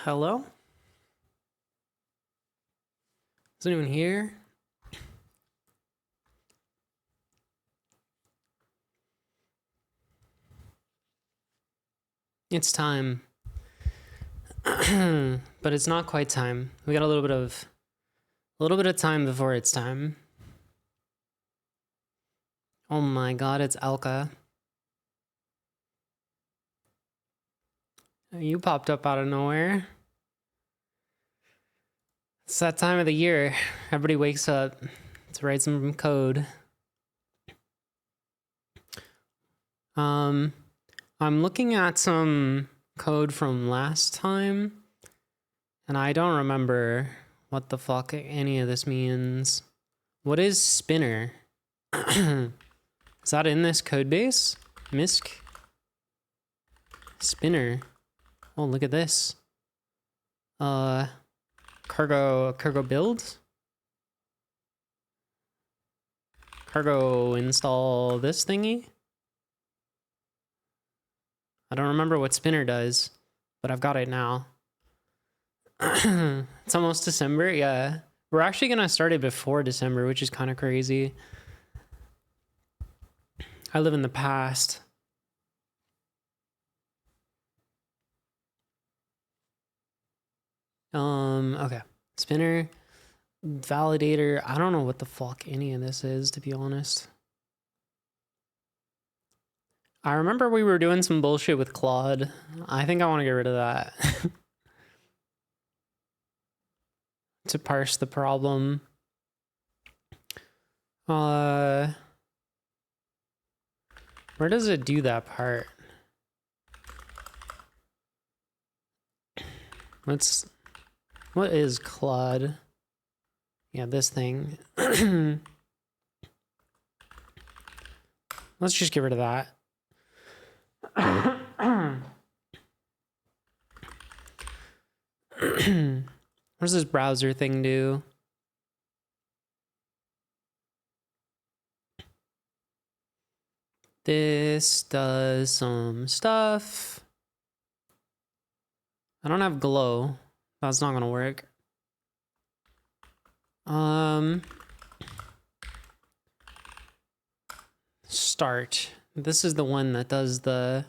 Hello? Is anyone here? It's time. But it's not quite time. We got a little bit of time before it's time. Oh my god, it's Alka. You popped up out of nowhere. It's that time of the year. Everybody wakes up to write some code. I'm looking at some code from last time, and I don't remember what the fuck any of this means. What is spinner? Is that in this code base? MISC? Spinner. Oh, look at this. Cargo build? Cargo install this thingy? I don't remember what spinner does, but I've got it now. It's almost December, yeah. We're actually gonna start it before December, which is kind of crazy. I live in the past. Okay. Spinner, validator. I don't know what the fuck any of this is, to be honest. I remember we were doing some bullshit with Claude. I think I want to get rid of that. To parse the problem. Where does it do that part? What is Claude? Yeah, this thing. Let's just get rid of that. What does this browser thing do? This does some stuff. I don't have glow. That's not gonna work. Start. This is the one that does the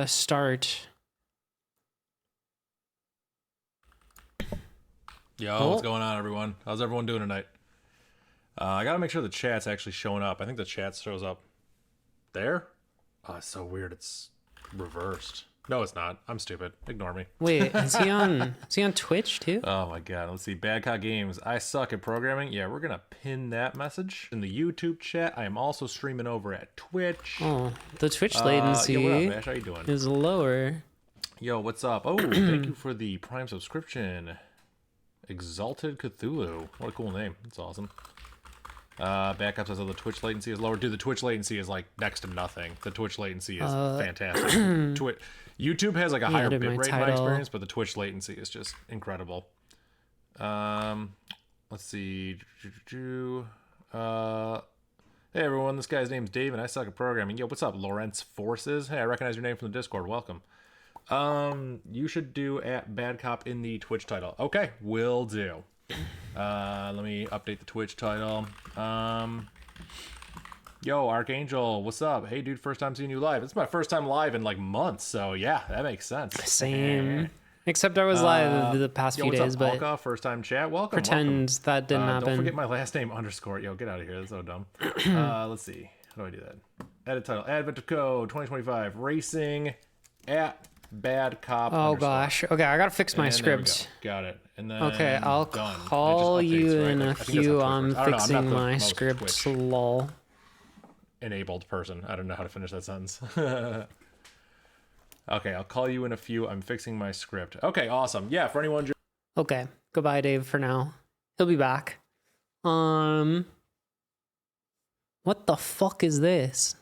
start. Yo, what's going on, everyone? How's everyone doing tonight? I gotta make sure the chat's actually showing up. I think the chat shows up there. Oh, it's so weird. It's reversed. No, it's not. I'm stupid. Ignore me. Wait, is he on Twitch too? Oh my god. Let's see. Badcock Games. I suck at programming. Yeah, we're gonna pin that message in the YouTube chat. I am also streaming over at Twitch. Oh, the Twitch latency yo, what up, Ash? How you doing? is lower. Yo, what's up? Oh, thank you for the Prime subscription. Exalted Cthulhu. What a cool name. That's awesome. Backup says, oh, the Twitch latency is lower. Dude, the Twitch latency is like next to nothing. The Twitch latency is fantastic. YouTube has like a higher bitrate in my experience, but the Twitch latency is just incredible. Let's see. Hey everyone, this guy's name's Dave and I suck at programming. Yo, what's up, Lawrence Forces? Hey, I recognize your name from the Discord. Welcome. You should do at Bad Cop in the Twitch title. Okay, will do. Let me update the Twitch title. Yo, Archangel, what's up? Hey, dude, first time seeing you live. It's my first time live in like months, so yeah, that makes sense. Same. Except I was live the past few days, but Alka, first time chat. Welcome. Pretend that didn't happen. Don't forget my last name _ Yo, get out of here. That's so dumb. Let's see. How do I do that? Edit title. Advent of Code 2025 Racing at Bad Cop. Oh gosh. Okay, I gotta fix my script. Got it. And then okay, I'll call you in a few. I'm fixing my script. Lol. Enabled person. I don't know how to finish that sentence. Okay, I'll call you in a few. I'm fixing my script. Okay, awesome. Yeah, for anyone. Okay, goodbye, Dave. For now, he'll be back. What the fuck is this?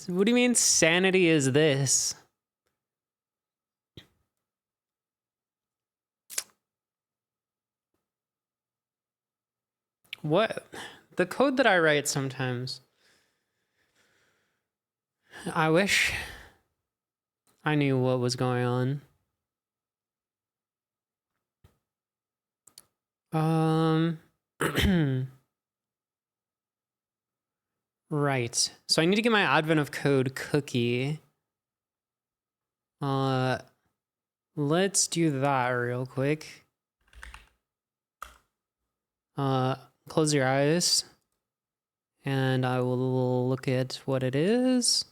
What do you mean sanity is this? What? The code that I write sometimes I wish I knew what was going on. Right. So I need to get my Advent of Code cookie. Let's do that real quick. Close your eyes. And I will look at what it is.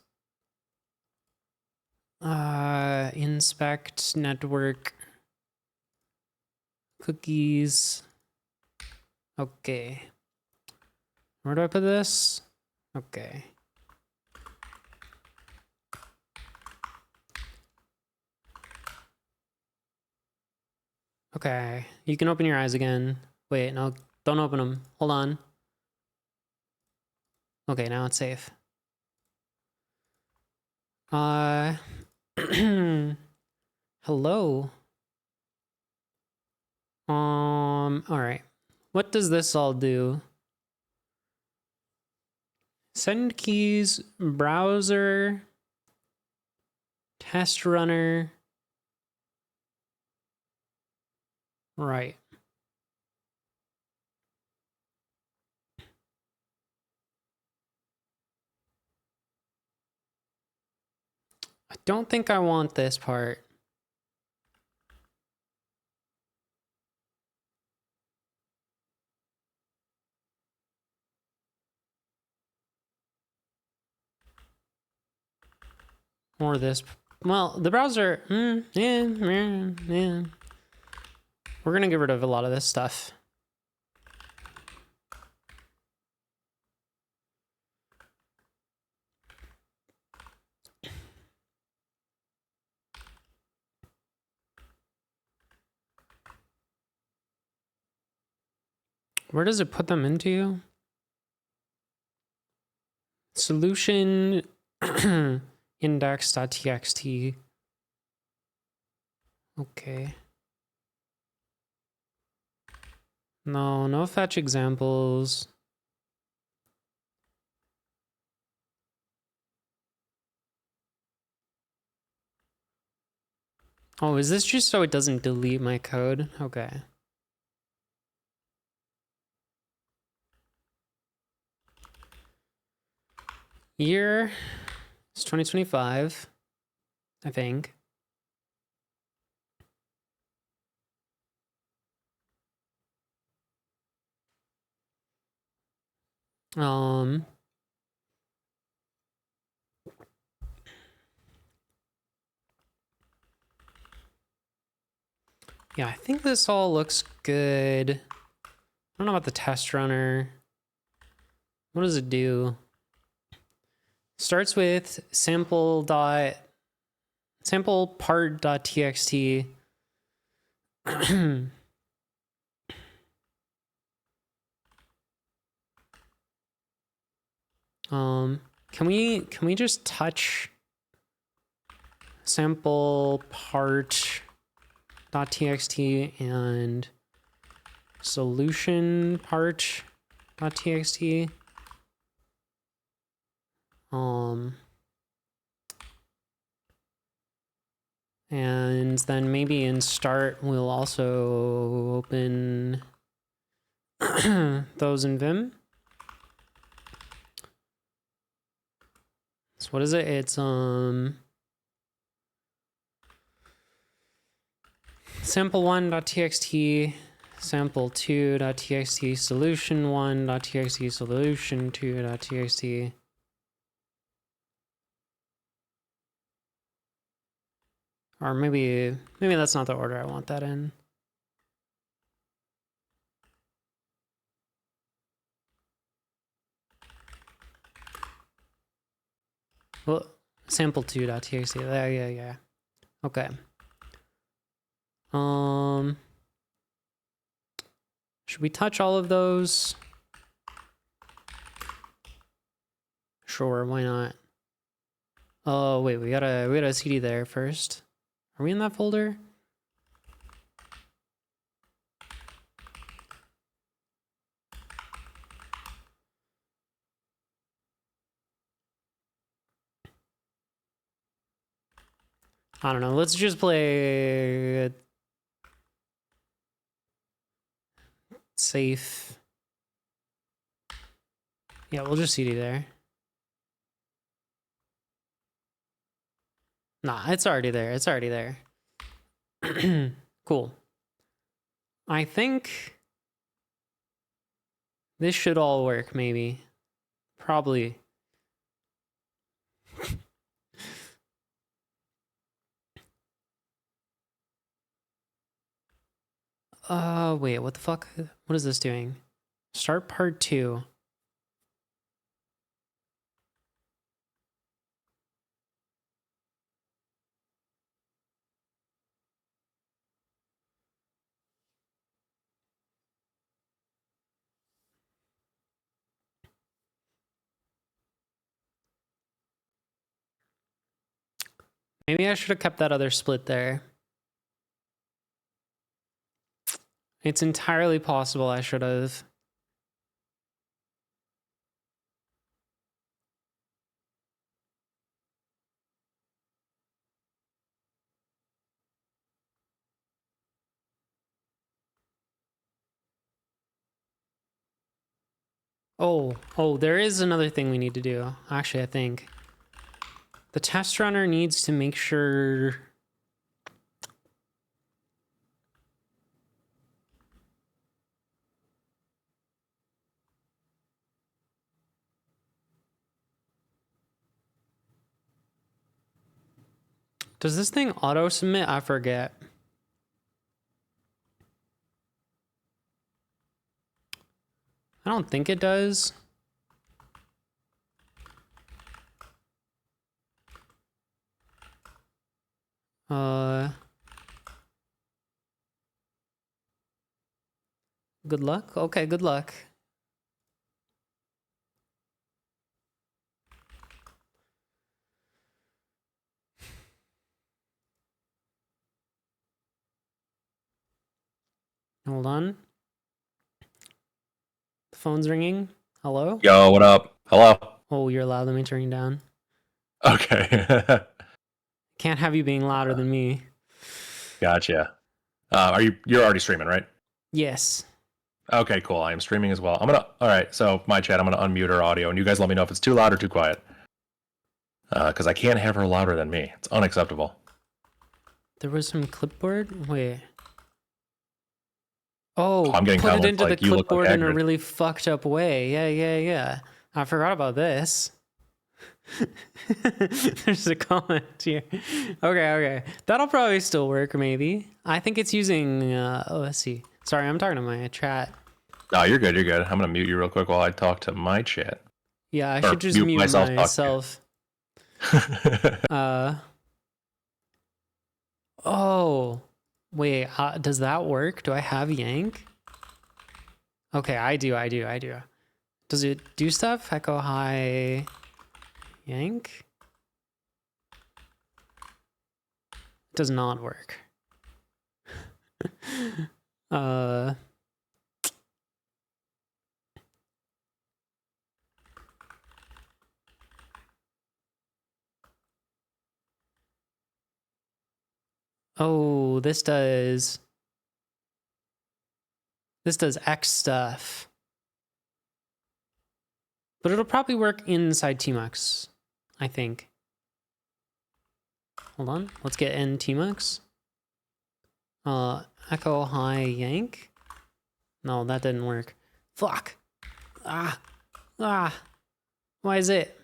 Inspect network cookies. Okay. Where do I put this? Okay. Okay. You can open your eyes again. Wait, no, don't open them. Hold on. Okay, now it's safe. Hello. All right. What does this all do? Send keys, browser, test runner. Right. I don't think I want this part. Or this. Well, the browser. Yeah. We're going to get rid of a lot of this stuff. Where does it put them into? Solution index.txt. Okay. No fetch examples. Oh, is this just so it doesn't delete my code? Okay. Year is 2025, I think. Yeah, I think this all looks good. I don't know about the test runner. What does it do? Starts with sample part.txt. Can we just touch sample part.txt and solution part.txt? And then maybe in start we'll also open those in Vim. So what is it? It's sample1.txt, sample2.txt, solution1.txt, solution2.txt. Or maybe that's not the order I want that in. Well, sample2.txt. Yeah. Okay. Should we touch all of those? Sure, why not? Oh wait, we got a CD there first. Are we in that folder? I don't know. Let's just play safe. Yeah, we'll just CD there. Nah, it's already there. It's already there. Cool. I think this should all work, maybe. Probably. Wait, what the fuck? What is this doing? Start part 2. Maybe I should have kept that other split there. It's entirely possible I should have. Oh, there is another thing we need to do. Actually, I think the test runner needs to make sure. Does this thing auto submit? I forget. I don't think it does. Good luck. Okay, good luck. Hold on. The phone's ringing. Hello? Yo, what up? Hello? Oh, you're loud. Let me turn you down. Okay. Can't have you being louder than me. Gotcha. You're already streaming, right? Yes. Okay, cool. I am streaming as well. All right, so my chat, I'm gonna unmute her audio, and you guys let me know if it's too loud or too quiet. Because I can't have her louder than me. It's unacceptable. There was some clipboard? Wait. Oh, I'm getting put it comments into like, the "You look like clipboard in a Hagrid." really fucked up way. Yeah. I forgot about this. There's a comment here. Okay. That'll probably still work, maybe. I think it's using, let's see. Sorry, I'm talking to my chat. No, you're good. I'm gonna mute you real quick while I talk to my chat. Yeah, I Or should just mute mute myself, myself. Oh, wait, does that work? Do I have Yank? Okay, I do. Does it do stuff? Echo high Yank? Does not work. Oh, this does X stuff. But it'll probably work inside Tmux, I think. Hold on, let's get in Tmux. Echo high Yank? No, that didn't work. Fuck. Why is it?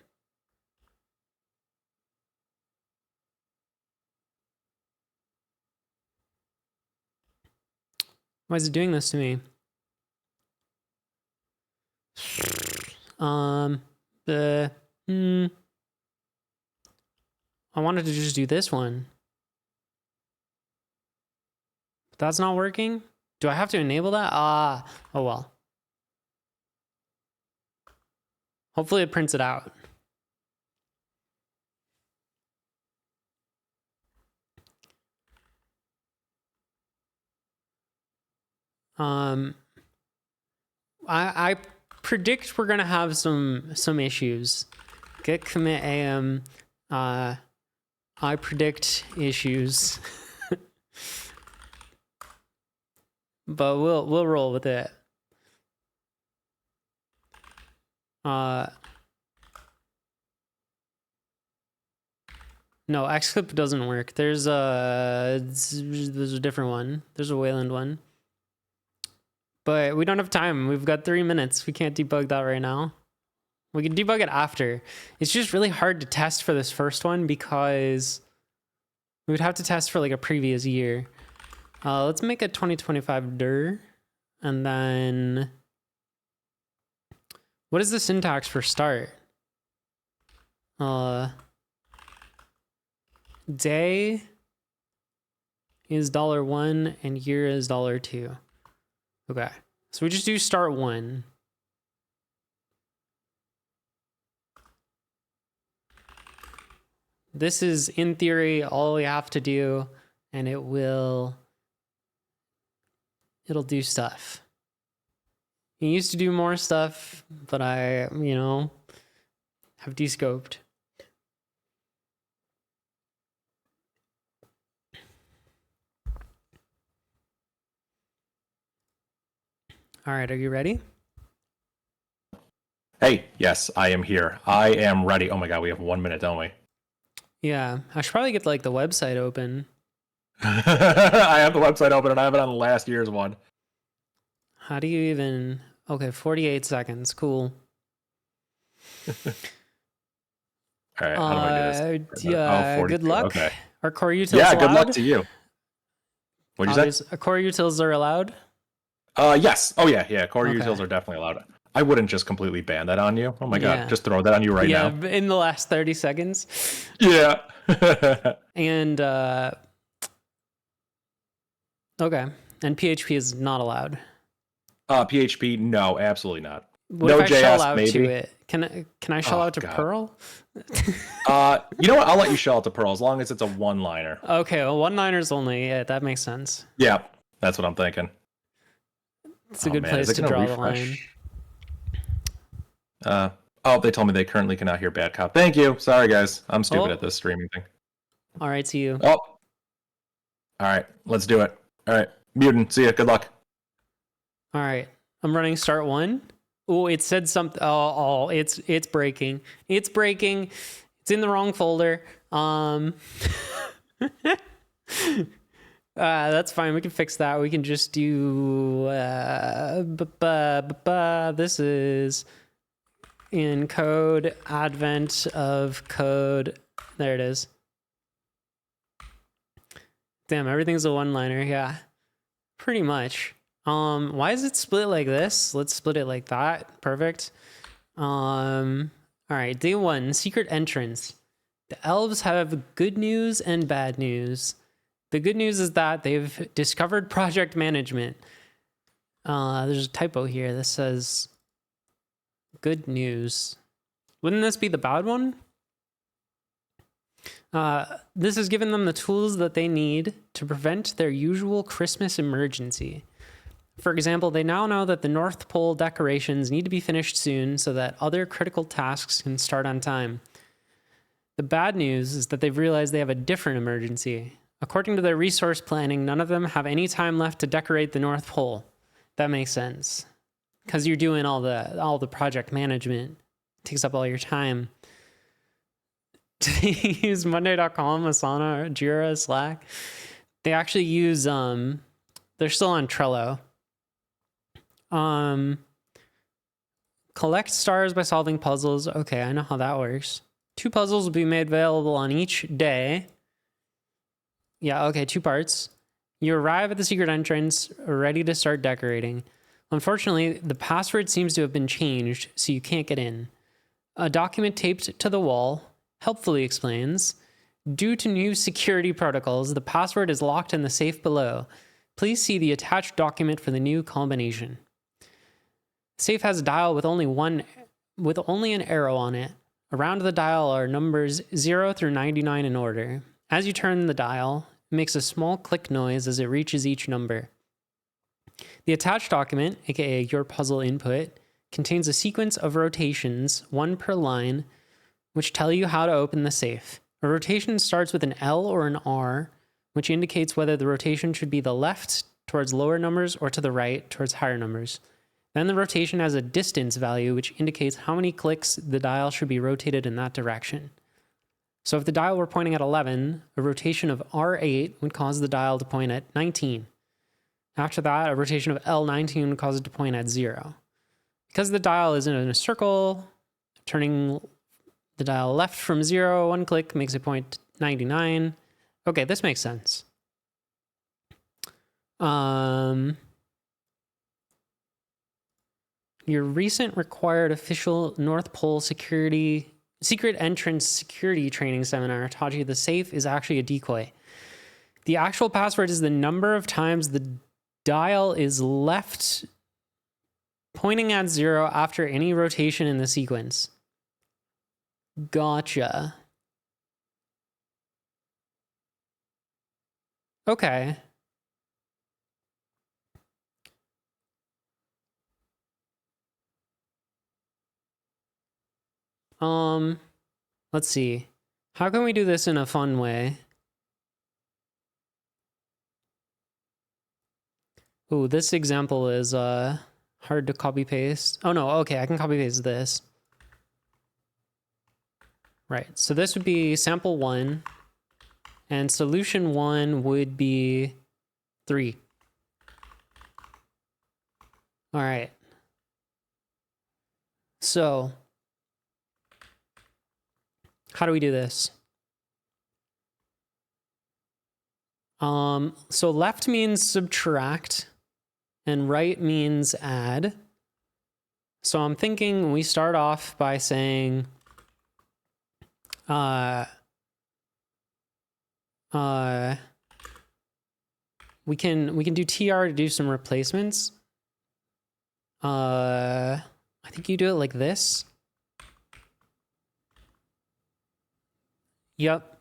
Why is it doing this to me? I wanted to just do this one. But that's not working? Do I have to enable that? Oh well. Hopefully it prints it out. I predict we're gonna have some issues. Git commit am I predict issues. But we'll roll with it. No, Xclip doesn't work. There's a different one. There's a Wayland one. But we don't have time. We've got 3 minutes. We can't debug that right now. We can debug it after. It's just really hard to test for this first one because we would have to test for like a previous year. Let's make a 2025 dir. And then what is the syntax for start? Day is $1 and year is $2. Okay. So we just do start 1. This is, in theory, all we have to do, and it'll do stuff. It used to do more stuff, but I, have descoped. All right, are you ready? Hey, yes, I am here. I am ready. Oh my god, we have 1 minute, don't we? Yeah, I should probably get like the website open. I have the website open and I have it on last year's one. How do you even... Okay, 48 seconds. Cool. All right, how do I do this? Yeah, 42. good luck. Okay. Are core utils Yeah, allowed? good luck to you. What'd you say? Core utils are allowed? Yes. Oh yeah. Core Okay. utils are definitely allowed. I wouldn't just completely ban that on you. Oh my Yeah. god, just throw that on you right now. Yeah, in the last 30 seconds. Yeah. And, okay. And PHP is not allowed. PHP, no, absolutely not. What if I Node.js, shell out maybe. to it? Can I shell out to God. Perl? You know what? I'll let you shell out to Perl as long as it's a one-liner. Okay, well, one-liners only. Yeah, that makes sense. Yeah, that's what I'm thinking. It's a good man, is place it to gonna draw the line. refresh? They told me they currently cannot hear Bad Cop. Thank you. Sorry, guys. I'm stupid Oh. at this streaming thing. All right, see you. Oh. All right, let's do it. All right, Mutant, see ya. Good luck. All right, I'm running start 1. Oh, it said something. Oh, it's breaking. It's breaking. It's in the wrong folder. That's fine. We can fix that. We can just do. This is in code. Advent of code. There it is. Damn, everything's a one-liner. Yeah, pretty much. Why is it split like this? Let's split it like that. Perfect. All right, day 1, secret entrance. The elves have good news and bad news. The good news is that they've discovered project management. There's a typo here. This says good news. Wouldn't this be the bad one? This has given them the tools that they need to prevent their usual Christmas emergency. For example, they now know that the North Pole decorations need to be finished soon so that other critical tasks can start on time. The bad news is that they've realized they have a different emergency. According to their resource planning, none of them have any time left to decorate the North Pole. That makes sense. Because you're doing all the project management. It takes up all your time. Do they use Monday.com, Asana, Jira, Slack? They actually use, they're still on Trello. Collect stars by solving puzzles. Okay, I know how that works. 2 puzzles will be made available on each day. Yeah, okay, 2 parts. You arrive at the secret entrance, ready to start decorating. Unfortunately, the password seems to have been changed, so you can't get in. A document taped to the wall helpfully explains, due to new security protocols, the password is locked in the safe below. Please see the attached document for the new combination. The safe has a dial with only an arrow on it. Around the dial are numbers 0 through 99 in order. As you turn the dial, it makes a small click noise as it reaches each number. The attached document, aka your puzzle input, contains a sequence of rotations, 1 per line, which tell you how to open the safe. A rotation starts with an L or an R, which indicates whether the rotation should be the left towards lower numbers or to the right towards higher numbers. Then the rotation has a distance value, which indicates how many clicks the dial should be rotated in that direction. So if the dial were pointing at 11, a rotation of R8 would cause the dial to point at 19. After that, a rotation of L19 would cause it to point at 0. Because the dial is in a circle, turning the dial left from 0 one click makes it point 99. Okay, this makes sense. Your recent required official North Pole secret entrance security training seminar taught you the safe is actually a decoy. The actual password is the number of times the dial is left pointing at 0 after any rotation in the sequence. Gotcha. Okay. Let's see. How can we do this in a fun way? Ooh, this example is hard to copy paste. Oh no, okay, I can copy paste this. Right, so this would be sample 1, and solution 1 would be 3. All right. So, how do we do this? So left means subtract, and right means add. So I'm thinking we start off by saying we can do tr to do some replacements. I think you do it like this. Yep.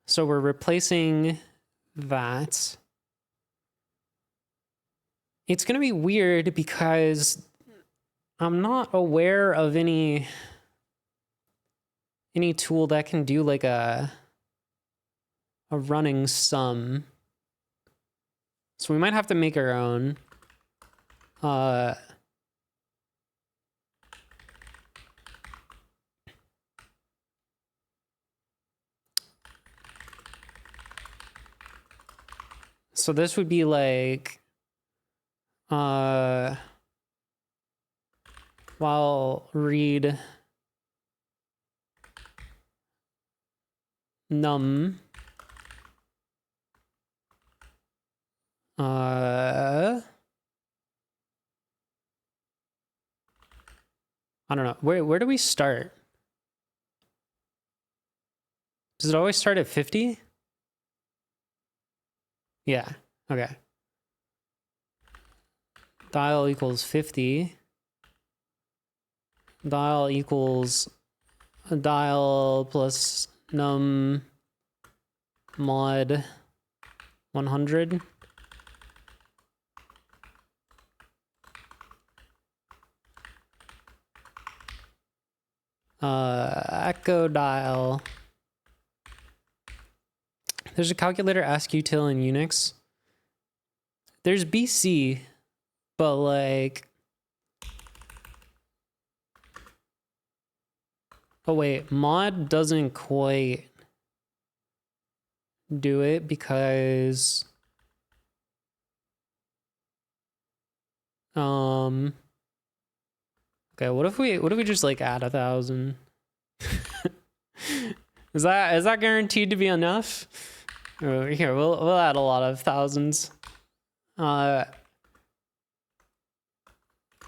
So we're replacing that. It's going to be weird because I'm not aware of any tool that can do like a running sum. So we might have to make our own. So this would be like, while read num, I don't know. Where do we start? Does it always start at 50? Yeah, okay. Dial equals 50. Dial equals a dial plus num mod 100. Echo dial. There's a calculator askutil in Unix. There's BC, but like, oh wait, mod doesn't quite do it because okay, what if we just like add 1,000? Is that guaranteed to be enough? Here, we'll add a lot of thousands. And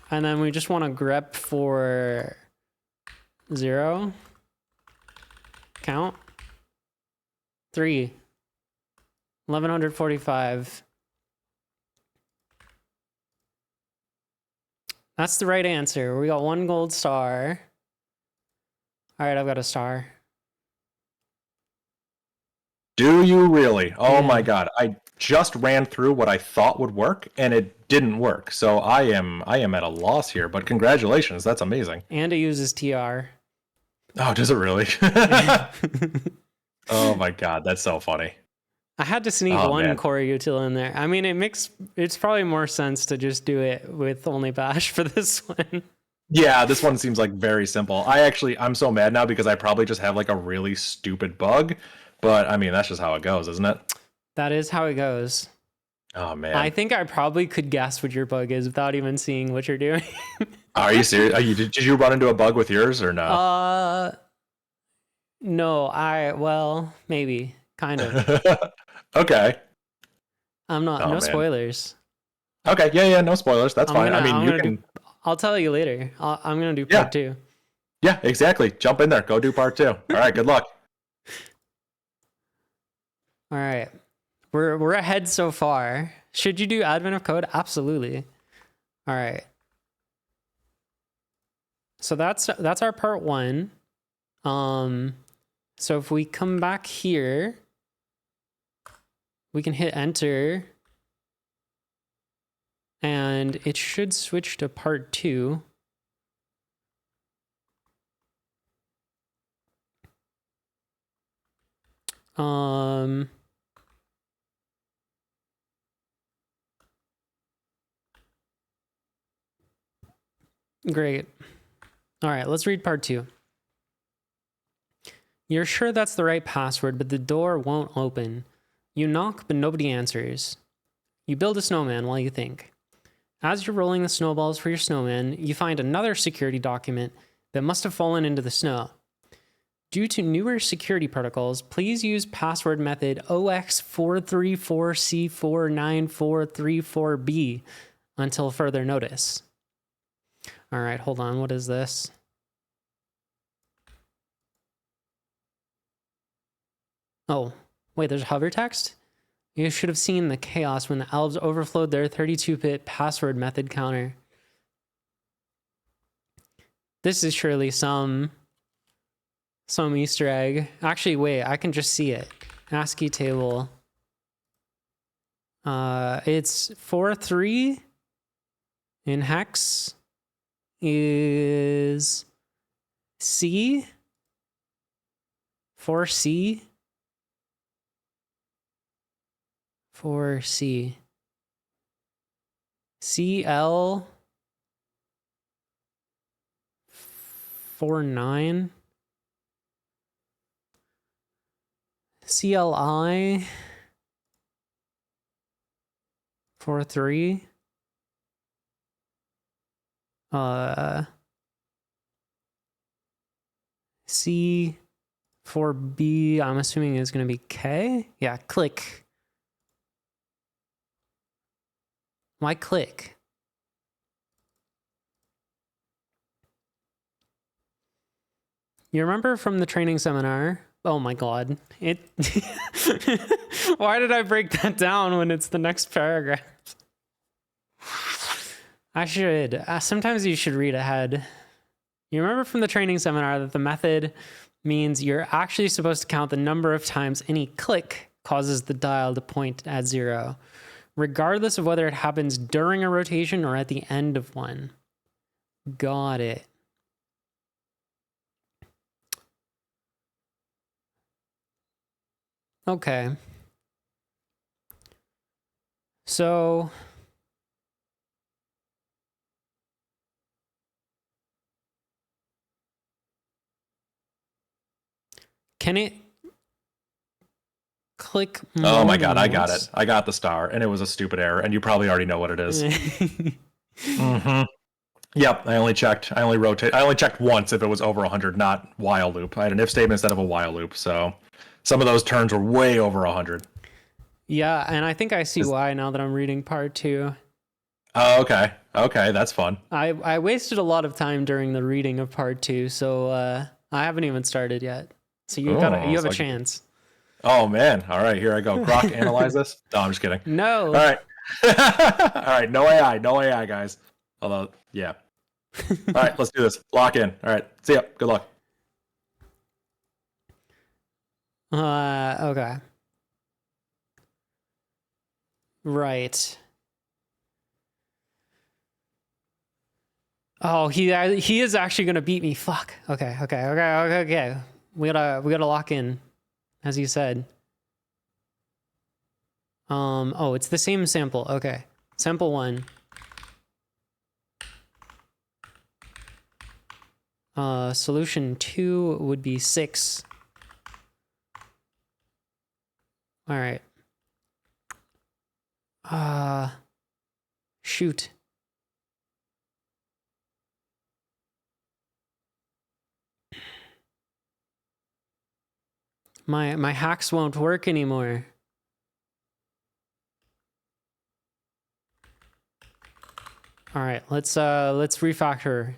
then we just want to grep for 0. Count. 3. 1145. That's the right answer. We got 1 gold star. All right, I've got a star. Do you really? Oh Yeah. my god. I just ran through what I thought would work and it didn't work. So I am at a loss here, but congratulations. That's amazing. And it uses TR. Oh, does it really? Oh my god, that's so funny. I had to sneak Oh, one man. core util in there. I mean, it's probably more sense to just do it with only bash for this one. Yeah, this one seems like very simple. I'm so mad now because I probably just have like a really stupid bug, but I mean, that's just how it goes, isn't it? That is how it goes. Oh I man. think I probably could guess what your bug is without even seeing what you're doing. Are you serious? Did you run into a bug with yours or no? No, well, maybe, kind of. Okay. I'm not. Oh No man. spoilers. Okay. Yeah, yeah, no spoilers. That's fine. I mean, I'm you gonna do. can. I'll tell you later. I'm gonna do Yeah. part 2. Yeah, exactly. Jump in there. Go do part 2. All right, good luck. All right, we're ahead so far. Should you do admin of code? Absolutely. All right. So that's our part 1. So if we come back here, we can hit enter, and it should switch to part 2. Great. All right, let's read part 2. You're sure that's the right password, but the door won't open. You knock, but nobody answers. You build a snowman while you think. As you're rolling the snowballs for your snowman, you find another security document that must have fallen into the snow. Due to newer security protocols, please use password method OX434C49434B until further notice. All right, hold on. What is this? Oh, wait, there's hover text? You should have seen the chaos when the elves overflowed their 32-bit password method counter. This is surely some Easter egg. Actually, wait, I can just see it. ASCII table. It's 4-3 in hex is C 4C 4C CL 49 CLI 43 C 4B, I'm assuming is going to be K. Yeah, click. Why click? You remember from the training seminar? Oh my god. It Why did I break that down when it's the next paragraph? I should. Sometimes you should read ahead. You remember from the training seminar that the method means you're actually supposed to count the number of times any click causes the dial to point at 0, regardless of whether it happens during a rotation or at the end of one. Got it. Okay. So can it click more Oh my than god, I got once? it. I got the star, and it was a stupid error, and you probably already know what it is. Mm-hmm. Yep, I only checked once if it was over 100, not while loop. I had an if statement instead of a while loop, so some of those turns were way over 100. Yeah, and I think I see why now that I'm reading part 2. Oh, okay. Okay, that's fun. I wasted a lot of time during the reading of part 2, so I haven't even started yet. So you have a chance. Oh man. All right, here I go. Grok, analyze this. No, I'm just kidding. No. All right. All right, no AI, guys. Although, yeah. All right, let's do this. Lock in. All right. See ya. Good luck. Okay. Right. Oh, he is actually gonna beat me. Fuck. Okay. We gotta lock in, as you said. Oh, it's the same sample. Okay. Sample 1. Solution 2 would be 6. All right. Shoot. My hacks won't work anymore. All right, let's refactor.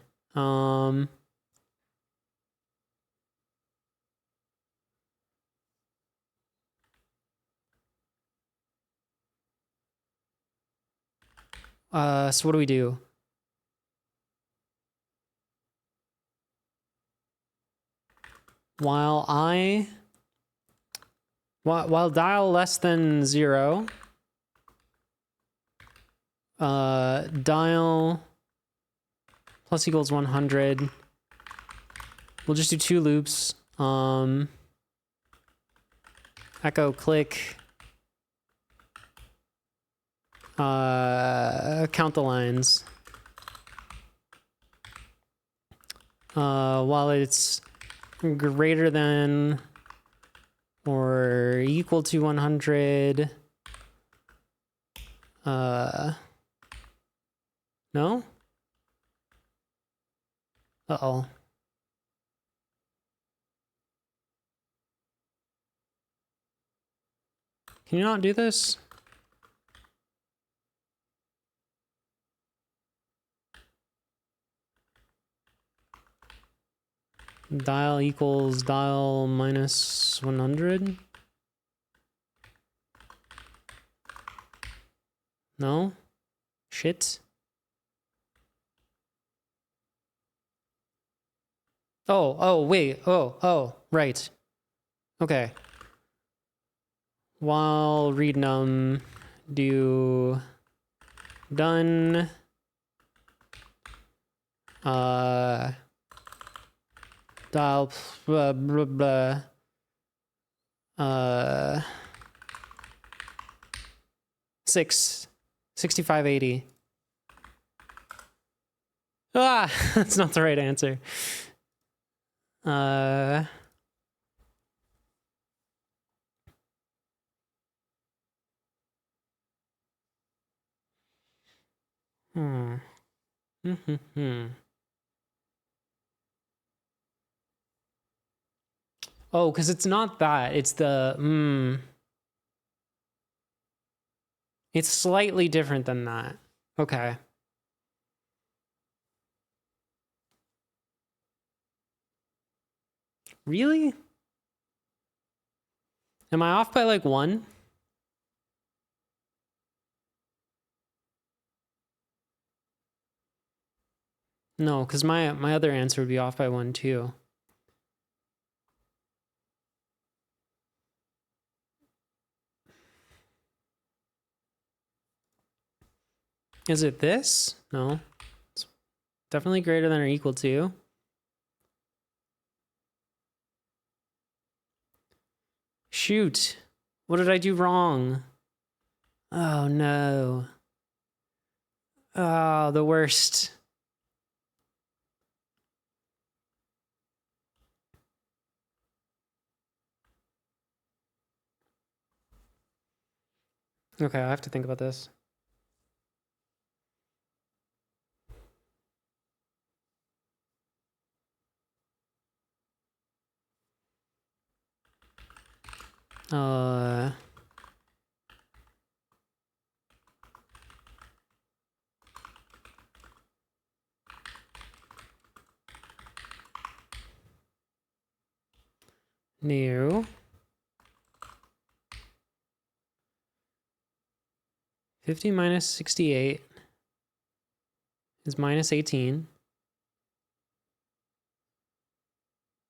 So what do we do? While dial less than 0, dial plus equals 100. We'll just do 2 loops. Echo click. Count the lines. While it's greater than or equal to 100. No? Uh-oh. Can you not do this? Dial equals dial minus 100? No? Shit. Oh, wait. Oh, right. Okay. While read num, do done. Dial blah blah blah. 6580. Ah, that's not the right answer. Oh, because it's not that. It's the It's slightly different than that. Okay. Really? Am I off by like 1? No, because my other answer would be off by 1 too. Is it this? No. It's definitely greater than or equal to. Shoot. What did I do wrong? Oh no. Oh, the worst. Okay, I have to think about this. New. 50 minus 68 is minus 18.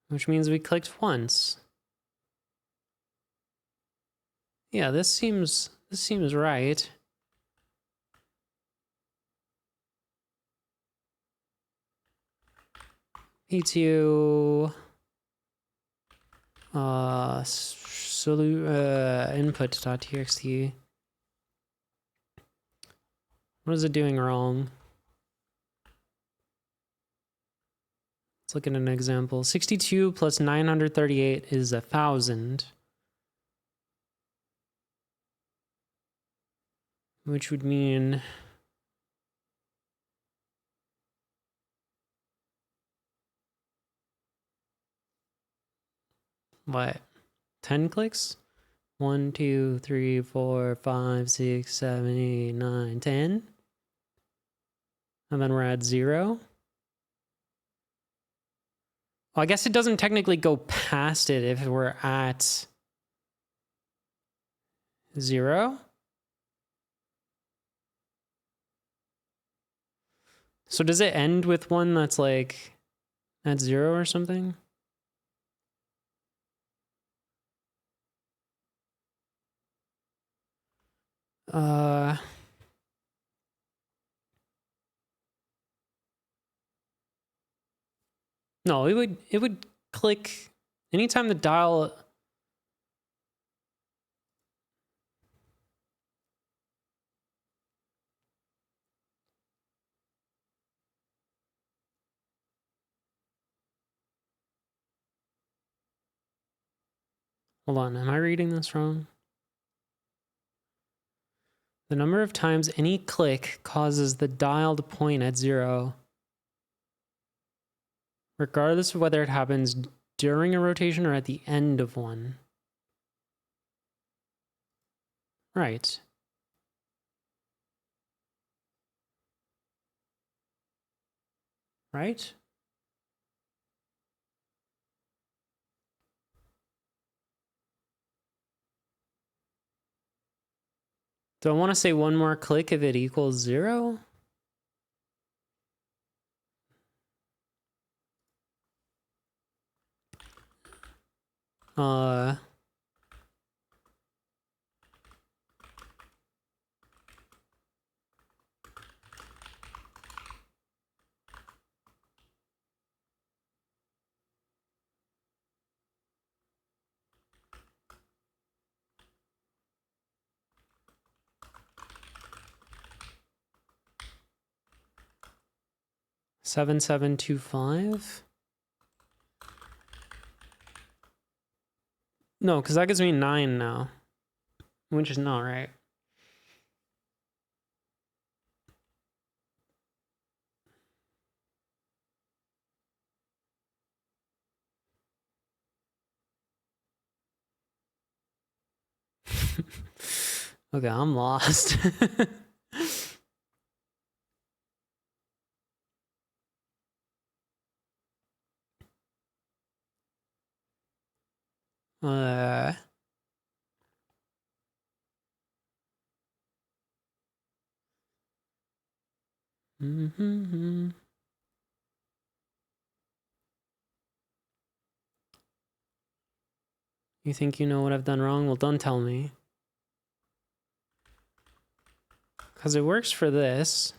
Which means we clicked once. Yeah, this seems right. E2 input.txt. What is it doing wrong? Let's look at an example. 62 plus 938 is 1,000. Which would mean... what? 10 clicks? 1, 2, 3, 4, 5, 6, 7, 8, 9, 10. And then we're at 0. Well, I guess it doesn't technically go past it if we're at 0. So does it end with one that's like at 0 or something? No, it would click anytime the dial. Hold on, am I reading this wrong? The number of times any click causes the dial to point at 0, regardless of whether it happens during a rotation or at the end of one. Right. Right? Do I want to say one more click if it equals 0? Uh... 7725? No, because that gives me 9 now, which is not right. Okay, I'm lost. uh... Mm-hmm. You think you know what I've done wrong? Well, don't tell me. Because it works for this.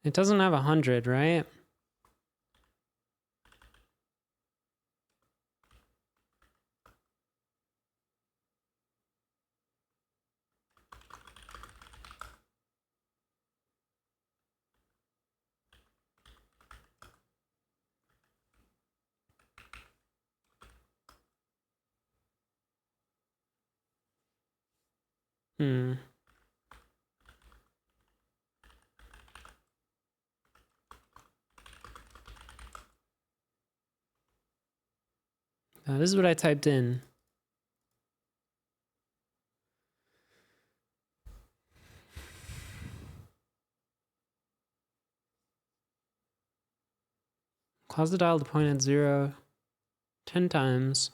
It doesn't have 100, right? Hmm. This is what I typed in. Cause the dial to point at 0 10 times.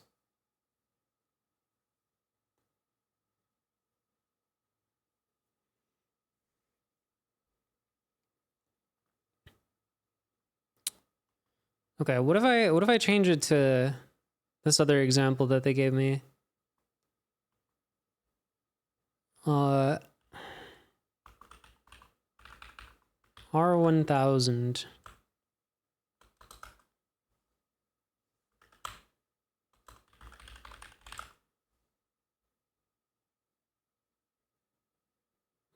Okay, what if I change it to this other example that they gave me? R1000.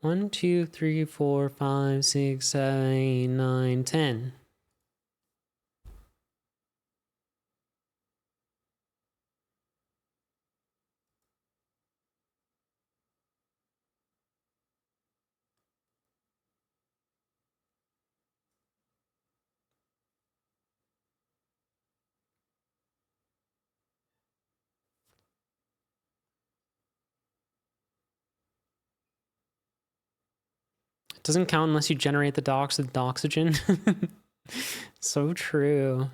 One, two, three, four, 5, 6, 7, 8, 9, 10. It doesn't count unless you generate the docks with oxygen. So true.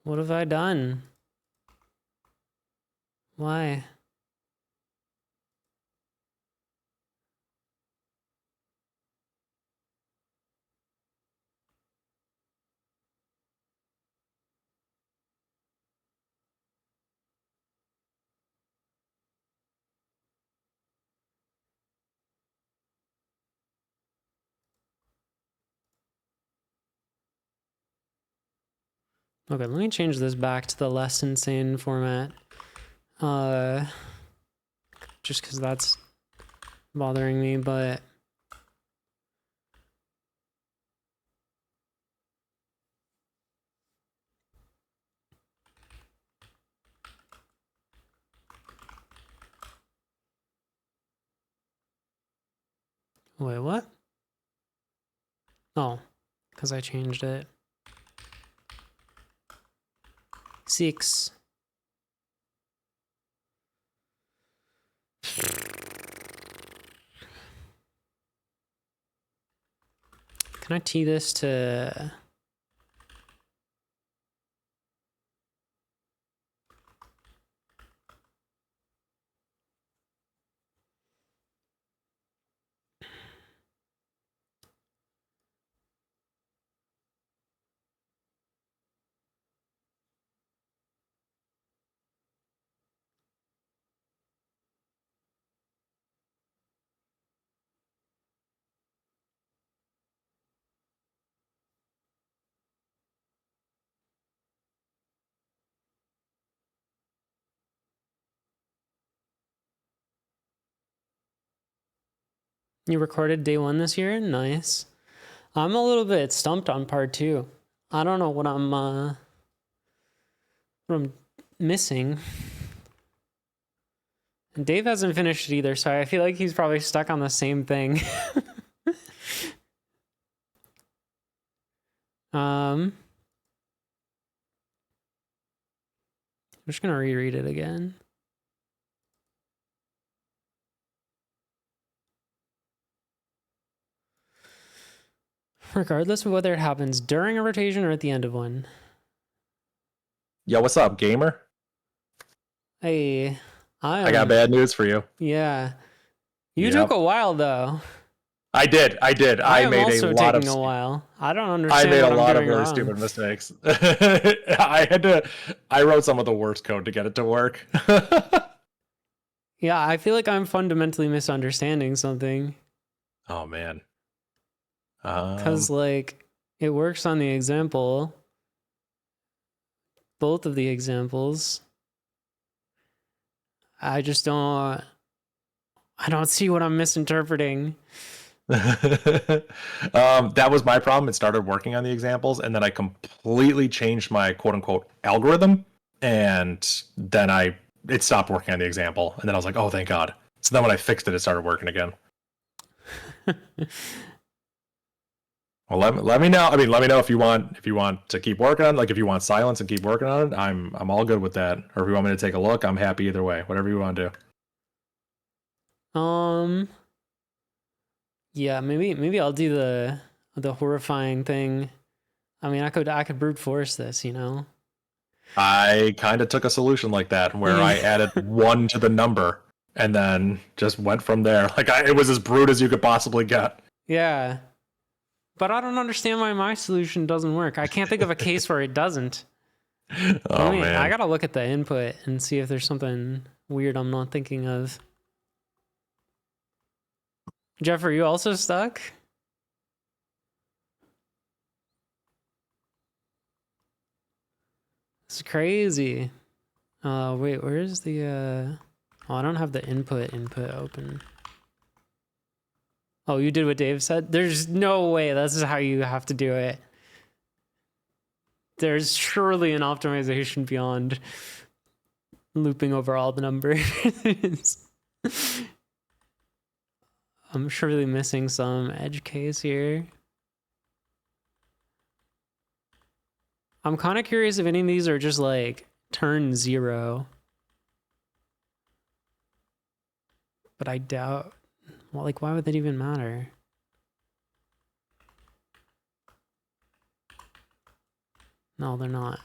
What have I done? Why? Okay, let me change this back to the less insane format. Just because that's bothering me, but... Wait, what? Oh, because I changed it. 6. Can I tee this to... You recorded day 1 this year? Nice. I'm a little bit stumped on part 2. I don't know what I'm missing. And Dave hasn't finished it either, so I feel like he's probably stuck on the same thing. I'm just gonna reread it again. Regardless of whether it happens during a rotation or at the end of one. Yo, what's up, gamer? Hey, I got bad news for you. Yeah. You Yep. took a while though. I did. I am made also a lot of taking a while. I don't understand. I made what a lot I'm of doing really wrong. stupid mistakes. I wrote some of the worst code to get it to work. Yeah, I feel like I'm fundamentally misunderstanding something. Oh man. Because like it works on the example. Both of the examples. I just don't I don't see what I'm misinterpreting. That was my problem. It started working on the examples, and then I completely changed my quote unquote algorithm, and then it stopped working on the example, and then I was like, oh, thank God. So then when I fixed it, it started working again. Well, let me know. I mean, let me know if you want to keep working on it. Like if you want silence and keep working on it, I'm all good with that. Or if you want me to take a look, I'm happy either way. Whatever you want to do. Yeah, maybe I'll do the horrifying thing. I mean, I could brute force this, you know. I kind of took a solution like that where I added 1 to the number and then just went from there. Like it was as brute as you could possibly get. Yeah. But I don't understand why my solution doesn't work. I can't think of a case where it doesn't. Oh, man. I gotta look at the input and see if there's something weird I'm not thinking of. Jeff, are you also stuck? It's crazy. Wait, where's the oh, I don't have the input open. Oh, you did what Dave said? There's no way this is how you have to do it. There's surely an optimization beyond looping over all the numbers. I'm surely missing some edge case here. I'm kind of curious if any of these are just like turn 0. But I doubt. Well, like, why would that even matter? No, they're not.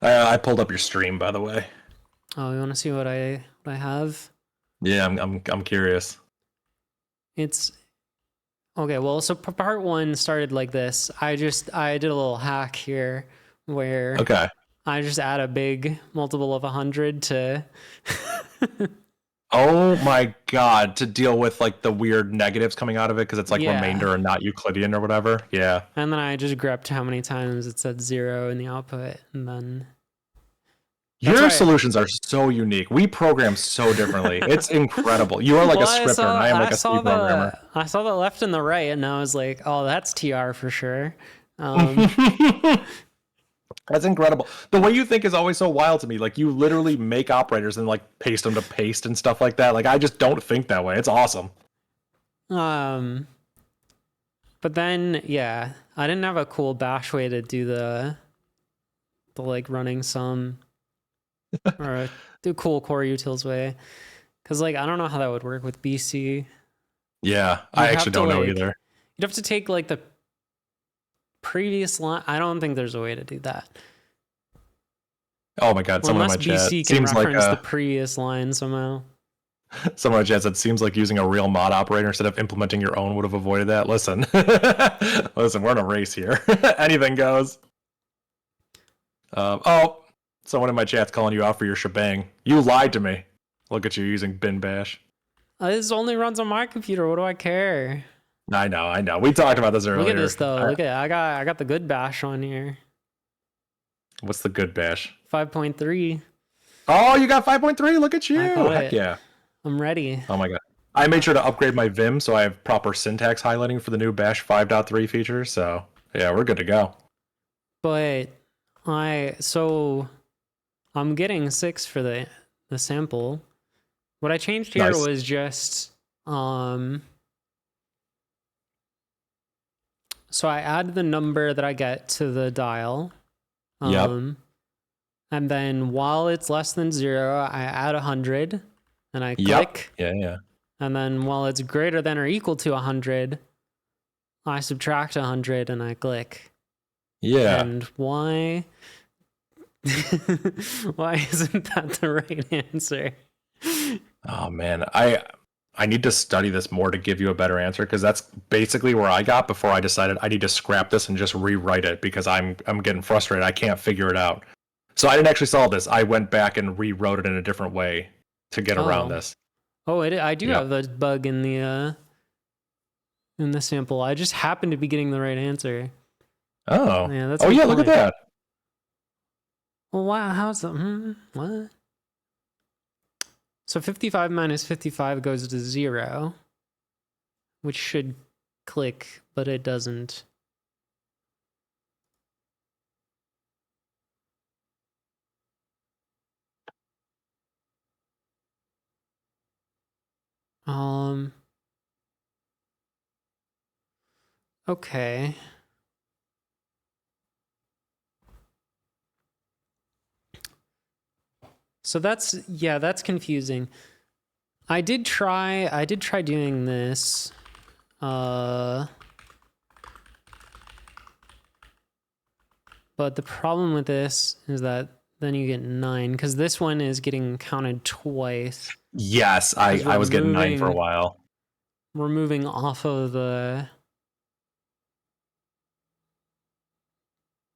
I pulled up your stream, by the way. Oh, you want to see what I have? Yeah, I'm curious. It's okay. Well, so part 1 started like this. I did a little hack here where I just add a big multiple of 100 to. Oh my God! To deal with like the weird negatives coming out of it because it's like remainder and not Euclidean or whatever. Yeah. And then I just grepped how many times it said 0 in the output, and then. Your solutions are so unique. We program so differently. It's incredible. You are like a scripter, and I am like a C programmer. I saw the left and the right, and I was like, "Oh, that's TR for sure." That's incredible. The way you think is always so wild to me. Like you literally make operators and like paste them to paste and stuff like that. Like I just don't think that way. It's awesome. But then, yeah, I didn't have a cool bash way to do the like running some. Or the cool core utils way, because like I don't know how that would work with BC. Yeah, I actually don't know either. You'd have to take like the previous line. I don't think there's a way to do that. Oh my God! Someone in my chat BC can reference the previous line somehow. Someone in my chat said seems like using a real mod operator instead of implementing your own would have avoided that. Listen, listen, we're in a race here. Anything goes. Someone in my chat's calling you out for your shebang. You lied to me. Look at you using bin bash. This only runs on my computer. What do I care? I know. We talked about this earlier. Look at this though. I got the good bash on here. What's the good bash? 5.3. Oh, you got 5.3. Look at you. Heck yeah. I'm ready. Oh my God. I made sure to upgrade my Vim so I have proper syntax highlighting for the new bash 5.3 feature. So yeah, we're good to go. But I'm getting 6 for the sample. What I changed here was just so I add the number that I get to the dial. And then while it's less than 0, I add 100 and I click. Yeah. And then while it's greater than or equal to 100, I subtract 100 and I click. Yeah. And why? Why isn't that the right answer? Oh man, I need to study this more to give you a better answer because that's basically where I got before I decided I need to scrap this and just rewrite it because I'm getting frustrated. I can't figure it out. So I didn't actually solve this. I went back and rewrote it in a different way to get around this. Oh, I do have the bug in the sample. I just happen to be getting the right answer. Oh. Yeah, that's yeah, look at that. Well, wow, how's that? What? So 55 minus 55 goes to 0, which should click, but it doesn't. Okay. So that's confusing. I did try doing this. But the problem with this is that then you get 9, because this one is getting counted twice. Yes, I was getting 9 for a while. We're moving off of the...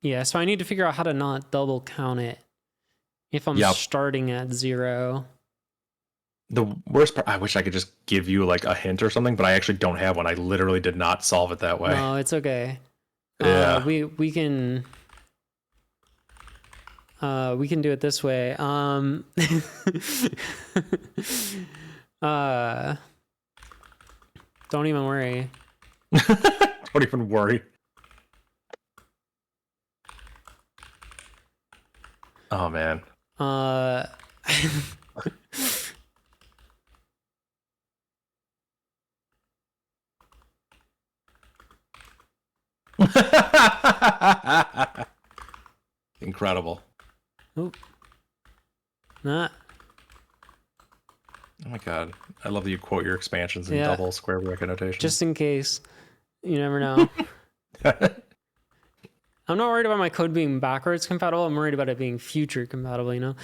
Yeah, so I need to figure out how to not double count it if I'm starting at 0. The worst part, I wish I could just give you like a hint or something, but I actually don't have one. I literally did not solve it that way. No, it's okay. Yeah. We can do it this way. Don't even worry. Don't even worry. Oh man. Incredible. Oop. Nah. Oh my god. I love that you quote your expansions in double square bracket notation. Just in case. You never know. I'm not worried about my code being backwards compatible. I'm worried about it being future compatible, you know?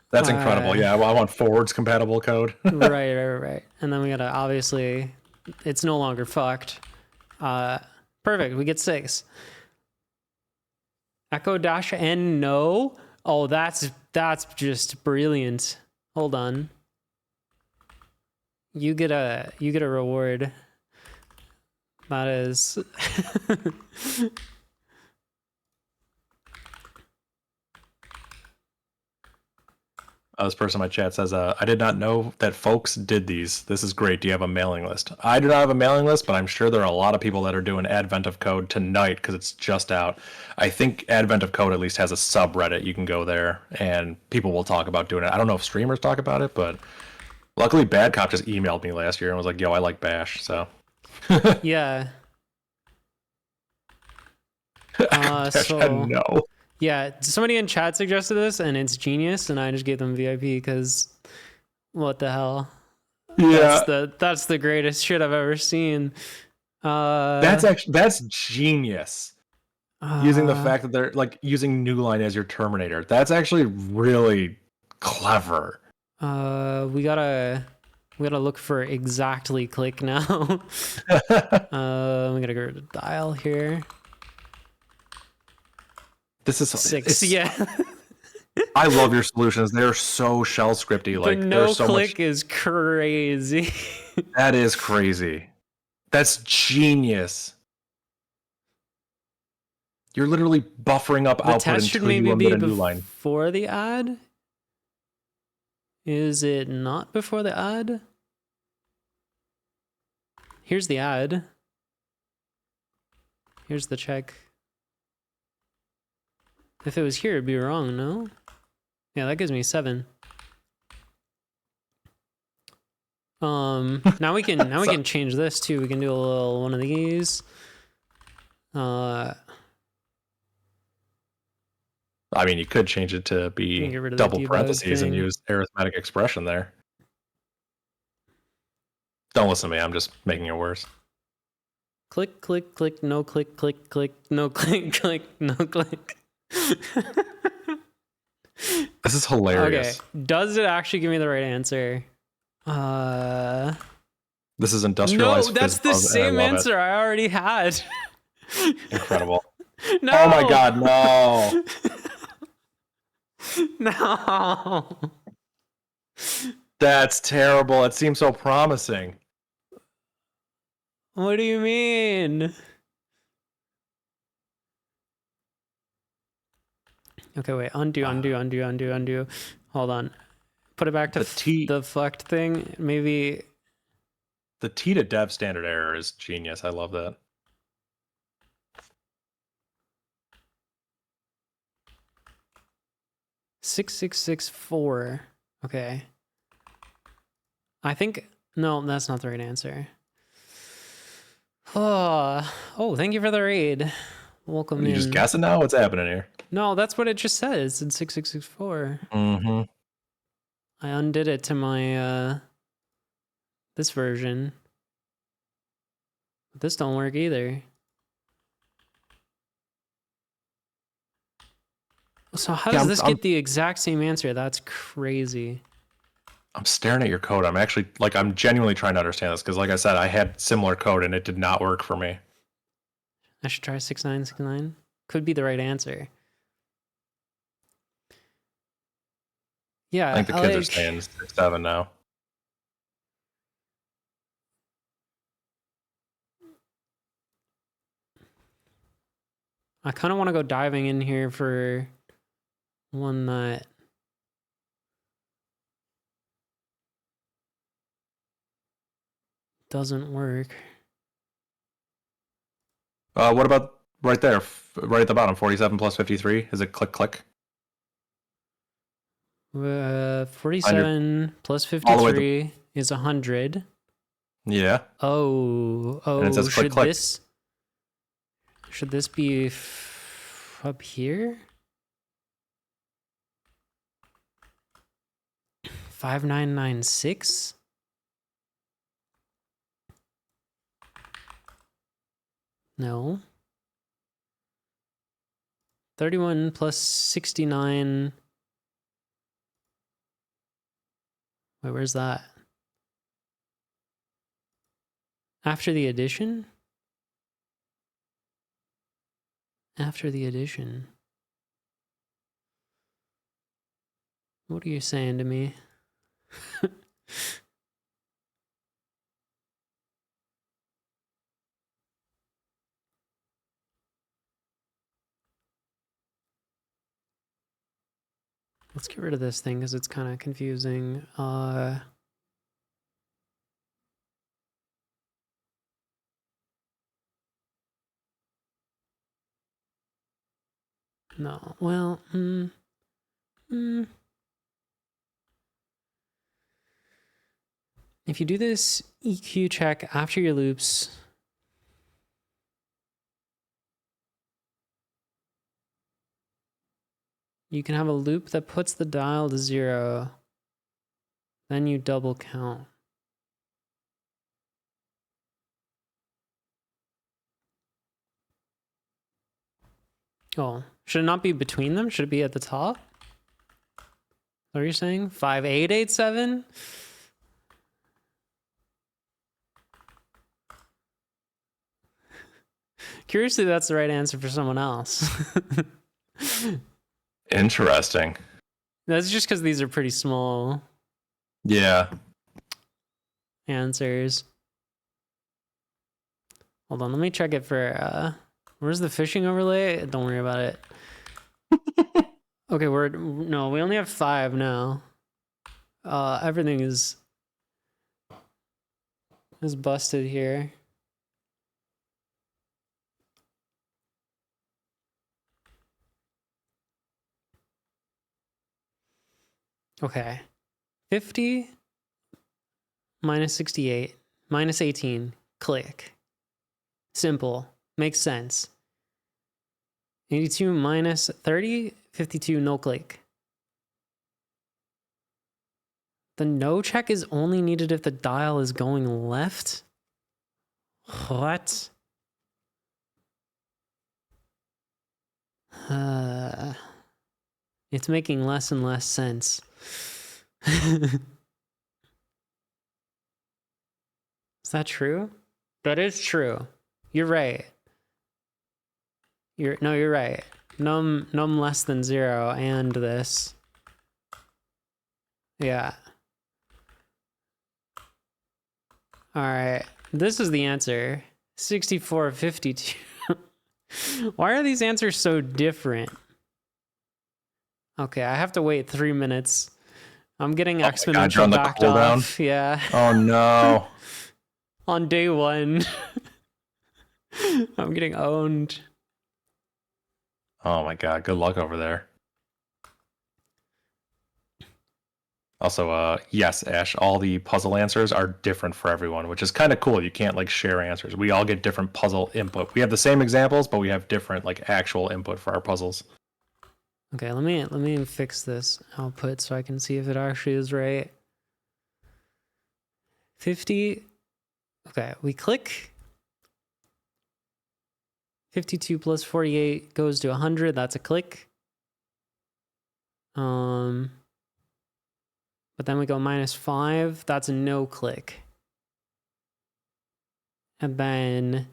That's incredible. Yeah, well, I want forwards compatible code. Right. And then we gotta, obviously, it's no longer fucked. Perfect, we get 6. Echo dash n no? Oh, that's just brilliant. Hold on. You get a reward. That is... This person in my chat says, I did not know that folks did these. This is great. Do you have a mailing list? I do not have a mailing list, but I'm sure there are a lot of people that are doing Advent of Code tonight because it's just out. I think Advent of Code at least has a subreddit. You can go there and people will talk about doing it. I don't know if streamers talk about it, but luckily Bad Cop just emailed me last year and was like, yo, I like Bash, so. Yeah. No. Yeah, somebody in chat suggested this, and it's genius, and I just gave them VIP because what the hell? Yeah, that's the greatest shit I've ever seen. That's genius. Using the fact that they're like using New Line as your Terminator. That's actually really clever. We gotta look for exactly click now. We gotta go to dial here. This is 6. Yeah. I love your solutions. They're so shell scripty. Like the no so click is crazy. That is crazy. That's genius. You're literally buffering up output until you emit a new line. Before the ad? Is it not before the ad? Here's the ad. Here's the check. If it was here, it'd be wrong, no? Yeah, that gives me 7. Now we can change this too. We can do a little one of these. I mean, you could change it to be double parentheses and use arithmetic expression there. Don't listen to me. I'm just making it worse. Click, click, click, no click, click, click, no click, click, no click. This is hilarious. Okay, does it actually give me the right answer? This is industrialized. No, that's the same answer I already had. Incredible. No. Oh my god, no. No. That's terrible. It seems so promising. What do you mean? Okay, wait. Undo. Hold on. Put it back to The the fucked thing. Maybe. The T to dev standard error is genius. I love that. $6,664. Okay. I think no, that's not the right answer. Oh, thank you for the raid. Welcome You in. just guessing now? What's happening here? No, that's what it just says. It's 6664. Mm-hmm. I undid it to my this version. This don't work either. So how does this get the exact same answer? That's crazy. I'm staring at your code. I'm genuinely trying to understand this because, like I said, I had similar code and it did not work for me. I should try 6969. Could be the right answer. Yeah, I think the kids are saying 6-7 now. I kind of want to go diving in here for one that doesn't work. What about right there, right at the bottom, 47 plus 53? Is it click? 47 plus 53 is 100. Yeah. Oh, And it says click. Should this be up here? 5996? No. 31 plus 69. Wait, where's that? After the addition? After the addition. What are you saying to me? Let's get rid of this thing because it's kind of confusing. No, well, if you do this EQ check after your loops, you can have a loop that puts the dial to 0, then you double count. Oh, should it not be between them? Should it be at the top? What are you saying? 5887? Curiously, that's the right answer for someone else. Interesting. That's just because these are pretty small Yeah. answers. Hold on, let me check it for where's the fishing overlay? Don't worry about it. Okay, we only have 5 now. Everything is busted here. Okay. 50 minus 68 minus 18. Click. Simple. Makes sense. 82 minus 30. 52. No click. The no check is only needed if the dial is going left? What? It's making less and less sense. Is that true? That is true. You're right. You're right. Num less than 0 and this. Yeah. All right. This is the answer. 6452. Why are these answers so different? Okay, I have to wait 3 minutes. I'm getting Oh my God, exponential you're on the backed cooldown? off. Yeah. Oh no. On day 1. I'm getting owned. Oh my God, good luck over there. Also, yes, Ash, all the puzzle answers are different for everyone, which is kind of cool. You can't like share answers. We all get different puzzle input. We have the same examples, but we have different like actual input for our puzzles. Okay, let me fix this output so I can see if it actually is right. 50. Okay, we click. 52 plus 48 goes to 100. That's a click. But then we go -5. That's a no click. And then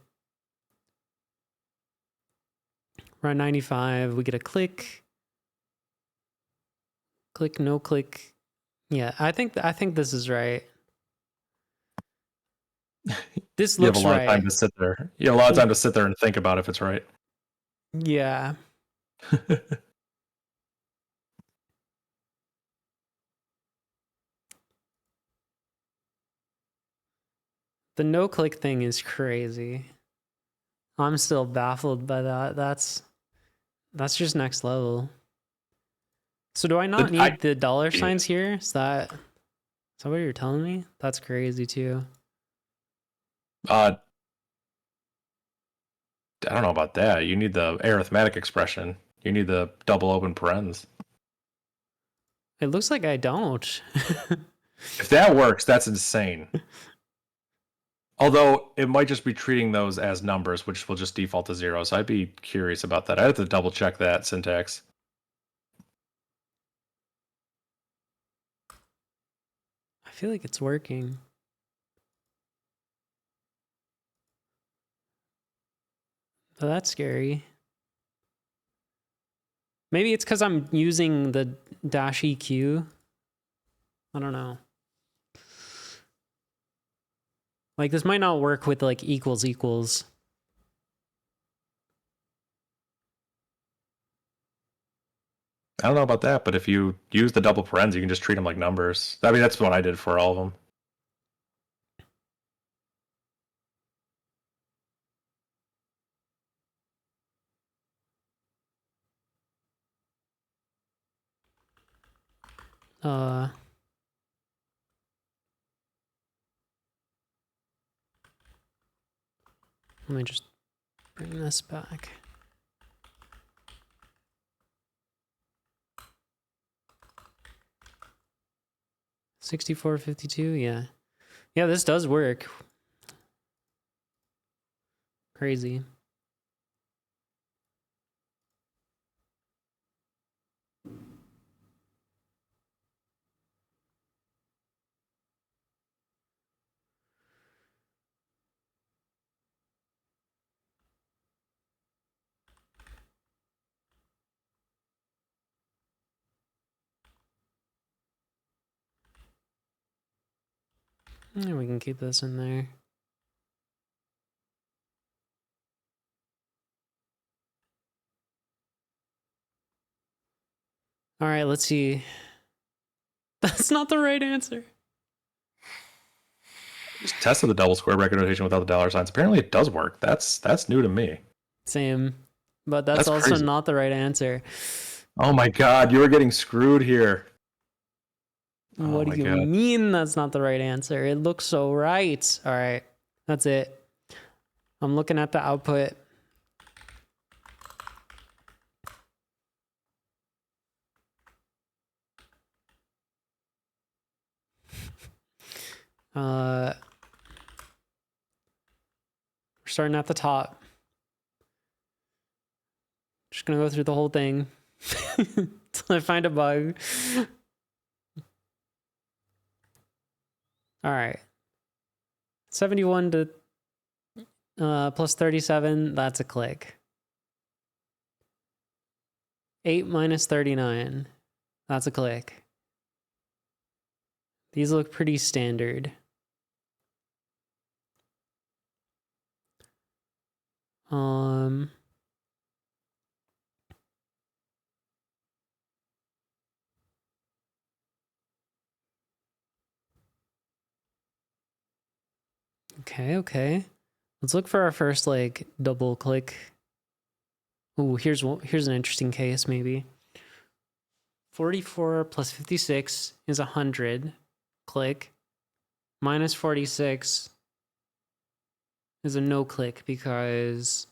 we're at 95. We get a click. Click, no click. Yeah, I think this is right. This You have a looks lot right. of time to sit there. You have a lot of time to sit there and think about if it's right. Yeah. The no click thing is crazy. I'm still baffled by that. That's just next level. So do I not need the dollar signs here? Is that what you're telling me? That's crazy too. I don't know about that. You need the arithmetic expression. You need the double open parens. It looks like I don't. If that works, that's insane. Although it might just be treating those as numbers, which will just default to 0. So I'd be curious about that. I'd have to double check that syntax. I feel like it's working. Oh, that's scary. Maybe it's because I'm using the dash EQ. I don't know. Like this might not work with like equals equals. I don't know about that, but if you use the double parens, you can just treat them like numbers. I mean, that's what I did for all of them. Let me just bring this back. $64.52, yeah. Yeah, this does work. Crazy. Yeah, we can keep this in there. All right, let's see. That's not the right answer. Just tested the double square bracket notation without the dollar signs. Apparently, it does work. That's new to me. Same, but that's also crazy. not the right answer. Oh my God, you were getting screwed here. What do you mean that's not the right answer? It looks so right. All right, that's it. I'm looking at the output. We're starting at the top. Just gonna go through the whole thing until I find a bug. All right. 71 to plus 37, that's a click. 8 minus 39, that's a click. These look pretty standard. Okay. Let's look for our first like double click. Ooh, here's an interesting case maybe. 44 plus 56 is 100. Click. Minus 46 is a no click because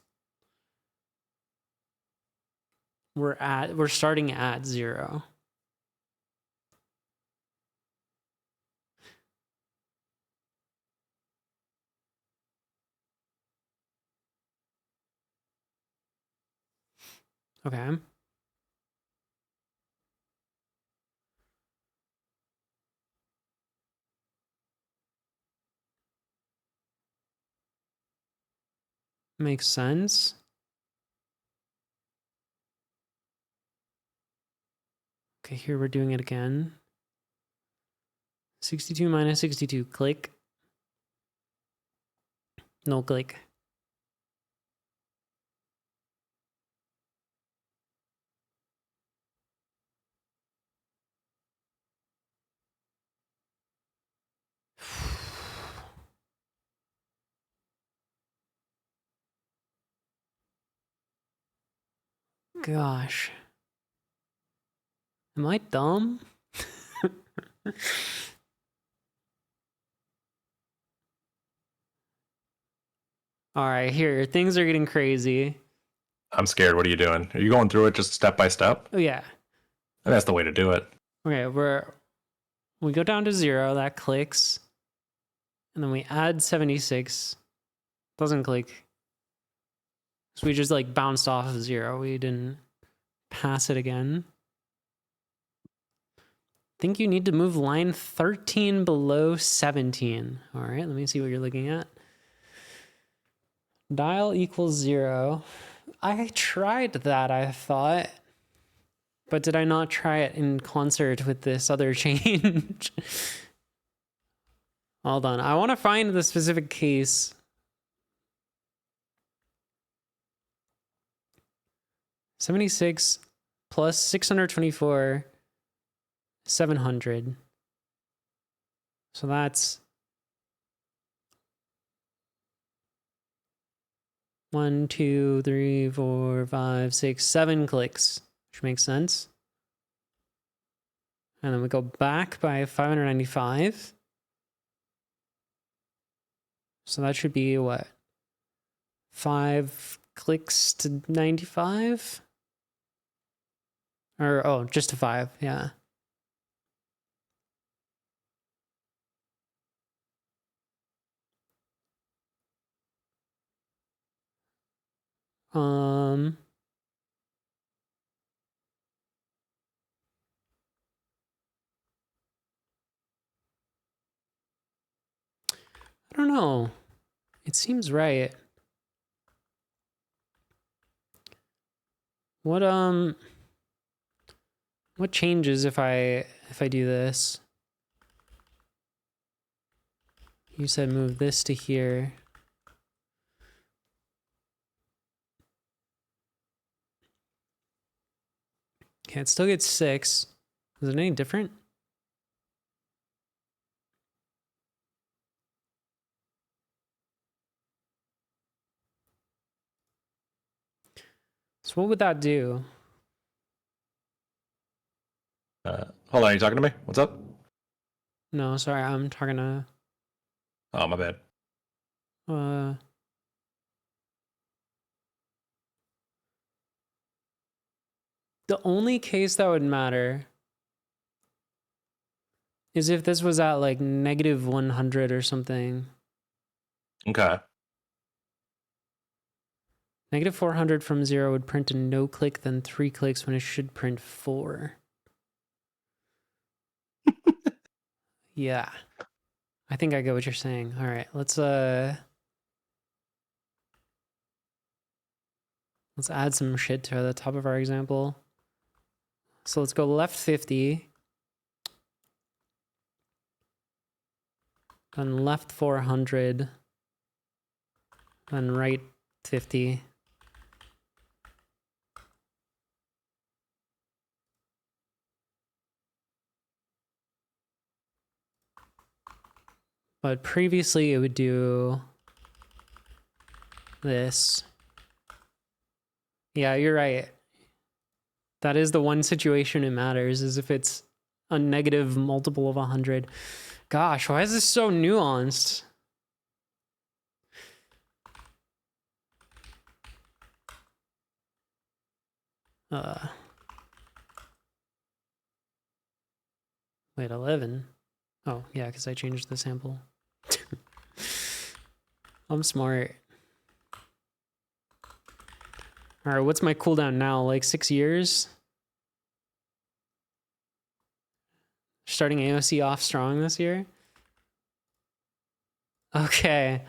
we're starting at 0. Okay. Makes sense. Okay, here we're doing it again. 62 minus 62, click. No click. Gosh. Am I dumb? All right, here, things are getting crazy. I'm scared. What are you doing? Are you going through it just step by step? Oh, yeah. That's the way to do it. Okay, we go down to 0, that clicks. And then we add 76. Doesn't click. So we just like bounced off of 0. We didn't pass it again. Think you need to move line 13 below 17. All right, let me see what you're looking at. Dial equals 0. I tried that, I thought. But did I not try it in concert with this other change? Hold on. I want to find the specific case. $76 plus $624, $700. So that's 1, 2, 3, 4, 5, 6, 7 clicks, which makes sense. And then we go back by 595. So that should be what? 5 clicks to 95? Or, oh, just to 5, yeah. I don't know. It seems right. What changes if I do this? You said move this to here. Okay, it still gets 6. Is it any different? So what would that do? Hold on, are you talking to me? What's up? No, sorry, I'm talking to Oh, my bad. the only case that would matter is if this was at like negative 100 or something. Okay. Negative 400 from 0 would print a no click, then 3 clicks when it should print 4. Yeah. I think I get what you're saying. All right, let's add some shit to the top of our example. So let's go left 50. Then left 400. Then right 50. But previously it would do this. Yeah, you're right. That is the one situation it matters, is if it's a negative multiple of 100. Gosh, why is this so nuanced? Wait, 11? Oh, yeah, because I changed the sample. I'm smart. All right, what's my cooldown now? Like 6 years? Starting AOC off strong this year? Okay.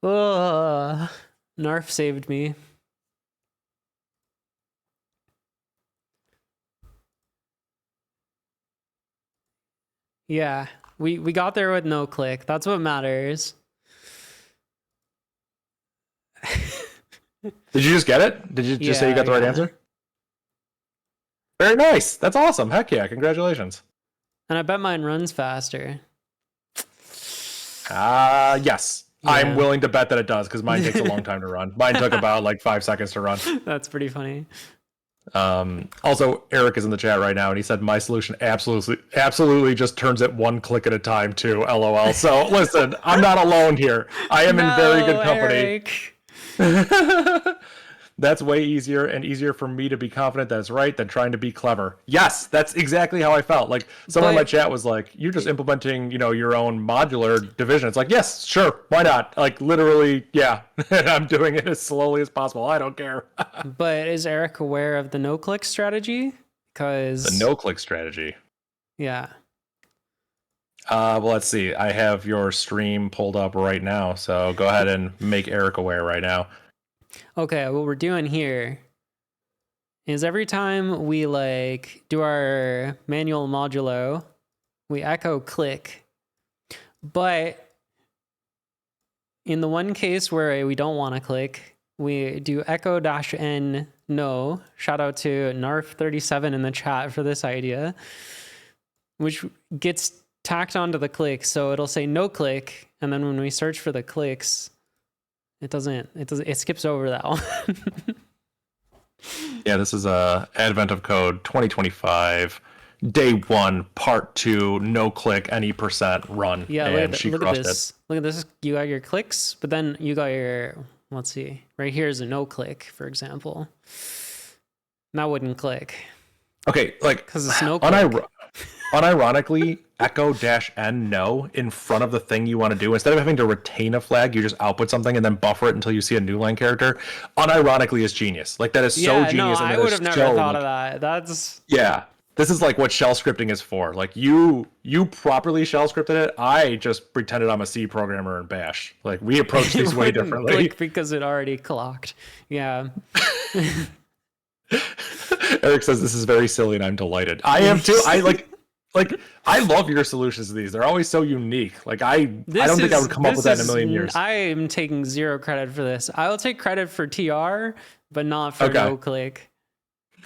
Ugh. Narf saved me. Yeah, we got there with no click. That's what matters. Did you just get it? Did you just say you got the right Yeah. answer? Very nice. That's awesome. Heck yeah. Congratulations. And I bet mine runs faster. Yes. Yeah. I'm willing to bet that it does because mine takes a long time to run. Mine took about like 5 seconds to run. That's pretty funny. Also, Eric is in the chat right now, and he said my solution absolutely just turns it one click at a time too. LOL. So listen, I'm not alone here. I am in very good company. That's way easier and easier for me to be confident that it's right than trying to be clever. Yes, that's exactly how I felt. Like someone in my chat was like, "You're just implementing, your own modular division." It's like, yes, sure, why not? Like literally, yeah. And I'm doing it as slowly as possible. I don't care. But is Eric aware of the no-click strategy? Because The no-click strategy. Yeah. Well, let's see. I have your stream pulled up right now, so go ahead and make Eric aware right now. Okay, what we're doing here is every time we do our manual modulo, we echo click. But in the one case where we don't want to click, we do echo-n no. Shout out to Narf37 in the chat for this idea, which gets tacked onto the click. So it'll say no click, and then when we search for the clicks, it skips over that one. Yeah, this is Advent of Code 2025, Day 1, Part 2, no click, any % run. Yeah, and look at this. Look at this. You got your clicks, but then you got your, let's see, right here is a no click, for example. And that wouldn't click. Okay, like, because it's no click. Unironically, echo-n no in front of the thing you want to do. Instead of having to retain a flag, you just output something and then buffer it until you see a new line character. Unironically is genius. Like, that is so genius. No, I would have never thought of that. That's... Yeah. This is like what shell scripting is for. Like, you properly shell scripted it. I just pretended I'm a C programmer in Bash. Like, we approach these way differently. Click because it already clocked. Yeah. Eric says this is very silly and I'm delighted. I am too. I love your solutions to these. They're always so unique. Like I don't think I would come up with that in a million years. I am taking zero credit for this. I will take credit for TR, but not for no click.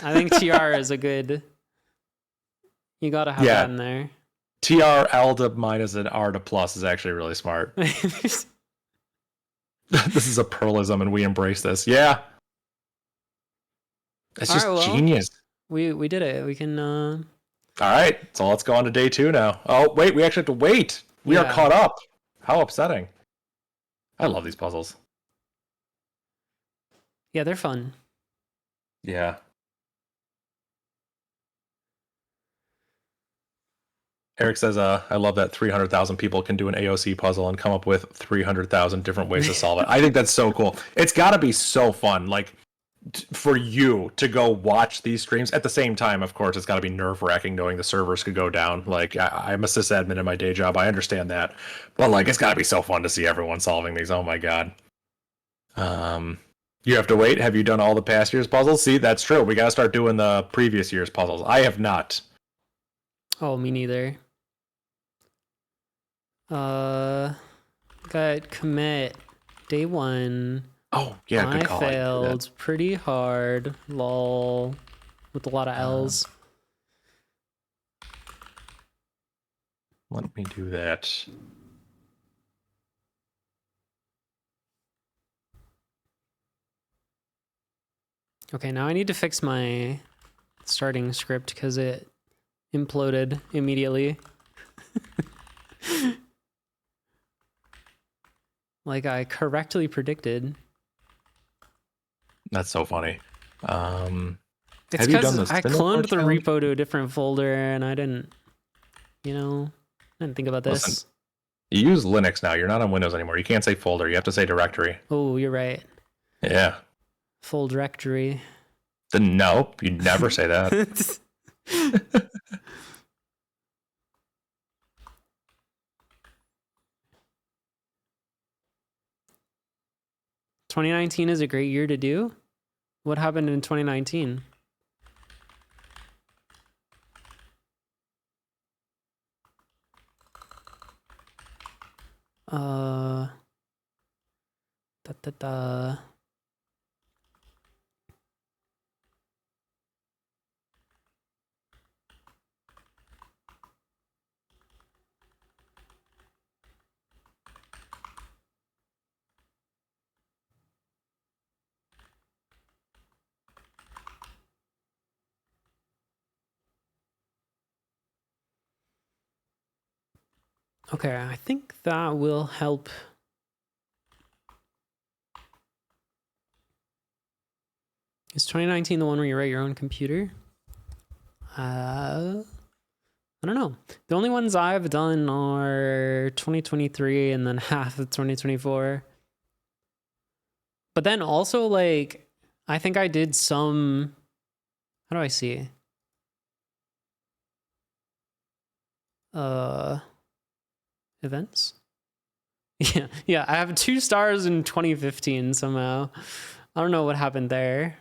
I think TR is a good. You gotta have that in there. TR L to minus and R to plus is actually really smart. This is a Perlism and we embrace this. Yeah. It's just genius. We did it. We can All right, so let's go on to day 2 now. Oh, wait, we actually have to wait. We are caught up. How upsetting. I love these puzzles. Yeah, they're fun. Yeah. Eric says, I love that 300,000 people can do an AOC puzzle and come up with 300,000 different ways to solve it. I think that's so cool. It's got to be so fun. Like, for you to go watch these streams at the same time, of course, it's got to be nerve-wracking knowing the servers could go down. Like, I'm a sysadmin in my day job. I understand that. But, like, it's got to be so fun to see everyone solving these. Oh, my God. You have to wait. Have you done all the past year's puzzles? See, that's true. We got to start doing the previous year's puzzles. I have not. Oh, me neither. Got commit. Day 1. Oh, yeah, good call. I failed pretty hard. Lol. With a lot of L's. Let me do that. Okay, now I need to fix my starting script because it imploded immediately. Like I correctly predicted. That's so funny. It's have you done because this I Cinnamon cloned the challenge? repo to a different folder and I didn't, I didn't think about this. Listen, you use Linux now. You're not on Windows anymore. You can't say folder. You have to say directory. Oh, you're right. Yeah. Full directory. Then nope. You never say that. 2019 is a great year to do. What happened in 2019? Da, da, da. Okay, I think that will help. Is 2019 the one where you write your own computer? I don't know. The only ones I've done are 2023 and then half of 2024. But then also, like, I think I did some. How do I see? Events? Yeah, I have 2 stars in 2015 somehow. I don't know what happened there.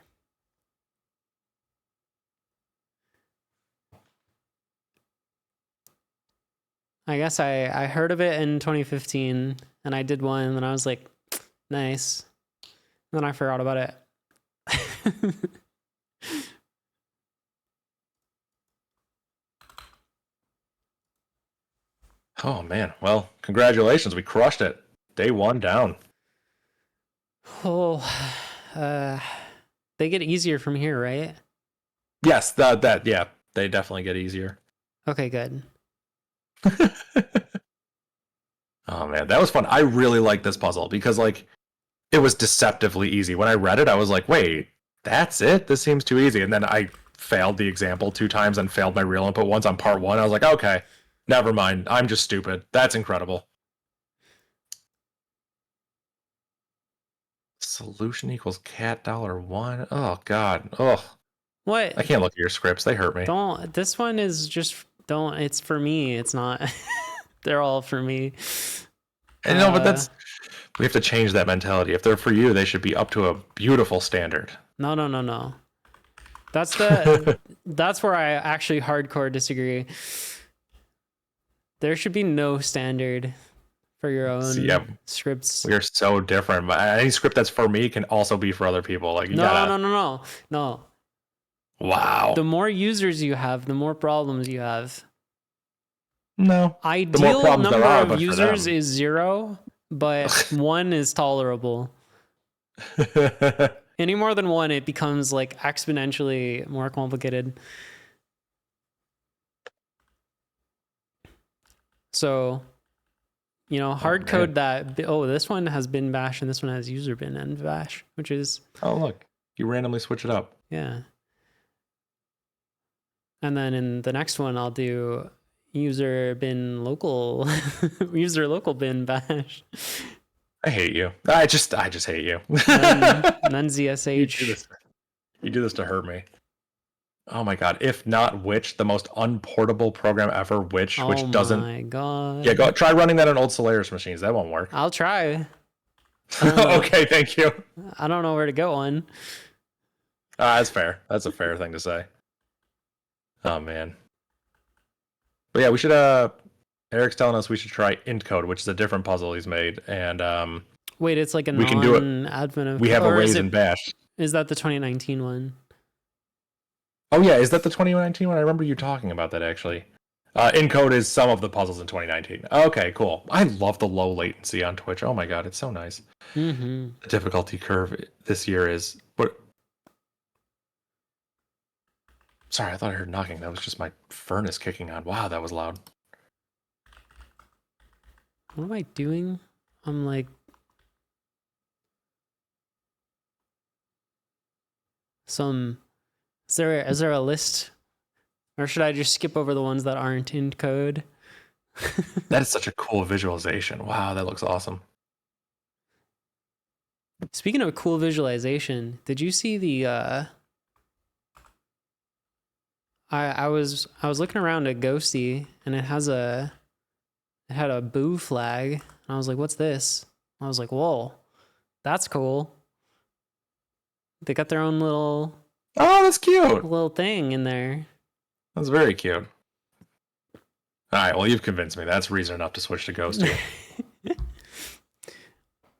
I guess I heard of it in 2015 and I did one and I was like, nice. And then I forgot about it. Oh man. Well, congratulations. We crushed it. Day 1 down. Oh, they get easier from here, right? Yes, yeah, they definitely get easier. Okay, good. Oh man, that was fun. I really like this puzzle because like it was deceptively easy. When I read it, I was like, wait, that's it? This seems too easy. And then I failed the example 2 times and failed my real input once on part 1. I was like, okay, never mind. I'm just stupid. That's incredible. Solution equals cat $1. Oh god. Oh. What? I can't look at your scripts. They hurt me. Don't. This one is just don't. It's for me. It's not. They're all for me. I know, but we have to change that mentality. If they're for you, they should be up to a beautiful standard. No. That's that's where I actually hardcore disagree. There should be no standard for your own scripts. We are so different. Any script that's for me can also be for other people. Like No. Wow. The more users you have, the more problems you have. No. Ideal number of users is 0, but 1 is tolerable. Any more than 1, it becomes like exponentially more complicated. So, hard code that. Oh, this one has bin bash and this one has user bin and bash, which is. Oh, look. You randomly switch it up. Yeah. And then in the next one, I'll do user bin local, user local bin bash. I hate you. I just hate you. Then ZSH. You do this to hurt me. Oh my god! If not which, the most unportable program ever. Which doesn't. Oh my god! Yeah, try running that on old Solaris machines. That won't work. I'll try. Okay, thank you. I don't know where to go on. That's fair. That's a fair thing to say. Oh man. But yeah, we should. Eric's telling us we should try Intcode, which is a different puzzle he's made, and wait, it's like a non-admin. We have a raise in bash. Is that the 2019 one? Oh yeah, is that the 2019 one? I remember you talking about that actually. Encode is some of the puzzles in 2019. Okay, cool. I love the low latency on Twitch. Oh my god, it's so nice. Mm-hmm. The difficulty curve this year is Sorry, I thought I heard knocking. That was just my furnace kicking on. Wow, that was loud. What am I doing? I'm like... Is there a list? Or should I just skip over the ones that aren't in code? That is such a cool visualization. Wow, that looks awesome. Speaking of cool visualization, did you see the I was looking around at Ghosty and it had a boo flag and I was like, what's this? I was like, whoa, that's cool. They got their own little that's cute. thing in there. That's very cute. All right, well, you've convinced me. That's reason enough to switch to Ghosty.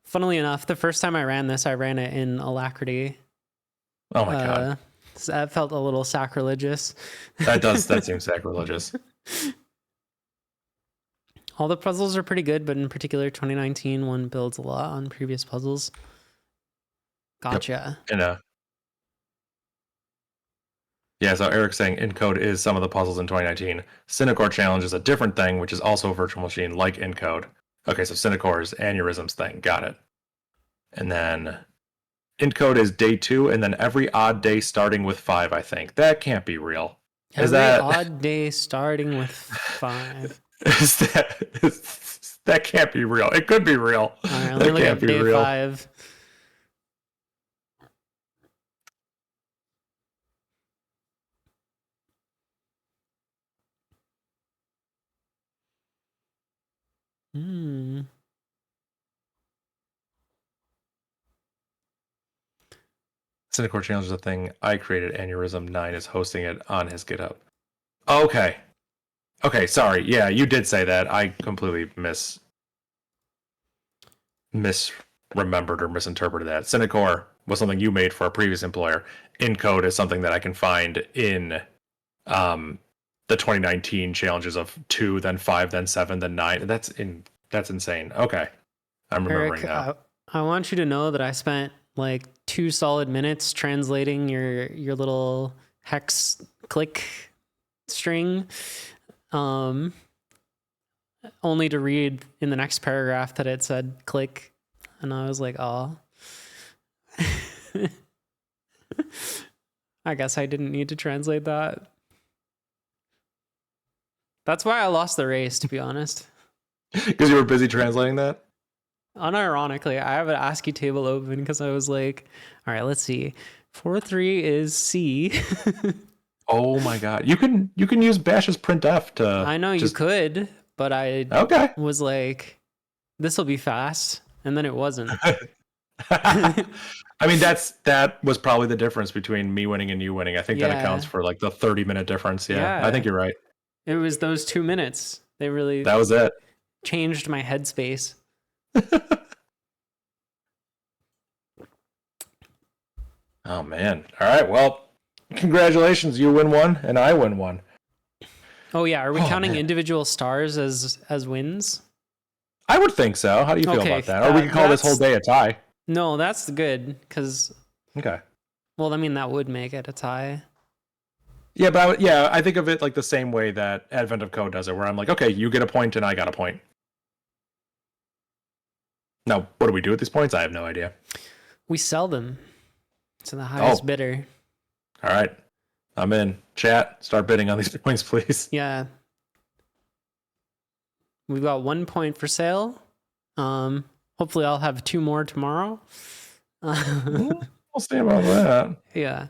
Funnily enough, the first time I ran this, I ran it in Alacrity. Oh my god. So that felt a little sacrilegious. That seems sacrilegious. All the puzzles are pretty good, but in particular, 2019 one builds a lot on previous puzzles. Gotcha. Yep. And yeah, so Eric's saying Encode is some of the puzzles in 2019. Cinecore Challenge is a different thing, which is also a virtual machine like Encode. Okay, so Cinecore's aneurysms thing. Got it. And then Encode is day 2, and then every odd day starting with 5, I think. That can't be real. Every odd day starting with 5. That can't be real. It could be real. All right, let me look at day 5. Cinecore Challenge is a thing I created. Aneurysm 9 is hosting it on his GitHub. Okay. Okay, sorry. Yeah, you did say that. I completely misremembered or misinterpreted that. Cinecore was something you made for a previous employer. Encode is something that I can find in the 2019 challenges of 2, then 5, then 7, then 9. That's insane. Okay. I'm remembering Eric, now. I want you to know that I spent like 2 solid minutes translating your little hex click string, only to read in the next paragraph that it said click, and I was like, oh. I guess I didn't need to translate that. That's why I lost the race, to be honest. Because you were busy translating that? Unironically, I have an ASCII table open because I was like, all right, let's see. 4.3 is C. Oh my god. You can use Bash's printf to I know you could, but I was like, this will be fast, and then it wasn't. I mean, that was probably the difference between me winning and you winning. I think that accounts for like the 30-minute difference. Yeah, I think you're right. It was those 2 minutes. That was it. Changed my headspace. Oh man. All right. Well, congratulations. You win one and I win one. Oh yeah. Are we counting individual stars as wins? I would think so. How do you feel about that? Or we could call this whole day a tie. No, that's good because. Okay. Well, I mean, that would make it a tie. Yeah, but I think of it like the same way that Advent of Code does it, where I'm like, okay, you get a point and I got a point. Now, what do we do with these points? I have no idea. We sell them to the highest bidder. All right. I'm in. Chat, start bidding on these points, please. Yeah. We've got 1 point for sale. Hopefully I'll have 2 more tomorrow. We'll see about that. Yeah.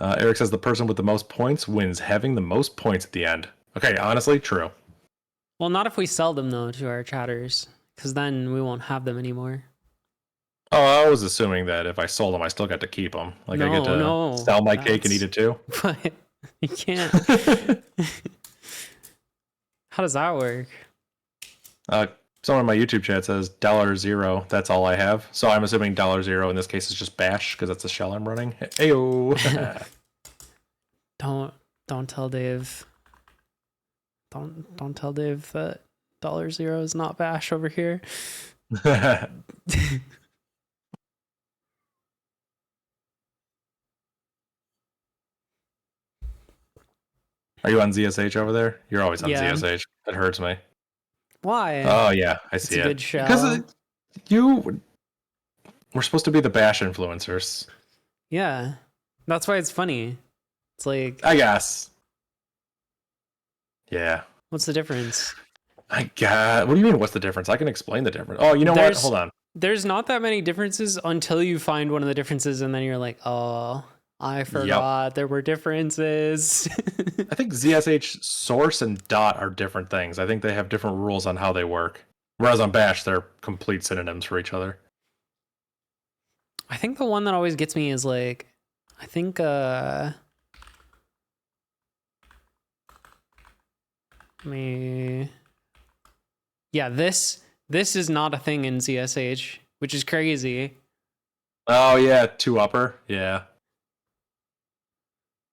Eric says the person with the most points wins, having the most points at the end. Okay, honestly, true. Well, not if we sell them, though, to our chatters, because then we won't have them anymore. Oh, I was assuming that if I sold them, I still got to keep them. Like, I get to sell my cake and eat it too? But you can't. How does that work? Someone in my YouTube chat says $0, that's all I have. So I'm assuming $0 in this case is just bash because that's the shell I'm running. Ayo. Don't tell Dave. Don't tell Dave that $0 is not bash over here. Are you on ZSH over there? You're always on Yeah. ZSH. It hurts me. Why? Oh yeah, I It's see a it. good show. Because we're supposed to be the bash influencers. Yeah. That's why it's funny. It's like, I guess. Yeah. what's the difference? I got. What do you mean? What's the difference? I can explain the difference. Oh, you know what? Hold on. There's not that many differences until you find one of the differences, and then you're like, oh, I forgot there were differences. I think ZSH source and dot are different things. I think they have different rules on how they work. Whereas on bash, they're complete synonyms for each other. I think the one that always gets me is like, I think yeah, this is not a thing in ZSH, which is crazy. Oh yeah, 2 upper. Yeah.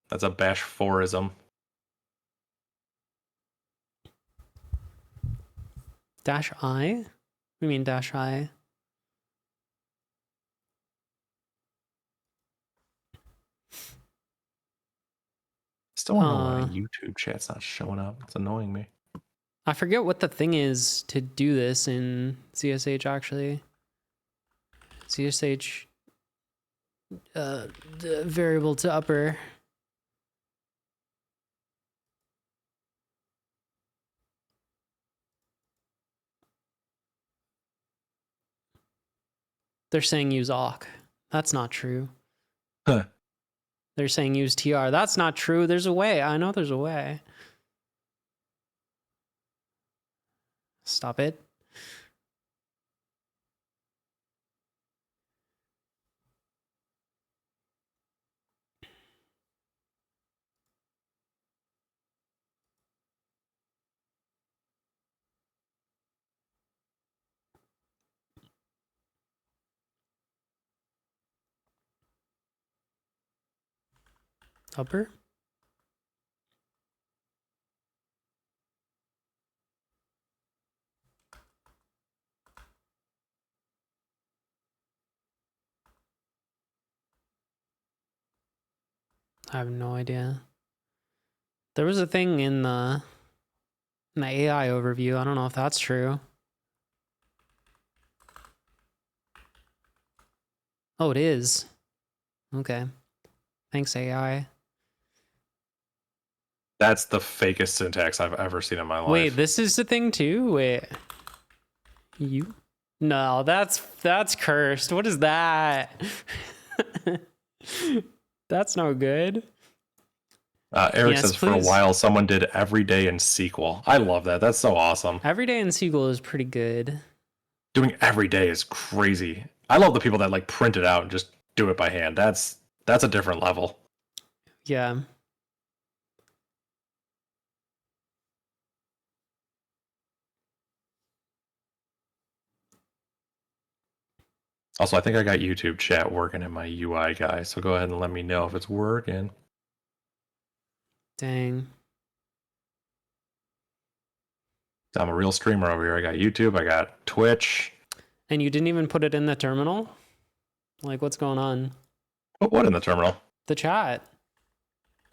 That's a bash 4ism. Dash I? What do you mean dash I? Still don't know why YouTube chat's not showing up. It's annoying me. I forget what the thing is to do this in ZSH actually. ZSH the variable to upper. They're saying use awk. That's not true. Huh. They're saying use tr. That's not true. There's a way. I know there's a way. Stop it. Upper? I have no idea. There was a thing in the AI overview. I don't know if that's true. Oh, it is. Okay. Thanks, AI. That's the fakest syntax I've ever seen in my life. Wait, this is the thing too? Wait. You? No, that's cursed. What is that? That's no good. Eric Yes, says for a please. while someone did every day in SQL. I love that. That's so awesome. Every day in SQL is pretty good. Doing every day is crazy. I love the people that like print it out and just do it by hand. That's a different level. Yeah. Also, I think I got YouTube chat working in my UI guy, so go ahead and let me know if it's working. Dang. I'm a real streamer over here. I got YouTube, I got Twitch. And you didn't even put it in the terminal? Like, what's going on? What in the terminal? The chat.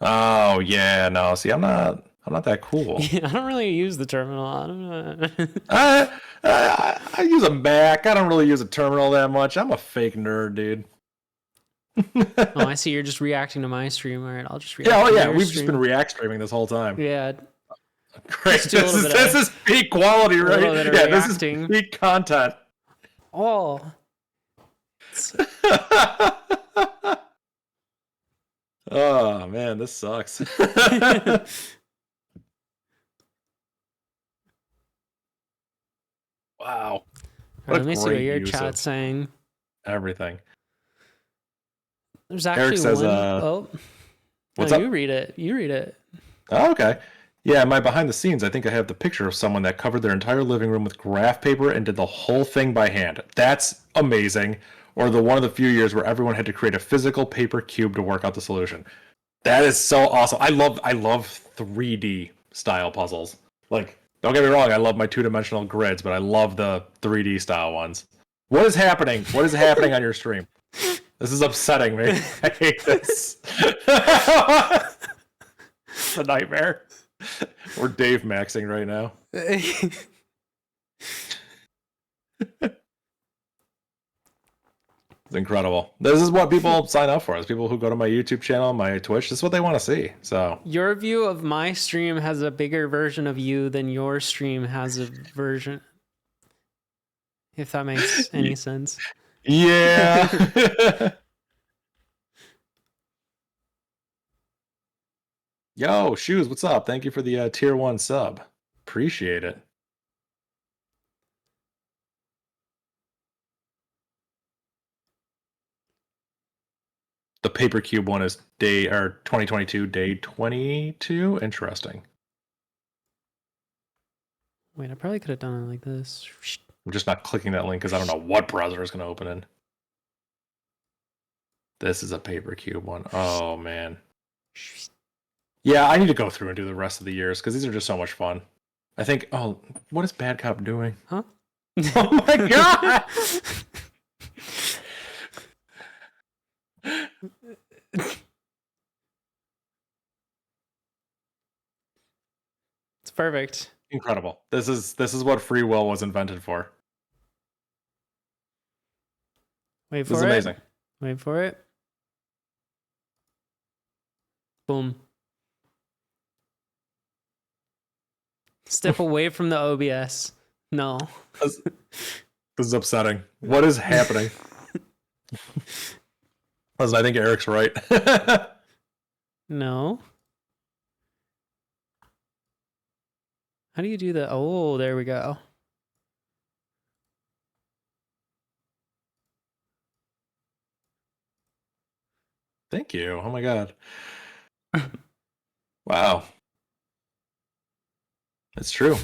Oh yeah, no. See, I'm not that cool. Yeah, I don't really use the terminal. I don't know. I use a Mac. I don't really use a terminal that much. I'm a fake nerd, dude. Oh, I see. You're just reacting to my stream. All right, I'll just react. Yeah, oh to yeah, your we've stream. just been react streaming this whole time. Yeah. Great. Just do a little bit of- This is peak quality, right? little bit of Yeah, this is reacting. peak content. Oh. Oh man, this sucks. Wow. Let me see what great your use chat's of saying. everything. There's actually Eric says, one. Oh. what's No, up? you read it. You read it. Oh, okay. Yeah, in my behind the scenes, I think I have the picture of someone that covered their entire living room with graph paper and did the whole thing by hand. That's amazing. Or the one of the few years where everyone had to create a physical paper cube to work out the solution. That is so awesome. I love 3D style puzzles. Like, don't get me wrong, I love my 2-dimensional grids, but I love the 3D style ones. What is happening? What is happening on your stream? This is upsetting me. I hate this. a nightmare. We're Dave maxing right now. It's incredible. This is what people sign up for. It's people who go to my YouTube channel, my Twitch. This is what they want to see. So your view of my stream has a bigger version of you than your stream has a version. If that makes any sense. yeah. Yo, Shoes, what's up? Thank you for the tier 1 sub. Appreciate it. The Paper Cube one is 2022, day 22. Interesting. Wait, I probably could have done it like this. I'm just not clicking that link because I don't know what browser is going to open in. This is a Paper Cube one. Oh, man. Yeah, I need to go through and do the rest of the years because these are just so much fun. I think, oh, what is Bad Cop doing? Huh? Oh my god! It's perfect. Incredible. This is what free will was invented for. Wait for This is it. amazing. Wait for it. Boom. Step away from the OBS. No. This is upsetting. What is happening? Listen, I think Eric's right. No. How do you do that? Oh, there we go. Thank you. Oh my god. Wow. It's true.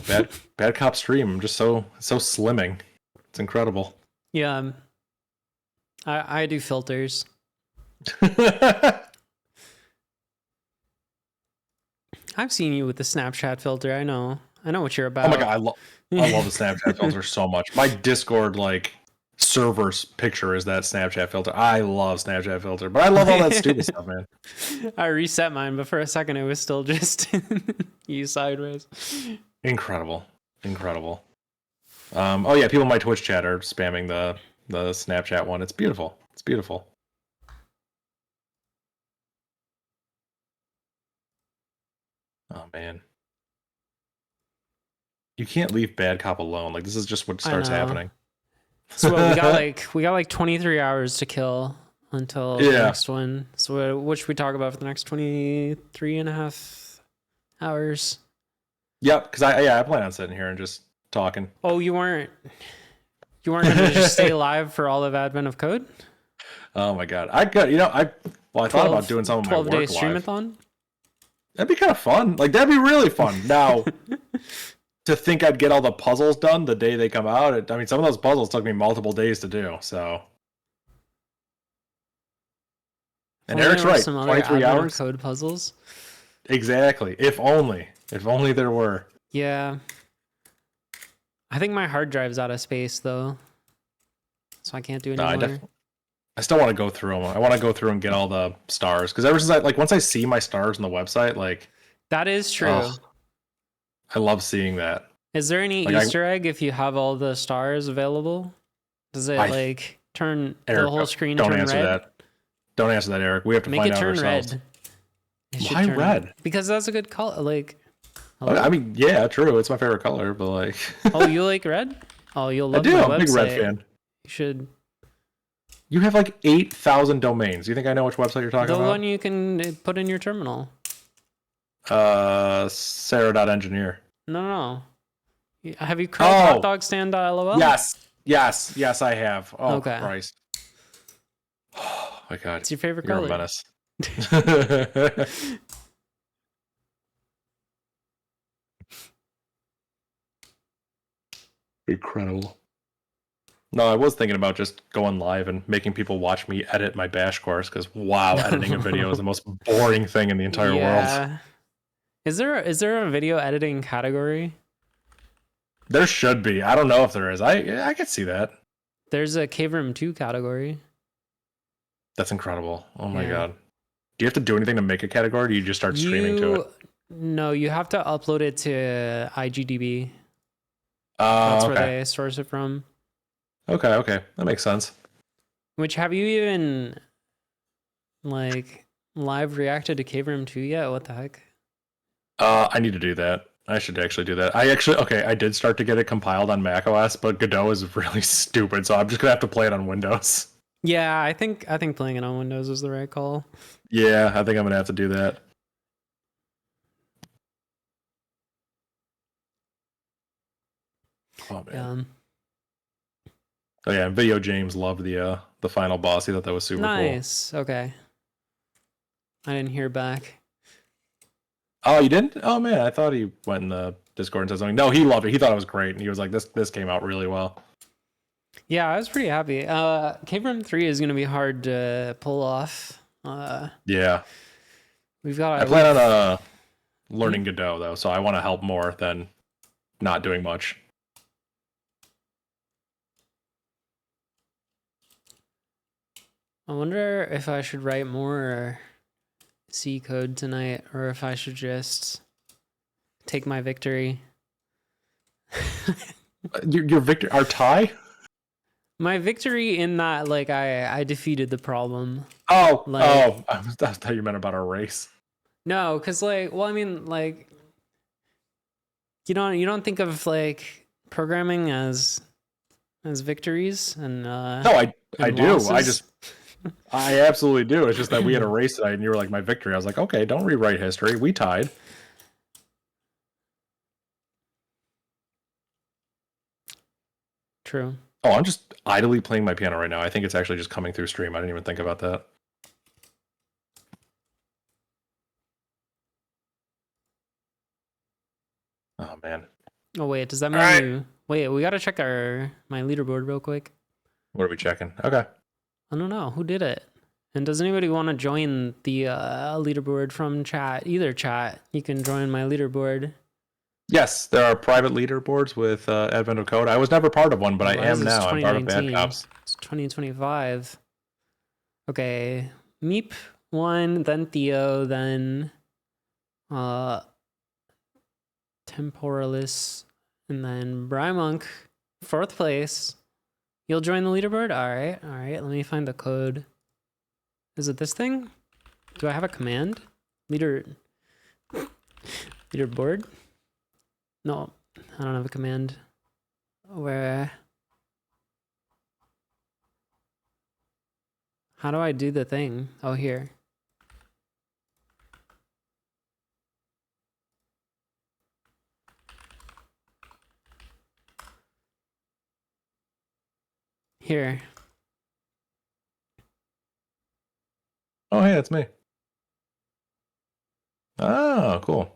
Bad Cop stream. I'm just so slimming. It's incredible. Yeah. I do filters. I've seen you with the Snapchat filter. I know what you're about. Oh my god, I love the Snapchat filter so much. My Discord server's picture is that Snapchat filter. I love Snapchat filter, but I love all that stupid stuff, man. I reset mine, but for a second it was still just you sideways. Incredible. Oh yeah, people in my Twitch chat are spamming the Snapchat one. It's beautiful. It's beautiful. Oh man. You can't leave Bad Cop alone. Like this is just what starts happening. So we got like 23 hours to kill until the next one. So what should we talk about for the next 23 and a half hours? Yep, because I plan on sitting here and just talking. Oh, you weren't gonna just stay live for all of Advent of Code? Oh my god. I thought about doing some of my work 12-day live. stream-a-thon? That'd be kind of fun. Like that'd be really fun. Now to think I'd get all the puzzles done the day they come out. I mean, some of those puzzles took me multiple days to do. So, and Eric's right. Some 23 other hours. code puzzles. Exactly. If only there were. Yeah. I think my hard drive's out of space though, so I can't do anymore. I still want to go through them. I want to go through and get all the stars because ever since once I see my stars on the website, that is true. I love seeing that. Is there any Easter egg if you have all the stars available? Does it turn Eric, the whole screen don't turn answer red? that. Don't answer that, Eric. We have to Make find it out turn ourselves. red. It should Why turn red? Because that's a good color. Hello? I mean, yeah, true. It's my favorite color, but Oh, you like red? Oh, you'll love I do. my I'm a big website. red fan. You should. You have 8,000 domains. You think I know which website you're talking The about? one you can put in your terminal. Sarah.engineer. No. Have you crawled hotdogstand.lol? Yes, I have. Oh, Okay. Christ. Oh, my God. It's your favorite You're color. a menace. Incredible. No, I was thinking about just going live and making people watch me edit my Bash course because wow, editing a video is the most boring thing in the entire world. Is there a video editing category? There should be. I don't know if there is. I could see that. There's a Cave Room 2 category. That's incredible. Oh my god. Do you have to do anything to make a category or do you just start streaming to it? No, you have to upload it to IGDB. That's where Okay. they source it from. Okay. That makes sense. Which, have you even like live reacted to Caveroom 2 yet? What the heck? I need to do that. I should actually do that. I did start to get it compiled on macOS, but Godot is really stupid, so I'm just gonna have to play it on Windows. Yeah, I think playing it on Windows is the right call. Yeah, I think I'm gonna have to do that. Oh man. Yeah. Oh yeah, and Video James loved the final boss. He thought that was super cool. Nice. Okay. I didn't hear back. Oh, you didn't? Oh man, I thought he went in the Discord and said something. No, he loved it. He thought it was great, and he was like, "This came out really well." Yeah, I was pretty happy. Caveroom 3 is gonna be hard to pull off. Yeah, We've got. I plan on learning Godot though, so I want to help more than not doing much. I wonder if I should write more C code tonight, or if I should just take my victory. Your victory, our tie? My victory in that, like, I defeated the problem. Oh, Like- I thought you meant about our race. No, because like, well, I mean, like, you don't think of like programming as victories and No, I and do. losses. I absolutely do. It's just that we had a race tonight, and you were like, "My victory." I was like, "Okay, don't rewrite history. We tied." True. Oh, I'm just idly playing my piano right now. I think it's actually just coming through stream. I didn't even think about that. Oh man. Oh wait, does that mean Alright. wait? We gotta check my leaderboard real quick. What are we checking? Okay. I don't know who did it. And does anybody want to join the leaderboard from chat? Either chat, you can join my leaderboard. Yes, there are private leaderboards with Advent of Code. I was never part of one, but I Why is am this now. I'm part of Bad 2019? Cops. It's 2025. Okay, Meep 1, then Theo, then Temporalis, and then Brymunk, 4th place. You'll join the leaderboard? Alright, let me find the code. Is it this thing? Do I have a command? Leaderboard? No, I don't have a command. Where? How do I do the thing? Oh, here. Here. Oh, hey, that's me. Oh, cool.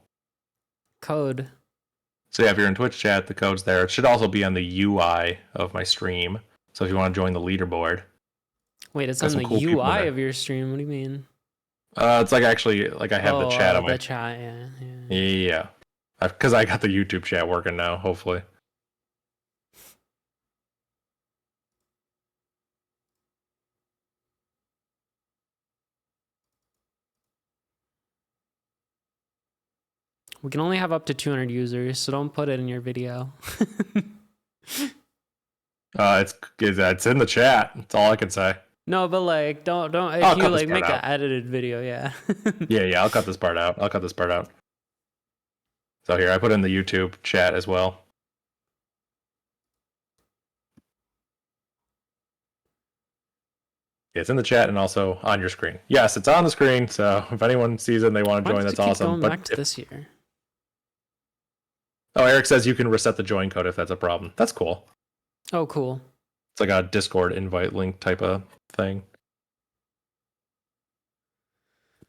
Code. So yeah, if you're in Twitch chat, the code's there. It should also be on the UI of my stream. So if you want to join the leaderboard, Wait, it's Got on some the cool people UI there. of your stream. What do you mean? it's like actually like I have the chat on my. The chat, yeah. Yeah, because I got the YouTube chat working now. Hopefully. We can only have up to 200 users, so don't put it in your video. It's in the chat. That's all I can say. No, but like, don't. If I'll you cut this like part make out. an edited video, yeah. Yeah. I'll cut this part out. So here, I put in the YouTube chat as well. It's in the chat and also on your screen. Yes, it's on the screen. So if anyone sees it and they want to Why join, does it that's keep awesome. going But back to this year. oh, Eric says you can reset the join code if that's a problem. That's cool. Oh, cool. It's like a Discord invite link type of thing.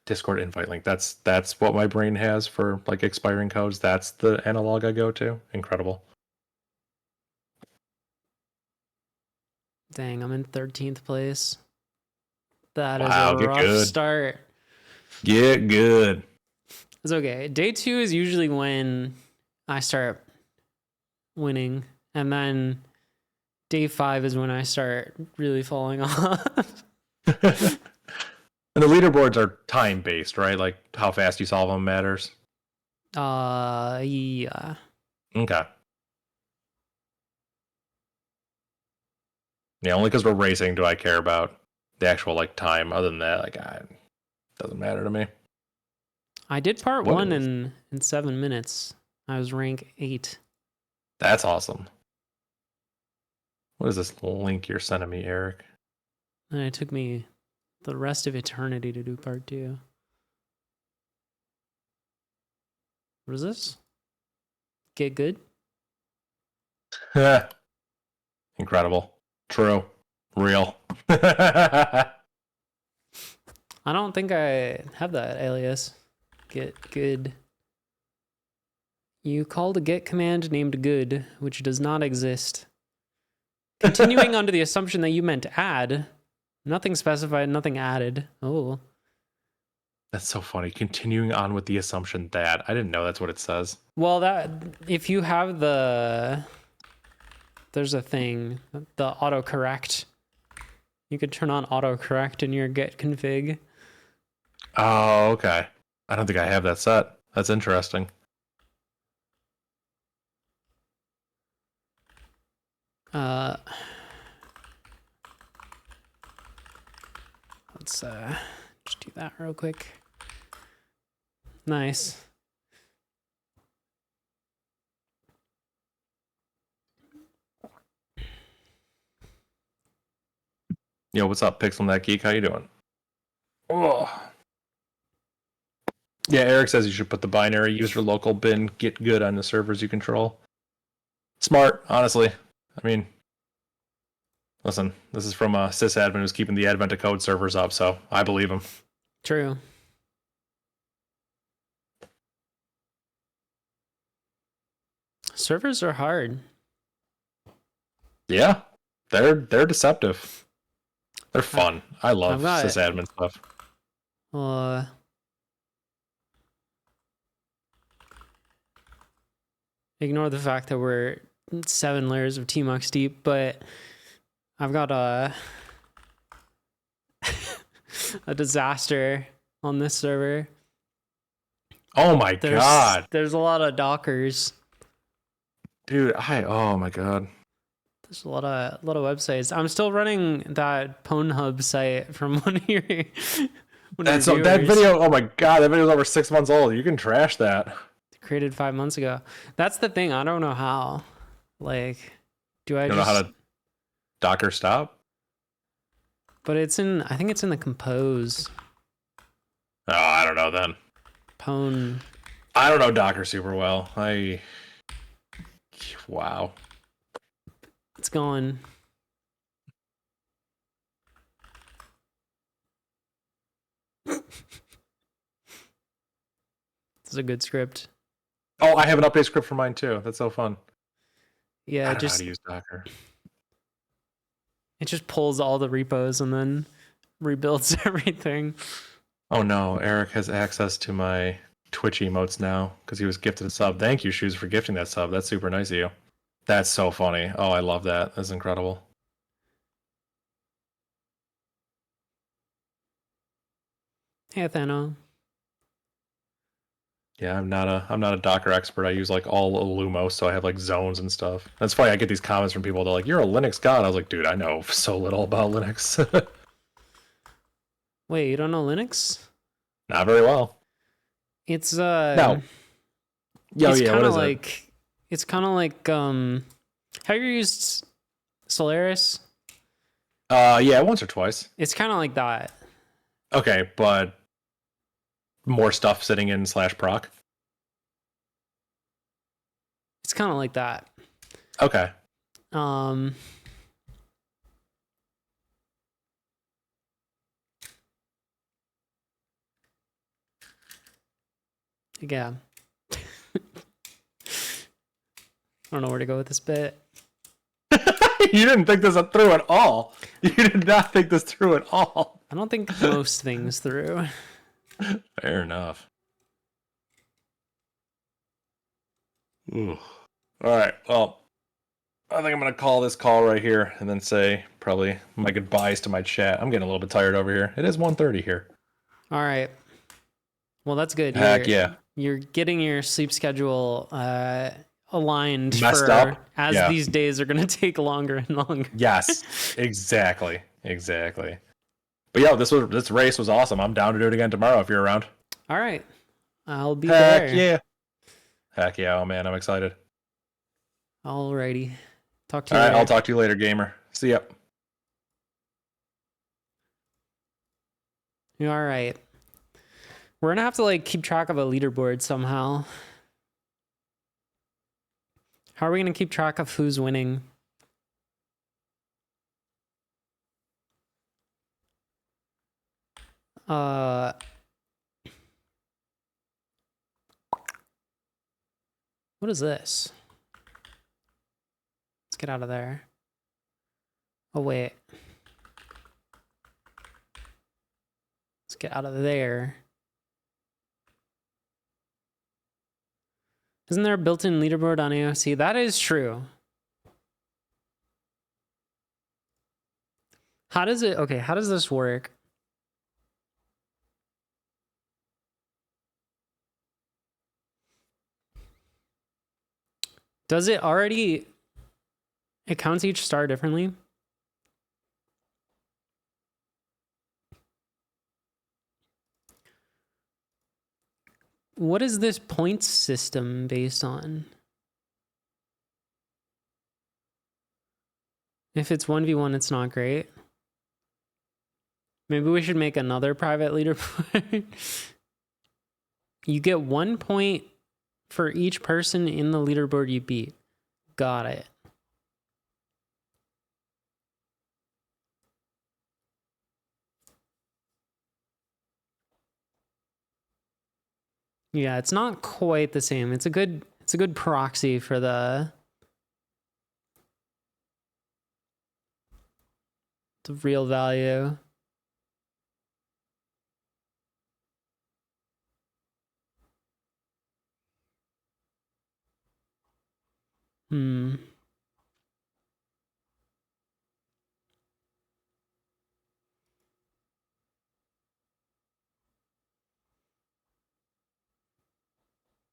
Discord invite link. That's what my brain has for like expiring codes. That's the analog I go to. Incredible. Dang, I'm in 13th place. That Wow, is a get rough good. start. Get good. It's okay. Day 2 is usually when I start winning, and then day 5 is when I start really falling off. And the leaderboards are time based, right? Like how fast you solve them matters. Yeah. Okay. Yeah, only because we're racing do I care about the actual like time. Other than that, like, it doesn't matter to me. I did part What 1 is- in 7 minutes. I was rank 8. That's awesome. What is this link you're sending me, Eric? And it took me the rest of eternity to do part 2. What is this? Get good? Incredible. True. Real. I don't think I have that alias. Get good. You called a get command named good, which does not exist. Continuing under the assumption that you meant add. Nothing specified, nothing added. Oh. That's so funny. Continuing on with the assumption that. I didn't know that's what it says. Well, that if you have there's a thing, the autocorrect. You could turn on autocorrect in your get config. Oh, okay. I don't think I have that set. That's interesting. Let's just do that real quick. Nice. Yo, what's up, Pixel That Geek? How you doing? Oh. Yeah, Eric says you should put the binary user local bin get good on the servers you control. Smart, honestly. I mean, listen, this is from a sysadmin who's keeping the Advent of Code servers up, so I believe him. True. Servers are hard. Yeah, they're deceptive. They're fun. I love I've got- sysadmin stuff. Ignore the fact that we're 7 layers of Tmux deep, but I've got a a disaster on this server. Oh my god, There's a lot of Dockers. dude! Oh my god. There's a lot of websites. I'm still running that Pornhub site from one of your That video. Oh my god, that video's over 6 months old. You can trash that. Created 5 months ago. That's the thing. I don't know how. Like, do I You don't know how to Docker stop? But I think it's in the compose. Oh, I don't know then. Pwn. I don't know Docker super well. Wow. It's going. This is a good script. Oh, I have an update script for mine too. That's so fun. Yeah, I don't know how to use Docker. It just pulls all the repos and then rebuilds everything. Oh no, Eric has access to my Twitch emotes now because he was gifted a sub. Thank you, Shoes, for gifting that sub. That's super nice of you. That's so funny. Oh, I love that. That's incredible. Hey, Thano. Yeah, I'm not a Docker expert. I use like all Illumos, so I have like zones and stuff. That's funny. I get these comments from people. They're like, "You're a Linux god." I was like, "Dude, I know so little about Linux." Wait, you don't know Linux? Not very well. It's No. Yo, it's yeah. What kind is of like it's kind of like have you used Solaris? it? Yeah, once or twice. It's kind of like that. Okay, but more stuff sitting in /proc. It's kind of like that. Okay. Yeah. I don't know where to go with this bit. You didn't think this through at all. You did not think this through at all. I don't think most things through. Fair enough. Ooh. All right. Well, I think I'm going to call this call right here and then say probably my goodbyes to my chat. I'm getting a little bit tired over here. It is 1:30 here. All right. Well, that's good. Heck yeah. You're getting your sleep schedule aligned Messed for up? as Yeah. these days are going to take longer and longer. Yes, exactly. But yeah, this race was awesome. I'm down to do it again tomorrow if you're around. All right. I'll be Heck there. yeah. Heck yeah. Oh man, I'm excited. Alrighty. Talk to you All right, later. I'll talk to you later, gamer. See ya. All right. We're gonna have to like keep track of a leaderboard somehow. How are we gonna keep track of who's winning? What is this? Let's get out of there. Oh wait. Let's get out of there. Isn't there a built-in leaderboard on AOC? That is true. How does this work? Does it already, it counts each star differently? What is this points system based on? If it's 1v1, it's not great. Maybe we should make another private leaderboard. You get 1 point for each person in the leaderboard you beat. Got it. Yeah, it's not quite the same. It's a good proxy for the real value.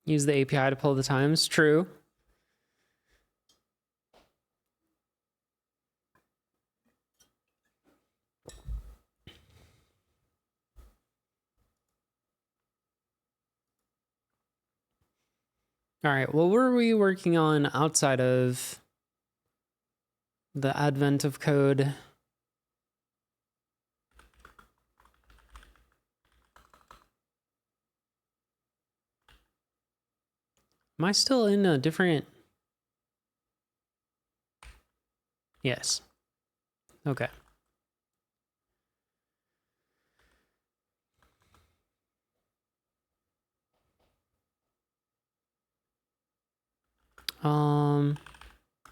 Use the API to pull the times. True. All right, what were we working on outside of the advent of code? Am I still in a different? Yes. Okay.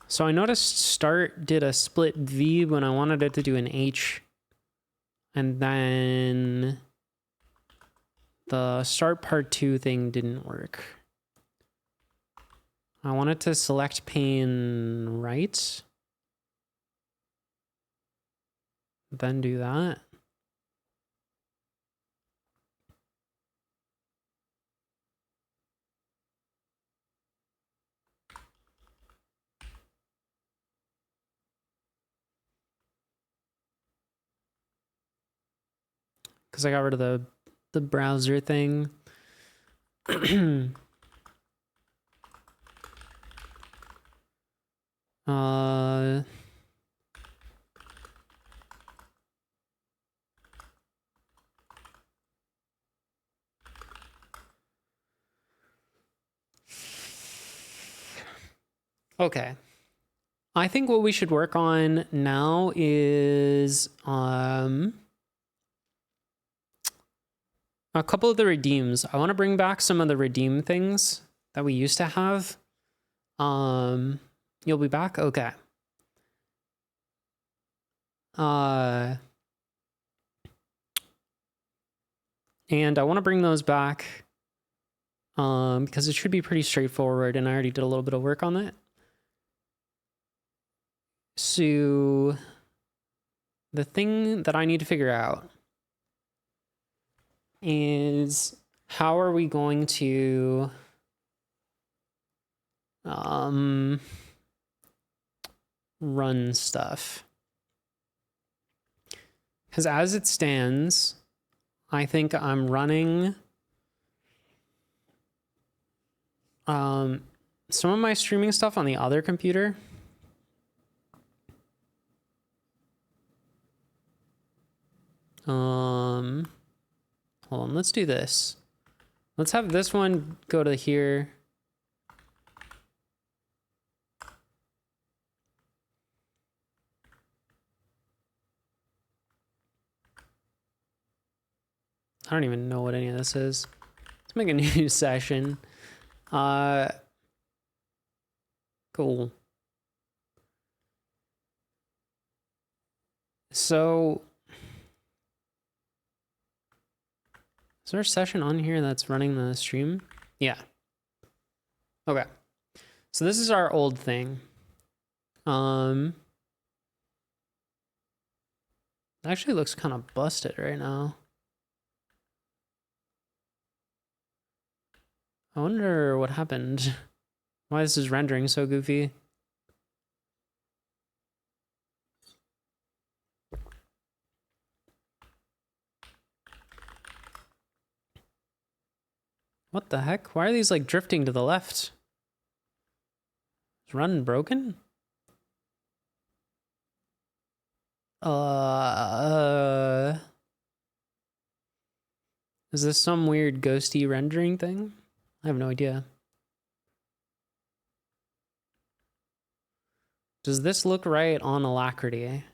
So I noticed start did a split V when I wanted it to do an H. And then the start part 2 thing didn't work. I wanted to select pane right. Then do that. Because I got rid of the browser thing. Okay. I think what we should work on now is a couple of the redeems. I want to bring back some of the redeem things that we used to have. You'll be back? Okay. And I want to bring those back because it should be pretty straightforward, and I already did a little bit of work on that. So the thing that I need to figure out is how are we going to run stuff? Because as it stands, I think I'm running some of my streaming stuff on the other computer. Hold on, let's do this. Let's have this one go to here. I don't even know what any of this is. Let's make a new session. Cool. So, is there a session on here that's running the stream? Yeah. Okay. So this is our old thing. It actually looks kind of busted right now. I wonder what happened. Why this is rendering so goofy. What the heck? Why are these like drifting to the left? Is run broken? Is this some weird ghosty rendering thing? I have no idea. Does this look right on Alacrity?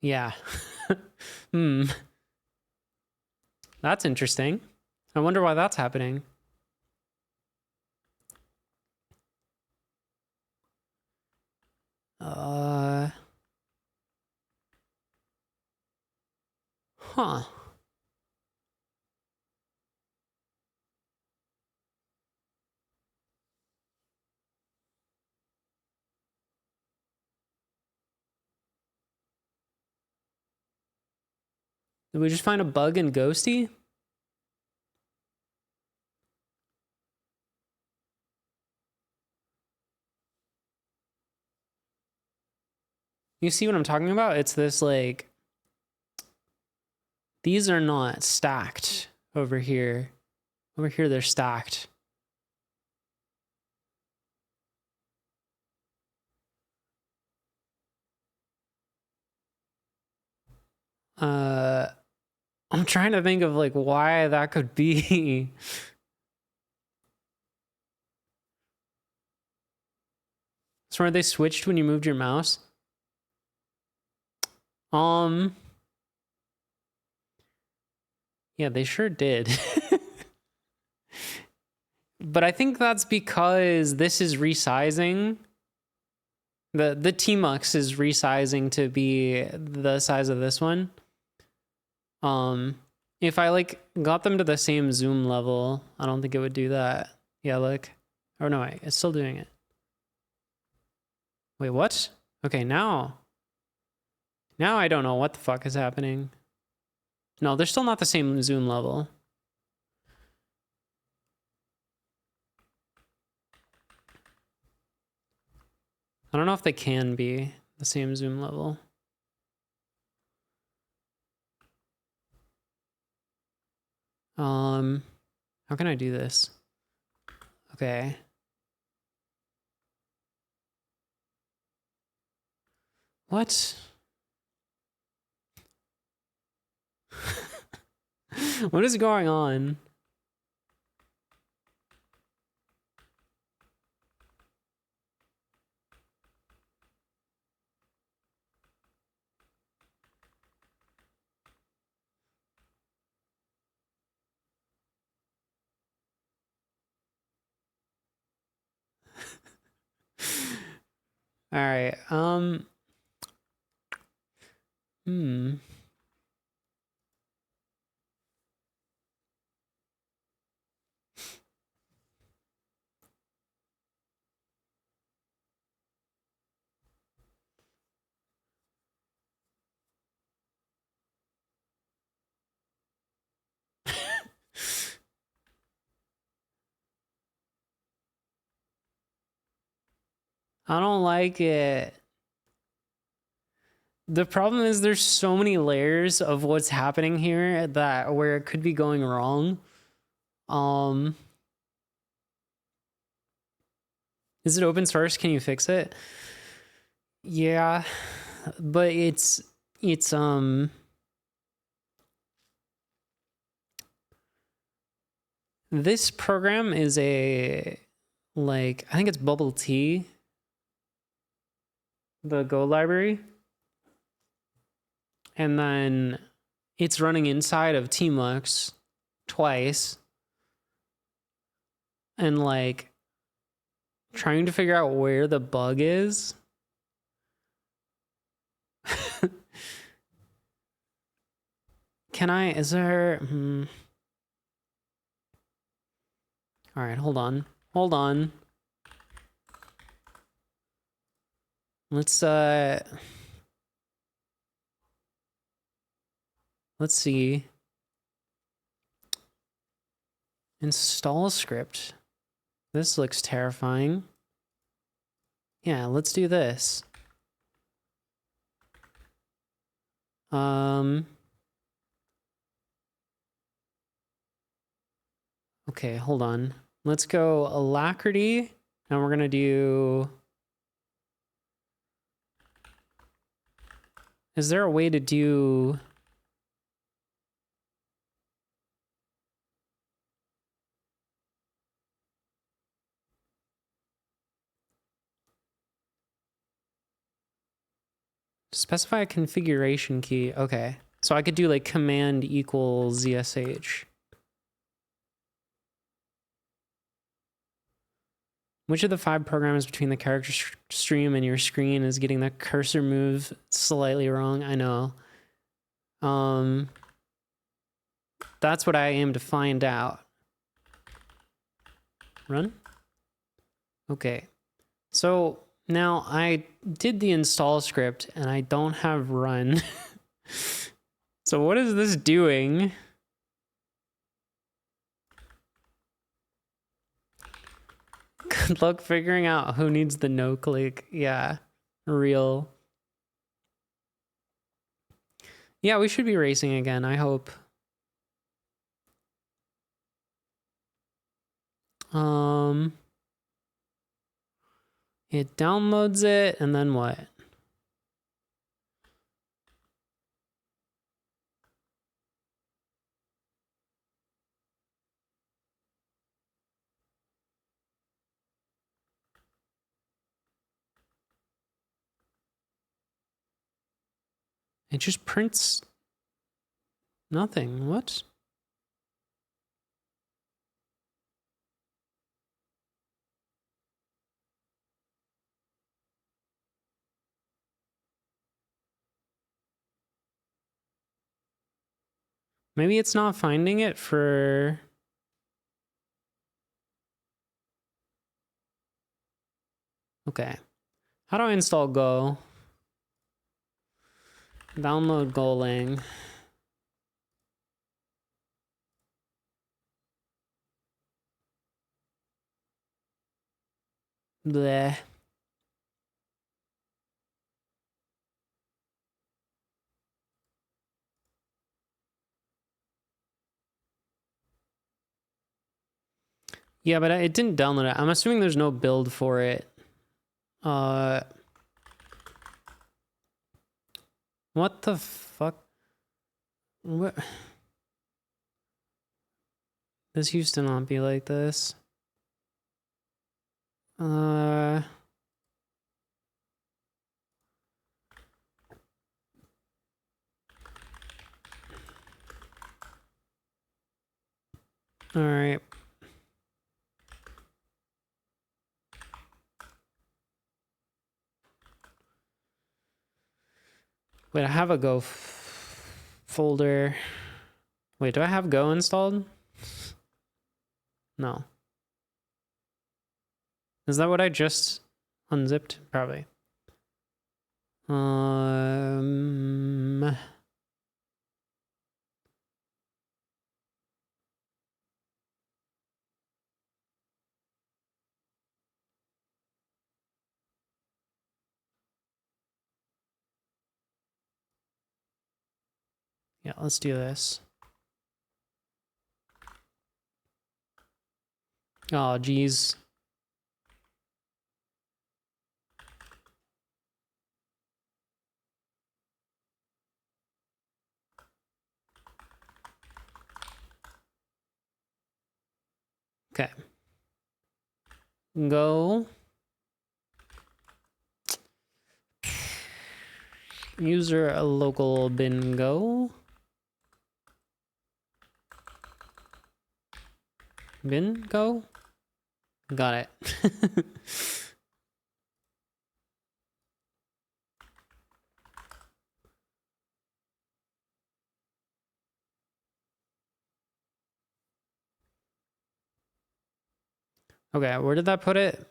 Yeah. That's interesting. I wonder why that's happening. Huh. Did we just find a bug in Ghosty? You see what I'm talking about? It's this like, these are not stacked over here. Over here, they're stacked. I'm trying to think of like why that could be. So are they switched when you moved your mouse? Yeah, they sure did. But I think that's because this is resizing. The Tmux is resizing to be the size of this one. If I like got them to the same zoom level, I don't think it would do that. Yeah, look. Oh no, it's still doing it. Wait, what? Okay, now I don't know what the fuck is happening. No, they're still not the same zoom level. I don't know if they can be the same zoom level. How can I do this? Okay. What? What is going on? All right. I don't like it. The problem is there's so many layers of what's happening here that where it could be going wrong. Is it open source? Can you fix it? Yeah, but it's this program is a like I think it's Bubble Tea, the Go library. And then it's running inside of Teamlux twice. And like trying to figure out where the bug is. Is there All right, hold on. Let's see. Install script. This looks terrifying. Yeah, let's do this. Okay, hold on. Let's go Alacrity, and we're gonna do... Is there a way to do... Specify a configuration key. Okay. So I could do like command equals ZSH. Which of the 5 programs between the character stream and your screen is getting the cursor move slightly wrong? I know. That's what I aim to find out. Run? Okay. So now I did the install script and I don't have run. So what is this doing? Good luck figuring out who needs the no click. Yeah, real. Yeah, we should be racing again, I hope. It downloads it, and then what? It just prints nothing. What? Maybe it's not finding it for... Okay. How do I install Go? Download Golang. Bleh. Yeah, but it didn't download it. I'm assuming there's no build for it. What the fuck? What? This used to not be like this. All right. Wait, I have a Go folder. Wait, do I have Go installed? No. Is that what I just unzipped? Probably. Yeah, let's do this. Oh, geez. Okay. Go. User a local bingo. Bingo? Got it. Okay, where did that put it?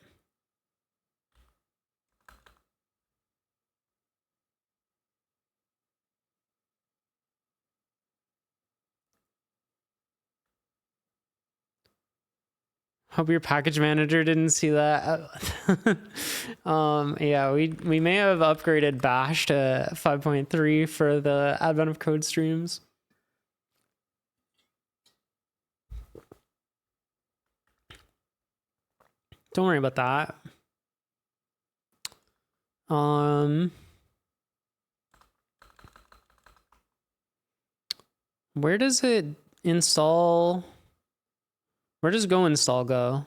Hope your package manager didn't see that. Yeah, we may have upgraded Bash to 5.3 for the advent of code streams. Don't worry about that. Where does it install? Where does go install go?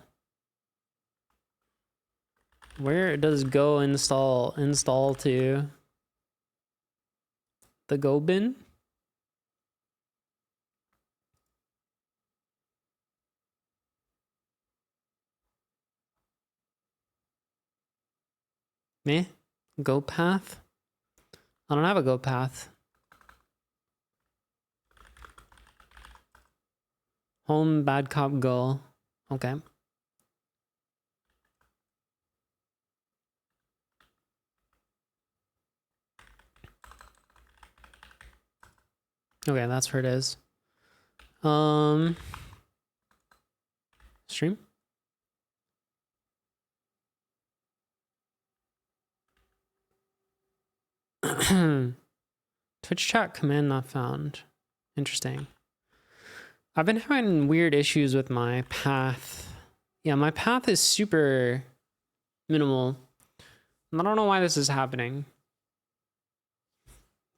Where does go install to? The go bin? Meh? Go path? I don't have a go path. Home bad cop go. Okay. Okay, that's where it is. Stream? Twitch chat command not found. Interesting. I've been having weird issues with my path. Yeah, my path is super minimal. I don't know why this is happening.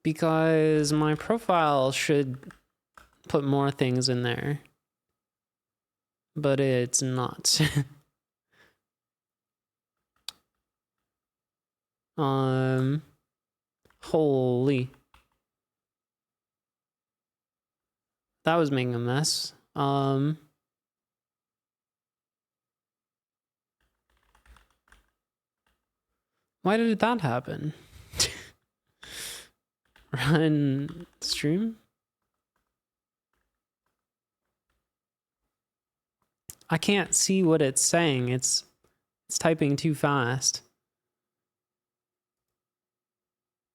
Because my profile should put more things in there. But it's not. Holy. That was making a mess. Why did that happen? Run stream? I can't see what it's saying. It's typing too fast.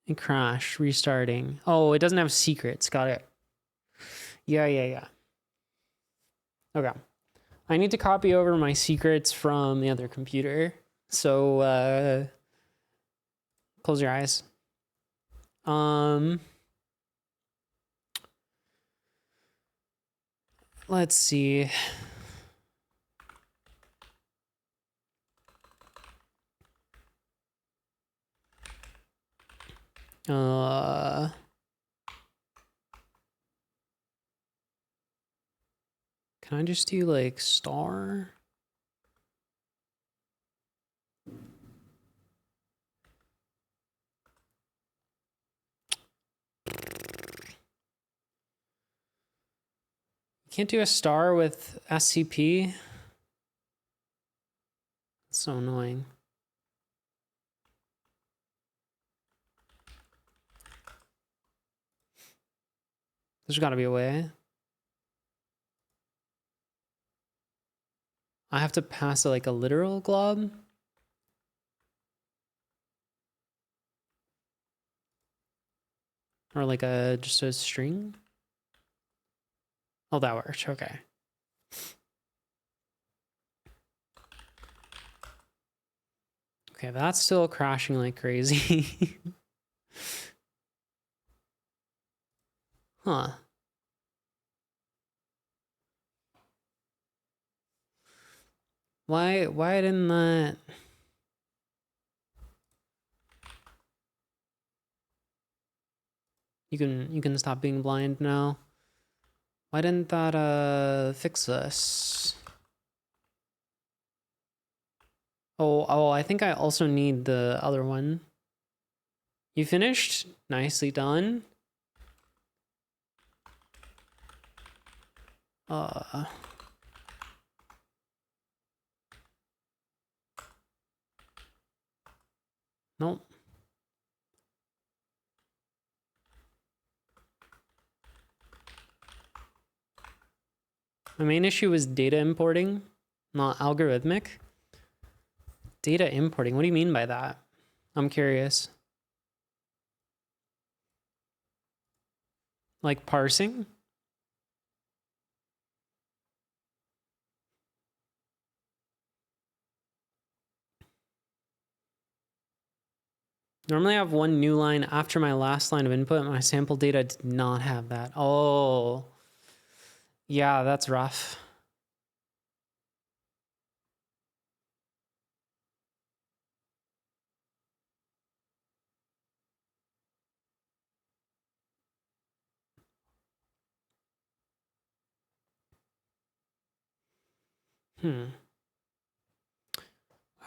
And crash, restarting. Oh, it doesn't have secrets. Got it. Yeah. Okay. I need to copy over my secrets from the other computer. So, close your eyes. Let's see. Can I just do like star? Can't do a star with SCP? That's so annoying. There's gotta be a way. I have to pass like a literal glob? Or like just a string? Oh, that worked. Okay. Okay, that's still crashing like crazy. Huh. Why didn't that... You can stop being blind now. Why didn't that fix this? Oh, I think I also need the other one. You finished? Nicely done. Nope. My main issue was data importing, not algorithmic. Data importing, what do you mean by that? I'm curious. Like parsing? Normally I have one new line after my last line of input. My sample data did not have that. Oh, yeah, that's rough. Why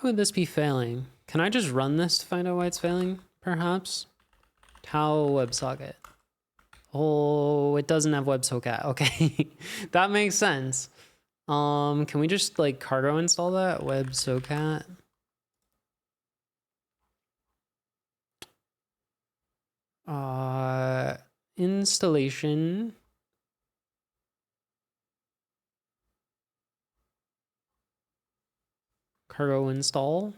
would this be failing? Can I just run this to find out why it's failing, perhaps? Tau WebSocket. Oh, it doesn't have WebSocket. Okay, that makes sense. Can we just like cargo install that? WebSocket. Installation. Cargo install.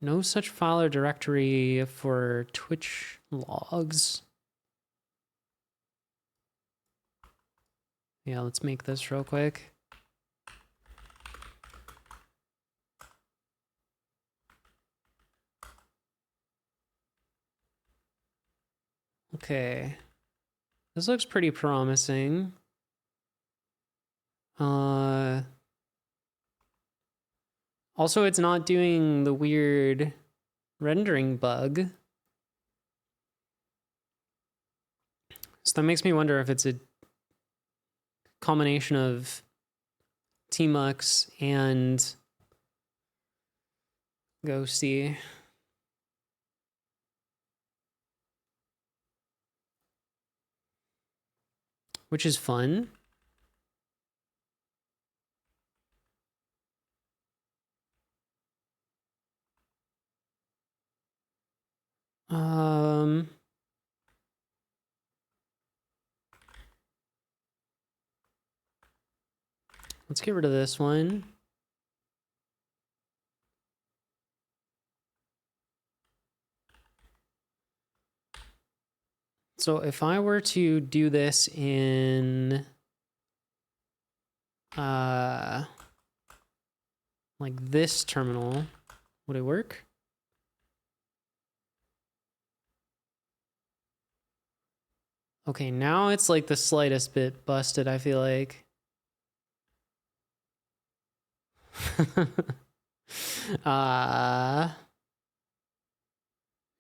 No such file or directory for Twitch logs. Yeah, let's make this real quick. Okay. This looks pretty promising. Also, it's not doing the weird rendering bug. So that makes me wonder if it's a combination of Tmux and Ghosty. Which is fun. Let's get rid of this one. So if I were to do this in like this terminal, would it work? Okay, now it's like the slightest bit busted, I feel like.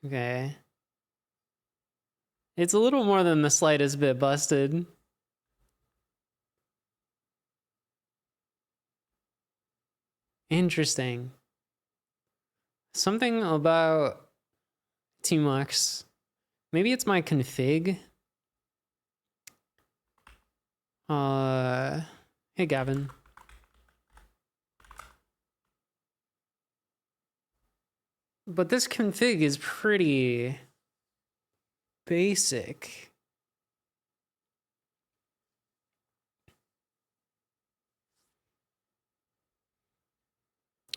Okay. It's a little more than the slightest bit busted. Interesting. Something about Tmux. Maybe it's my config. Hey Gavin. But this config is pretty basic.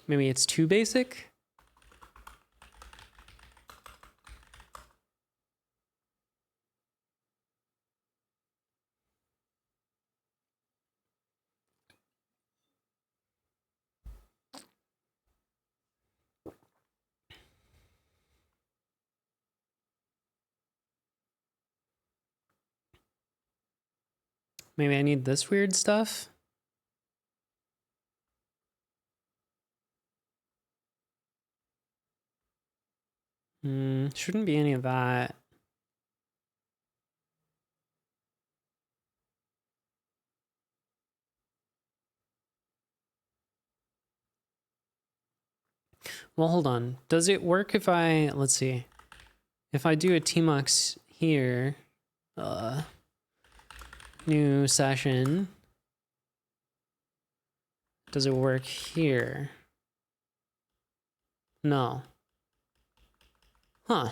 Maybe it's too basic? Maybe I need this weird stuff? Shouldn't be any of that. Well, hold on. Does it work if I, let's see. If I do a tmux here, new session, does it work here? No. Huh.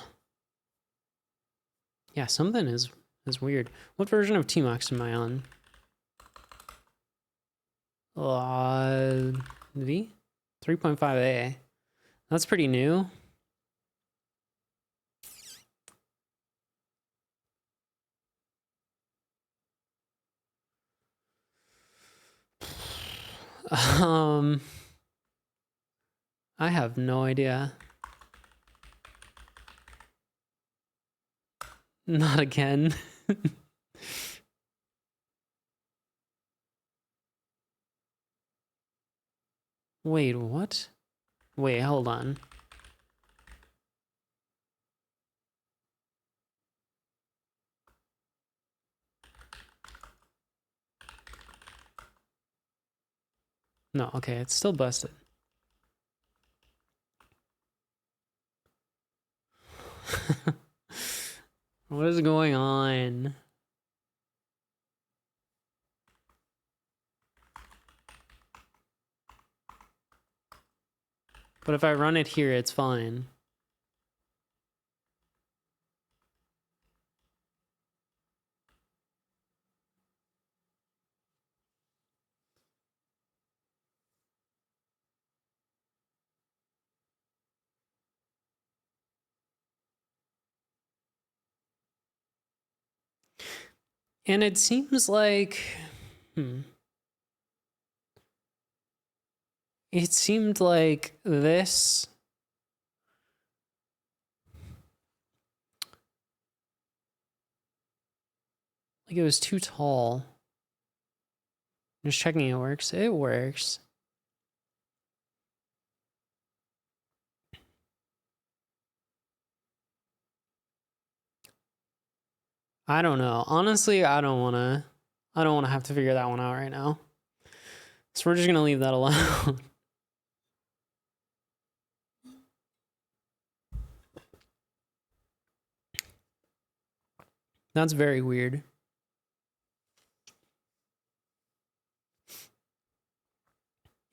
Yeah, something is weird. What version of tmux am I on? V? 3.5a. That's pretty new. I have no idea. Not again. Wait, what? Wait, hold on. No, okay, it's still busted. What is going on? But if I run it here, it's fine. And it seems like, it seemed like this. Like it was too tall. Just checking it works. It works. I don't know. Honestly, I don't wanna have to figure that one out right now. So we're just gonna leave that alone. That's very weird.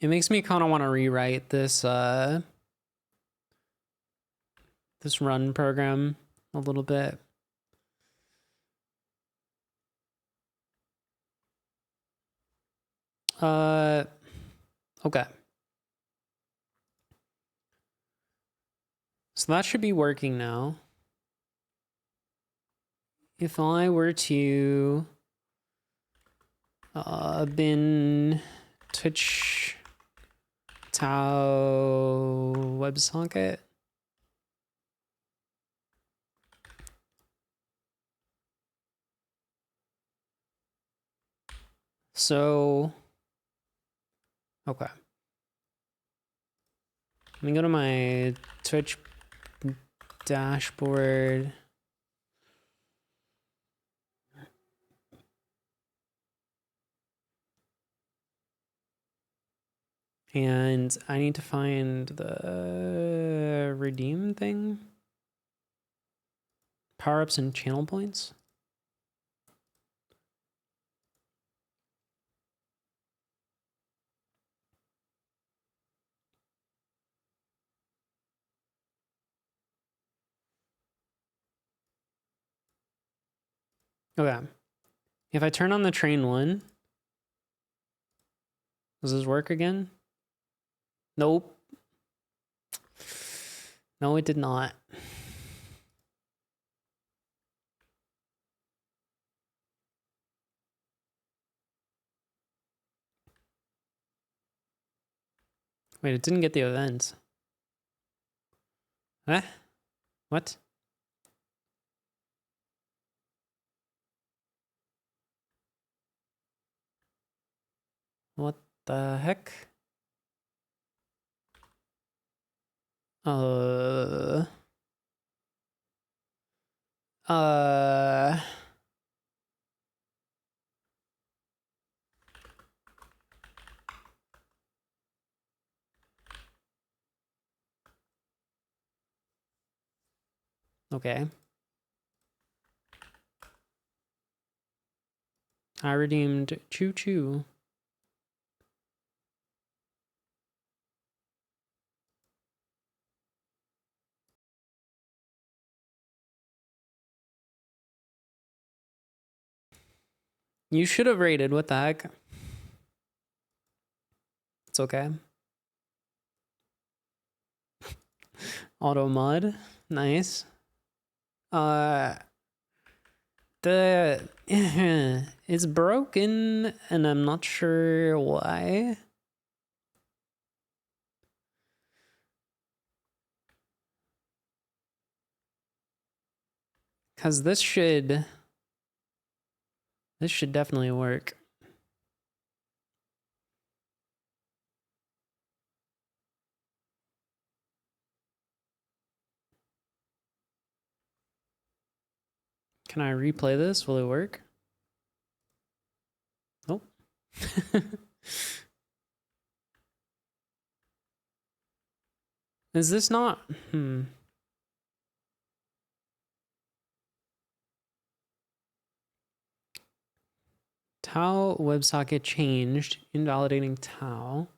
It makes me kind of want to rewrite this this run program a little bit. Okay. So that should be working now. If I were to bin Twitch Tau WebSocket. So, okay. Let me go to my Twitch dashboard. And I need to find the redeem thing. Power-ups and channel points. Okay. If I turn on the train one, does this work again? Nope. No, it did not. Wait, it didn't get the event. Eh? What? What the heck? Uh... Okay. I redeemed Choo Choo. You should have rated. What the heck? It's okay. Auto mud. Nice. The it's broken and I'm not sure why. Cause this should definitely work. Can I replay this? Will it work? Nope. Is this not? Tau WebSocket changed, invalidating Tau.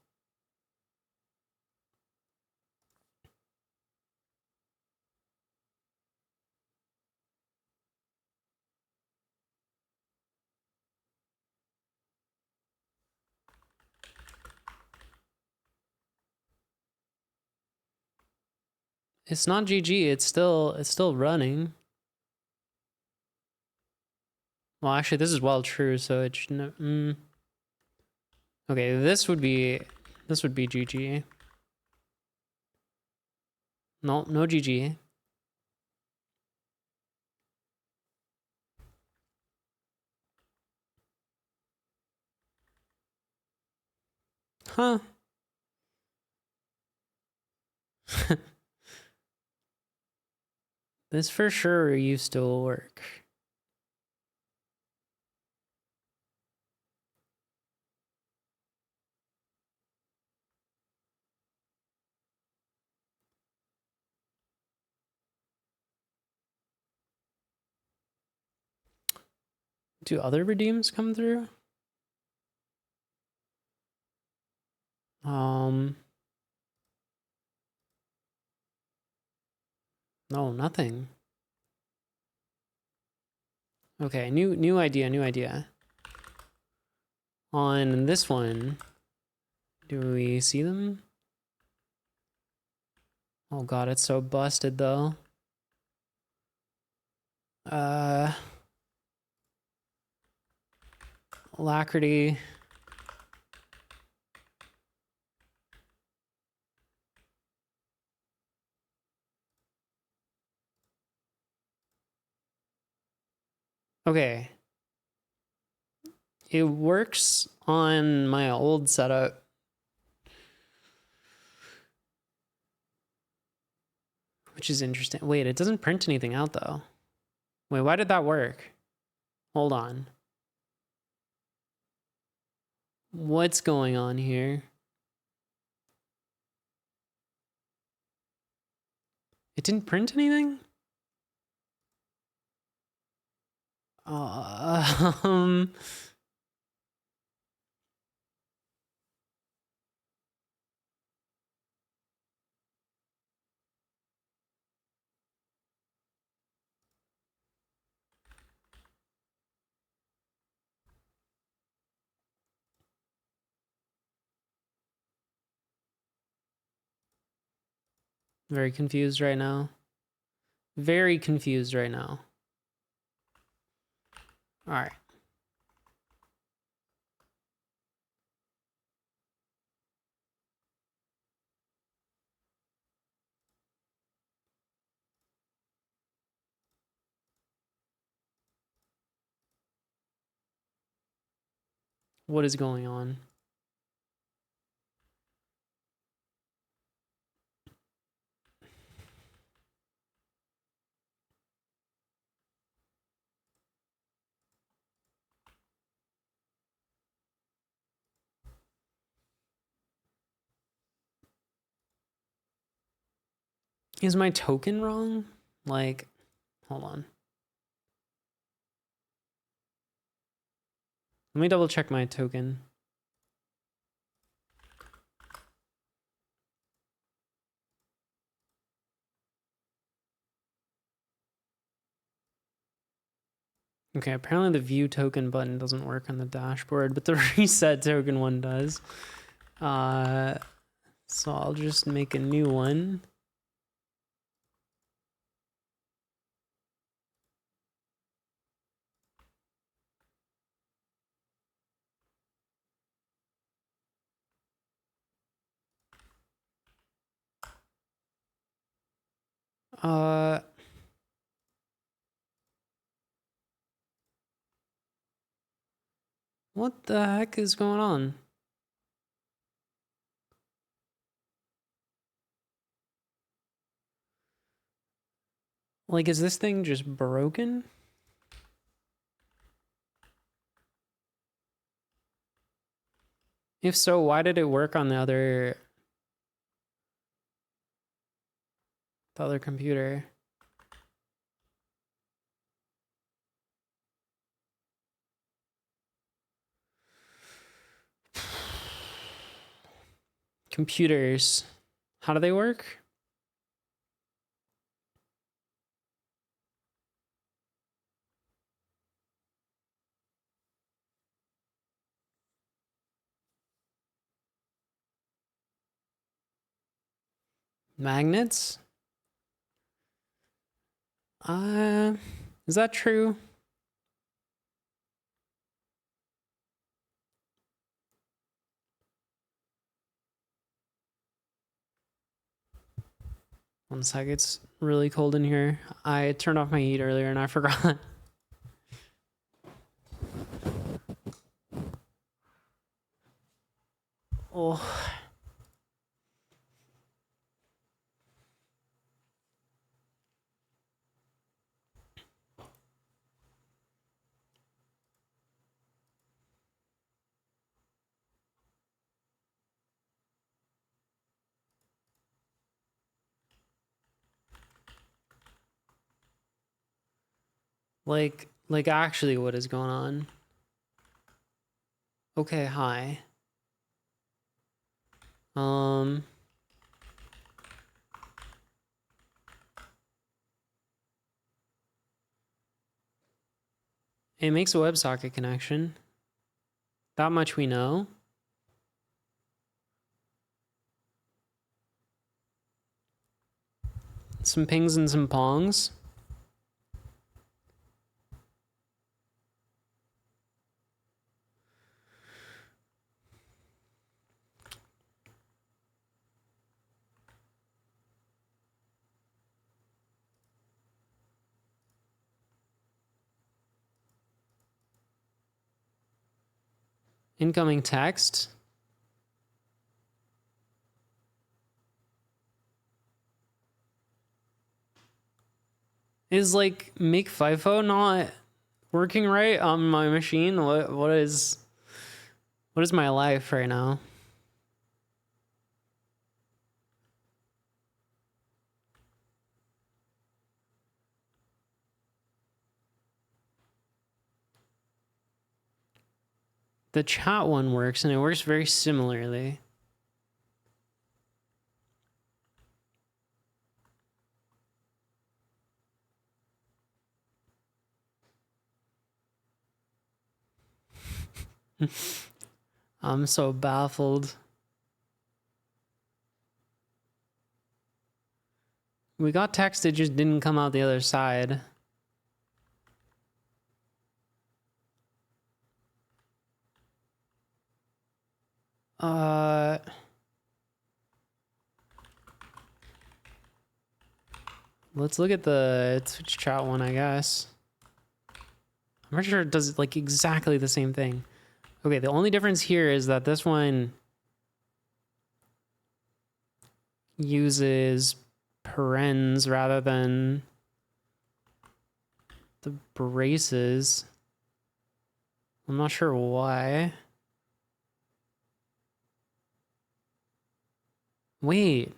It's not GG. It's still running. Well, actually, this is well true, so it should. Okay, this would be GG. No GG. Huh. This for sure used to work. Do other redeems come through? No, nothing. Okay, new idea. On this one, do we see them? Oh god, it's so busted though. Alacrity. Okay. It works on my old setup. Which is interesting. Wait, it doesn't print anything out though. Wait, why did that work? Hold on. What's going on here? It didn't print anything? Very confused right now. Very confused right now. All right. What is going on? Is my token wrong? Like, hold on. Let me double check my token. Okay, apparently the view token button doesn't work on the dashboard, but the reset token one does. So I'll just make a new one. What the heck is going on? Like, is this thing just broken? If so, why did it work on the other computer? Computers. How do they work? Magnets? Is that true? One sec, it's really cold in here. I turned off my heat earlier and I forgot. Oh. Like actually what is going on? Okay, hi. It makes a WebSocket connection. That much we know. Some pings and some pongs. Incoming text. Is like make FIFO not working right on my machine? What is my life right now? The chat one works and it works very similarly. I'm so baffled. We got text, it just didn't come out the other side. Let's look at the Twitch chat one, I guess. I'm pretty sure it does like exactly the same thing. Okay, the only difference here is that this one uses parens rather than the braces. I'm not sure why. Wait.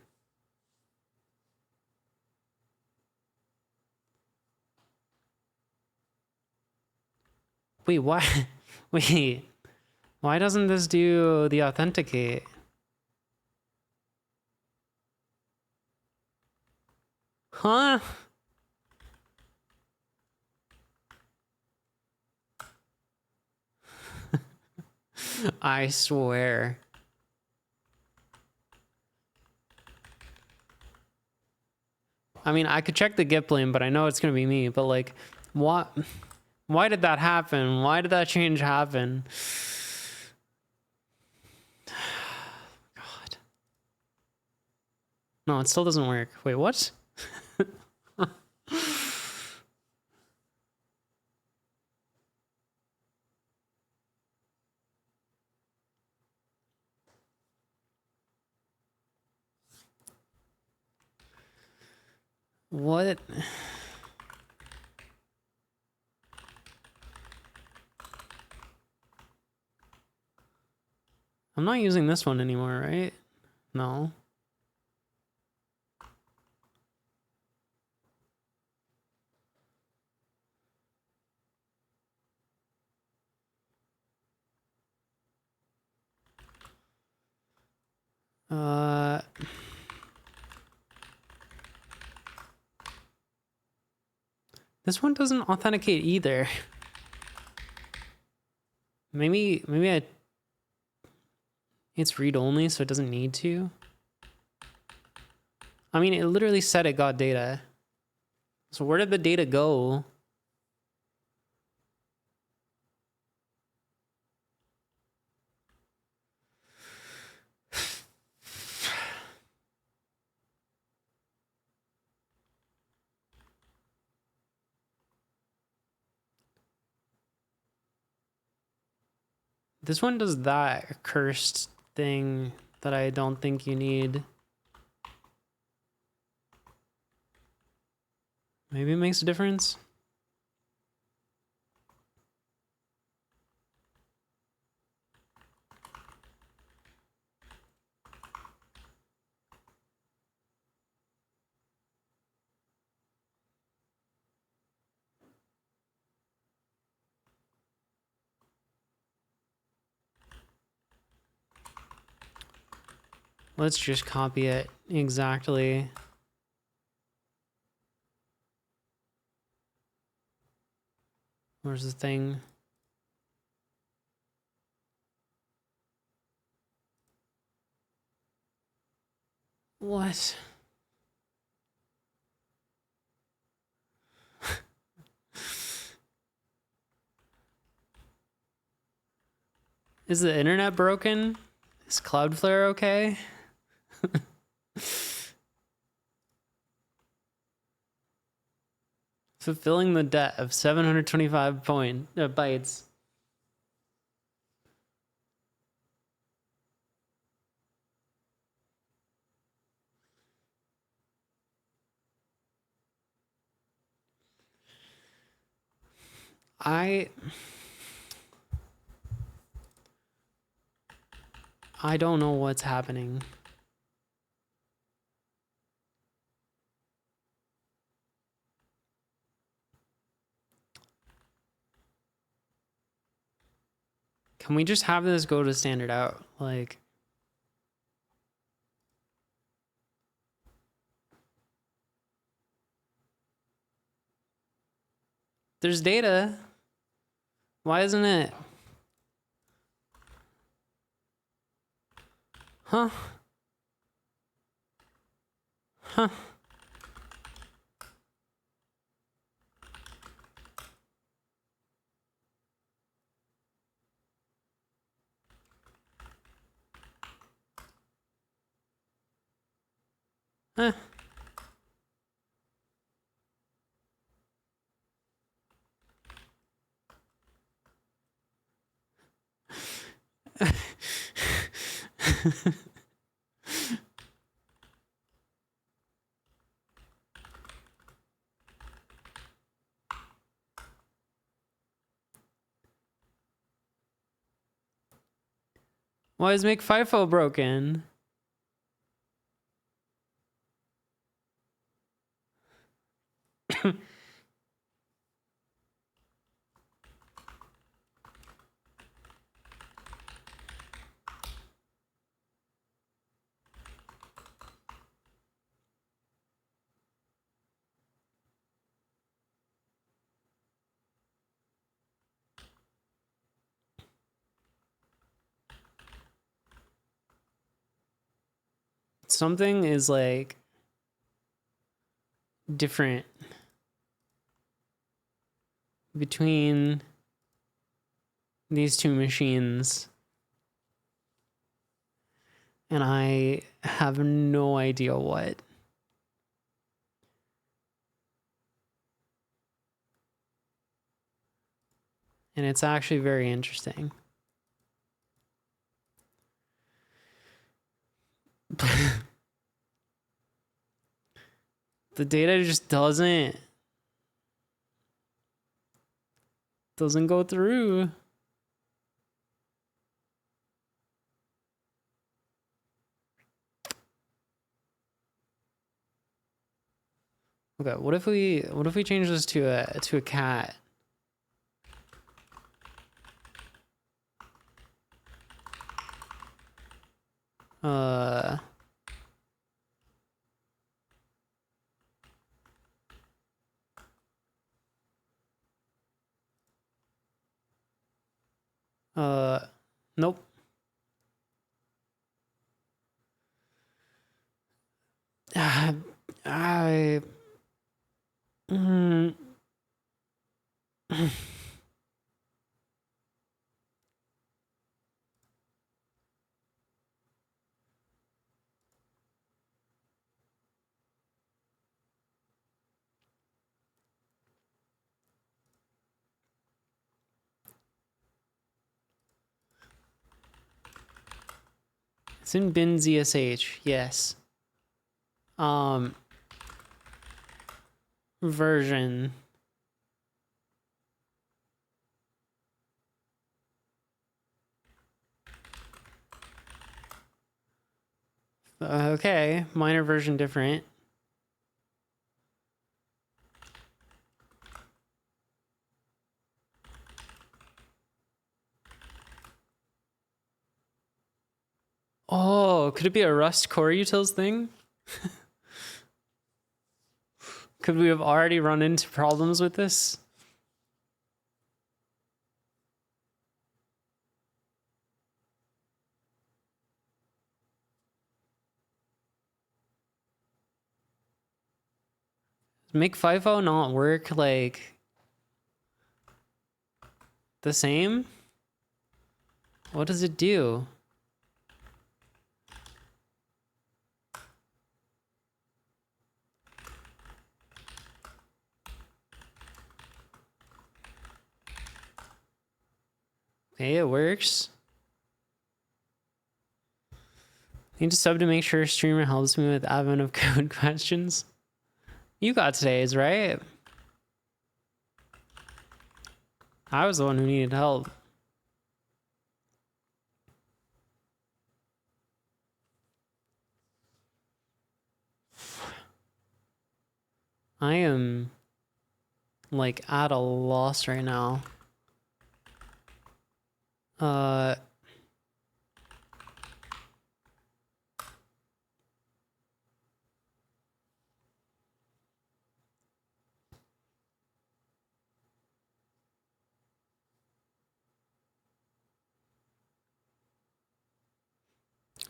Wait, why? Wait, why doesn't this do the authenticate? Huh? I swear. I mean, I could check the Git blame, but I know it's gonna be me. But like, what? Why did that happen? Why did that change happen? God. No, it still doesn't work. Wait, what? What? I'm not using this one anymore, right? No. This one doesn't authenticate either. Maybe it's read only, so it doesn't need to. I mean, it literally said it got data. So where did the data go? This one does that cursed thing that I don't think you need. Maybe it makes a difference. Let's just copy it exactly. Where's the thing? What? Is the internet broken? Is Cloudflare okay? Fulfilling the debt of 725 bytes. I don't know what's happening. Can we just have this go to standard out? Like, there's data. Why isn't it? Huh? Huh? Huh? Why is make FIFO broken? something is like different between these two machines, and I have no idea what. And it's actually very interesting. The data just doesn't go through. Okay, what if we change this to a cat? Nope. I mm, it's in bin ZSH, yes. Version. Okay, minor version different. Oh, could it be a Rust core utils thing? Could we have already run into problems with this? Make FIFO not work like the same? What does it do? Okay, it works. I need to sub to make sure streamer helps me with admin of code questions. You got today's, right? I was the one who needed help. I am like at a loss right now.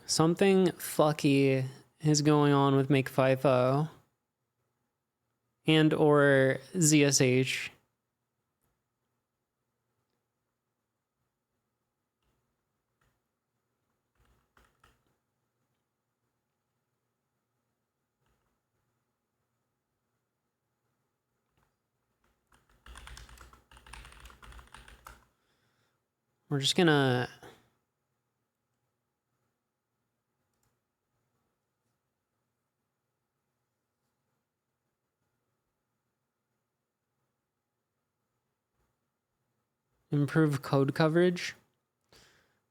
Something fucky is going on with Make FIFO and or ZSH. We're just gonna improve code coverage.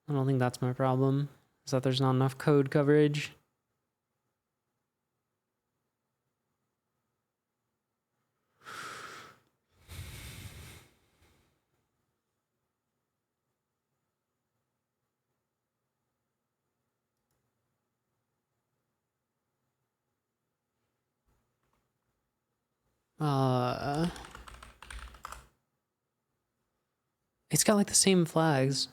I don't think that's my problem, is that there's not enough code coverage. It's got like the same flags.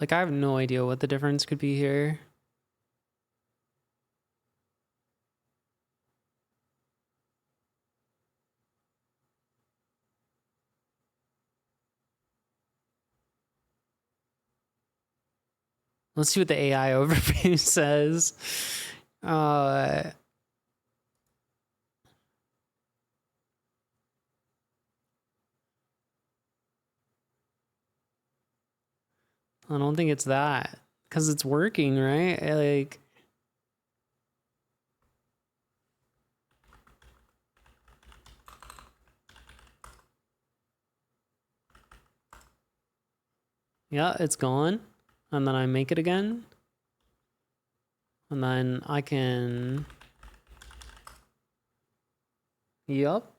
Like, I have no idea what the difference could be here. Let's see what the AI overview says. I don't think it's that. Because it's working, right? Like... Yeah, it's gone. And then I make it again. And then I can... Yup.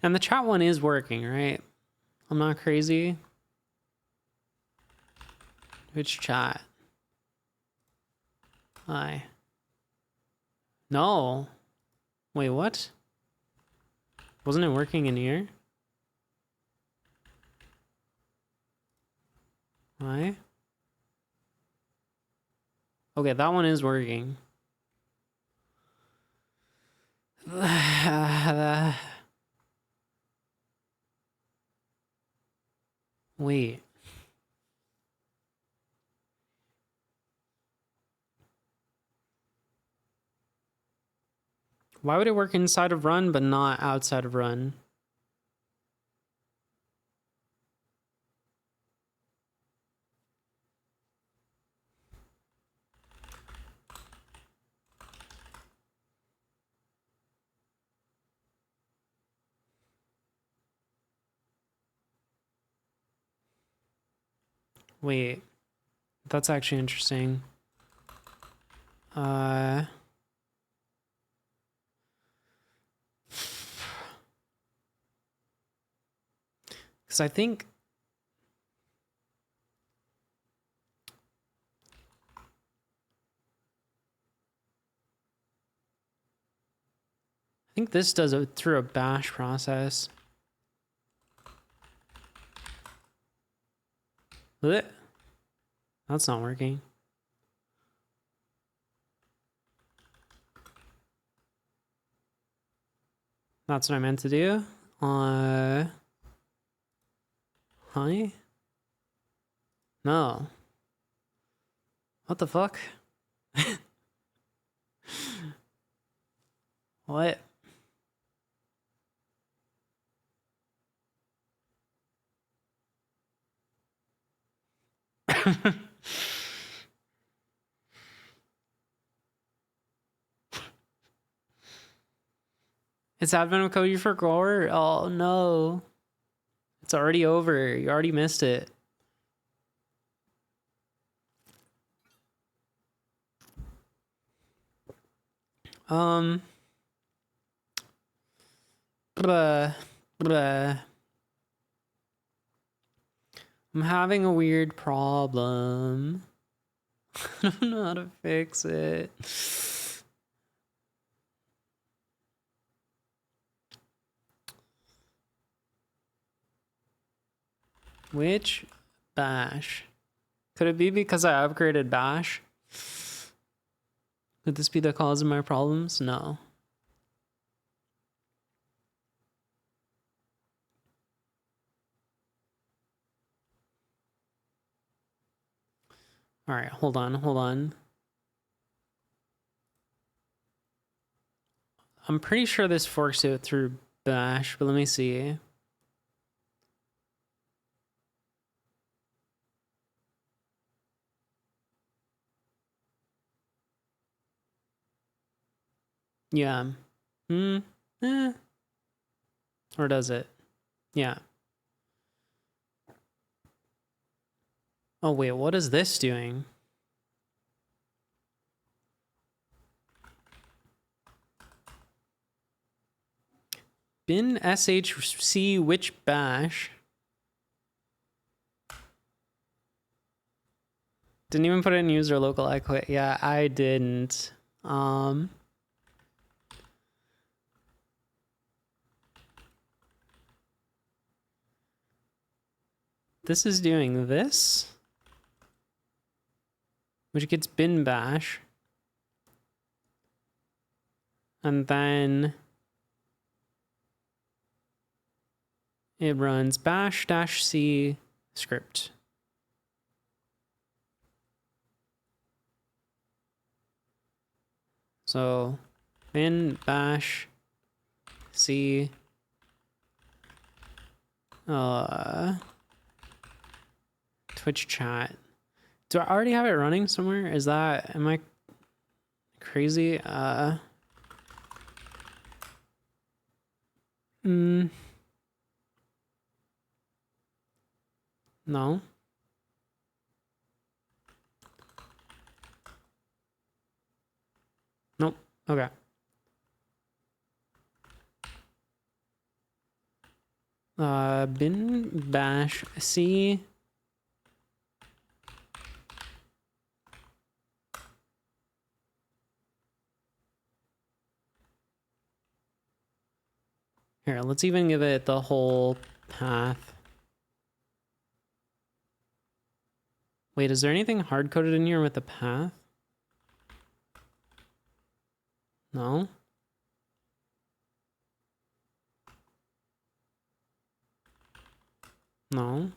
And the chat one is working, right? I'm not crazy. Which chat? Hi. No. Wait, what? Wasn't it working in here? Why? Okay, that one is working. Wait. Why would it work inside of run but not outside of run? Wait. That's actually interesting. Because I think this does it through a bash process. Blech. That's not working. That's what I meant to do. Hi? No. What the fuck? What? It's advent of Code for Grower? Oh no. It's already over. You already missed it. Blah, blah. I'm having a weird problem. I don't know how to fix it. Which bash? Could it be because I upgraded bash? Could this be the cause of my problems? No. All right, hold on. I'm pretty sure this forks it through bash, but let me see. Yeah. Eh. Or does it? Yeah. Oh, wait, what is this doing? Bin shc which bash. Didn't even put it in user local. I quit. Yeah, I didn't. This is doing this, which gets bin bash. And then it runs bash-c script. So bin bash c Twitch chat. Do I already have it running somewhere? Is that, am I crazy? No. Nope. Okay. Bin bash c. Here, let's even give it the whole path. Wait, is there anything hard-coded in here with the path? No? No?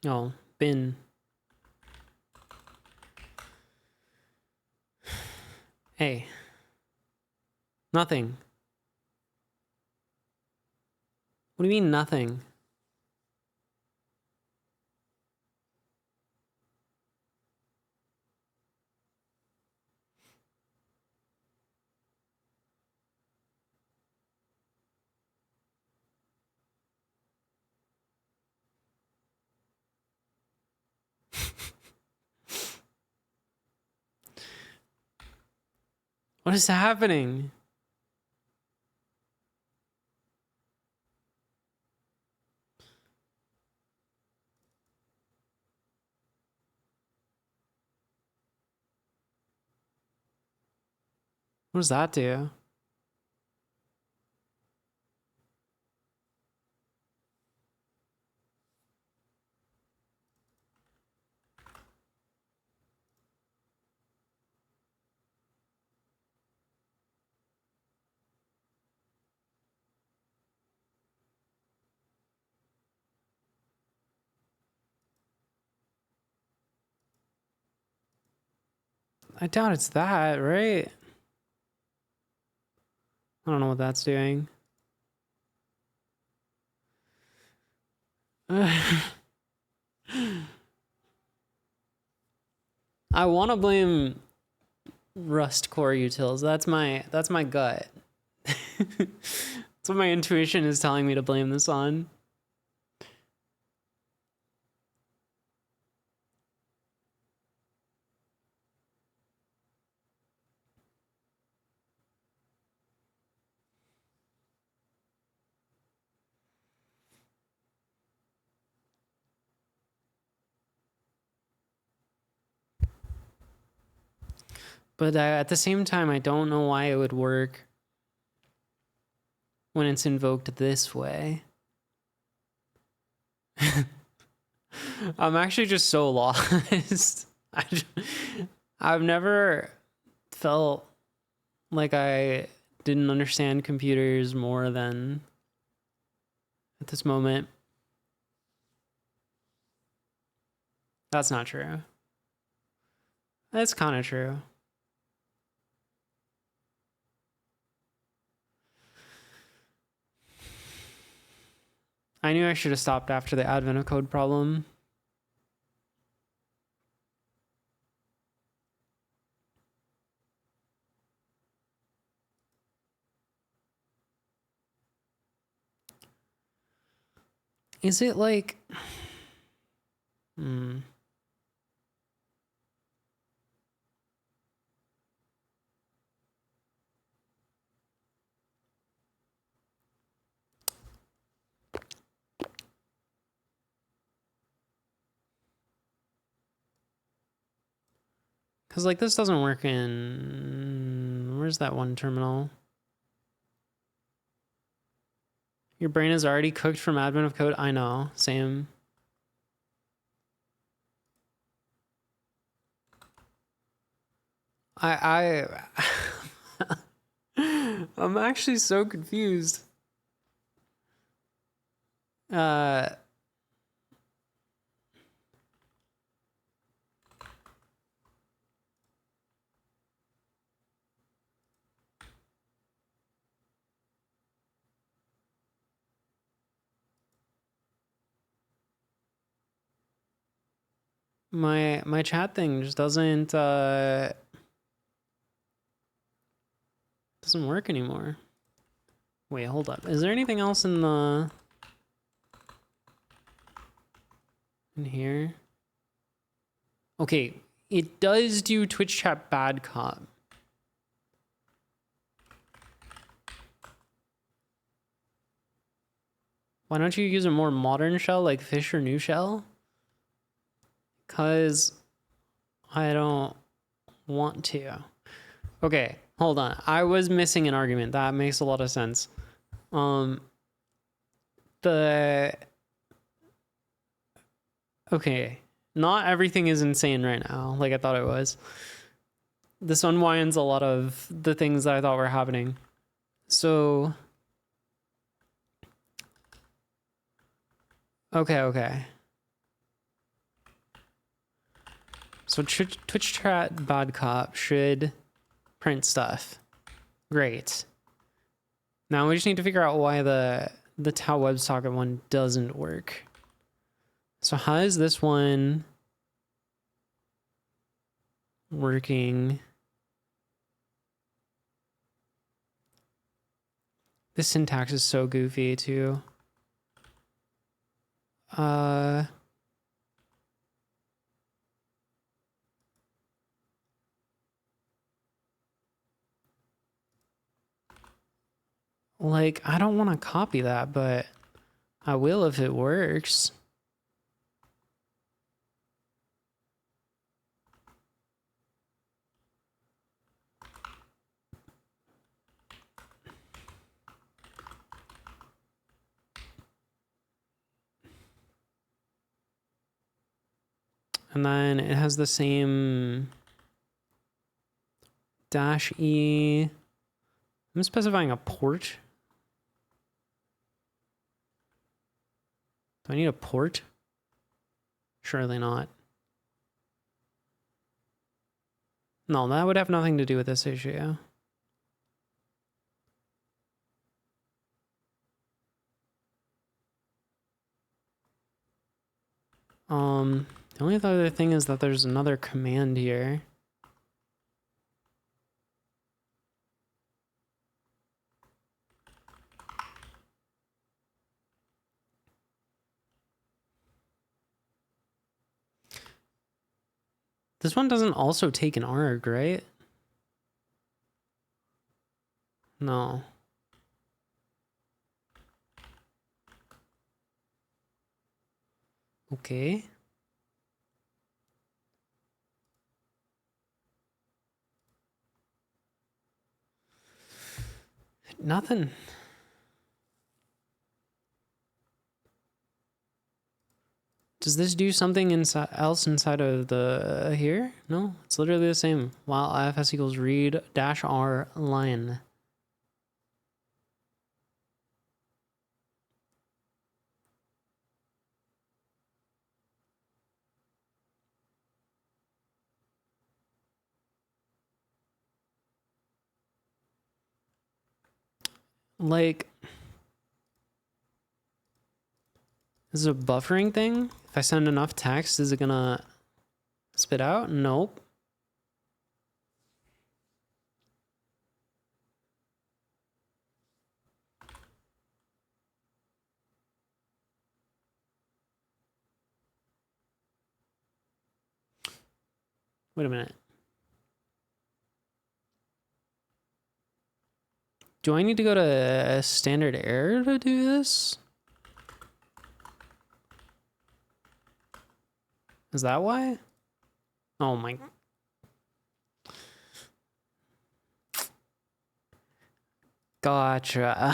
Oh, bin. Hey. Nothing. What do you mean nothing? What is happening? What does that do? I doubt it's that, right? I don't know what that's doing. I want to blame Rust core utils. That's my gut. That's what my intuition is telling me to blame this on. But at the same time, I don't know why it would work when it's invoked this way. I'm actually just so lost. I've never felt like I didn't understand computers more than at this moment. That's not true. That's kind of true. I knew I should have stopped after the advent of code problem. Is it like... Because, like, this doesn't work in... Where's that one terminal? Your brain is already cooked from advent of code? I know. Same. I'm actually so confused. My chat thing just doesn't work anymore. Wait, hold up. Is there anything else in here? Okay, it does do Twitch chat bad cop. Why don't you use a more modern shell like fish or new shell? Cause I don't want to. Okay, hold on. I was missing an argument. That makes a lot of sense. Okay, not everything is insane right now, like I thought it was. This unwinds a lot of the things that I thought were happening. So, okay. So Twitch chat bad cop should print stuff. Great. Now we just need to figure out why the Tau WebSocket one doesn't work. So how is this one working? This syntax is so goofy too. Like, I don't want to copy that, but I will if it works. And then it has the same -e. I'm specifying a port. Do I need a port? Surely not. No, that would have nothing to do with this issue. The only other thing is that there's another command here. This one doesn't also take an arg, right? No. Okay. Nothing. Does this do something else inside of the here? No, it's literally the same. While ifs equals read -r line. Like, This is a buffering thing. If I send enough text, is it gonna spit out? Nope. Wait a minute. Do I need to go to standard error to do this? Is that why? Oh my. Gotcha.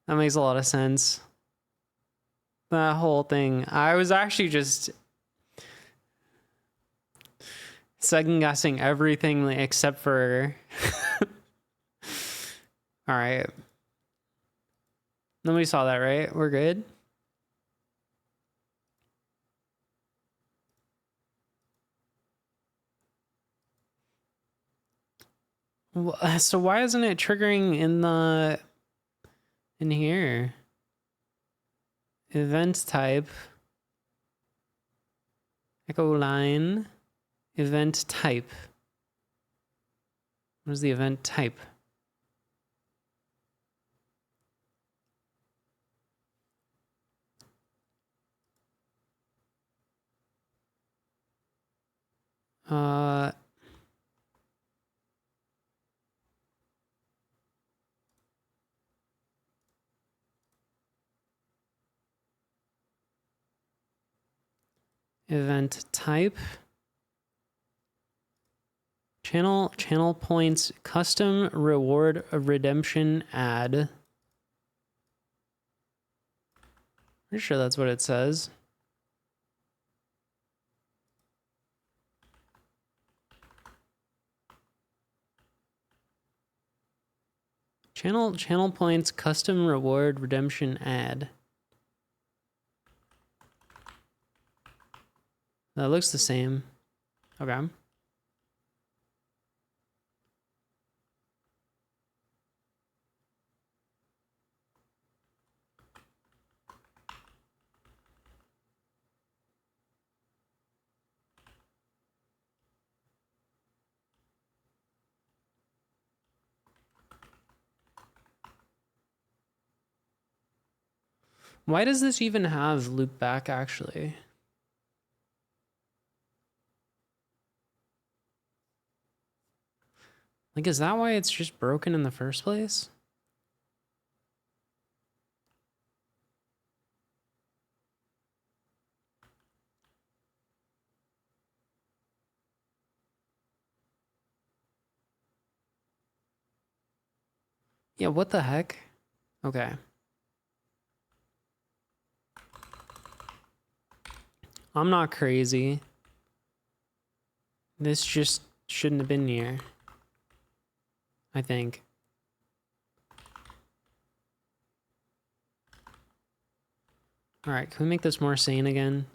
That makes a lot of sense. That whole thing. I was actually just second guessing everything except for. All right. Nobody saw that, right? We're good. So why isn't it triggering in here? Event type. Echo line. Event type. What is the event type? Event type. Channel points custom reward redemption add. Pretty sure that's what it says. Channel points custom reward redemption add. That looks the same. Okay. Why does this even have loop back actually? Like, is that why it's just broken in the first place? Yeah, what the heck? Okay. I'm not crazy. This just shouldn't have been here. I think. All right, can we make this more sane again?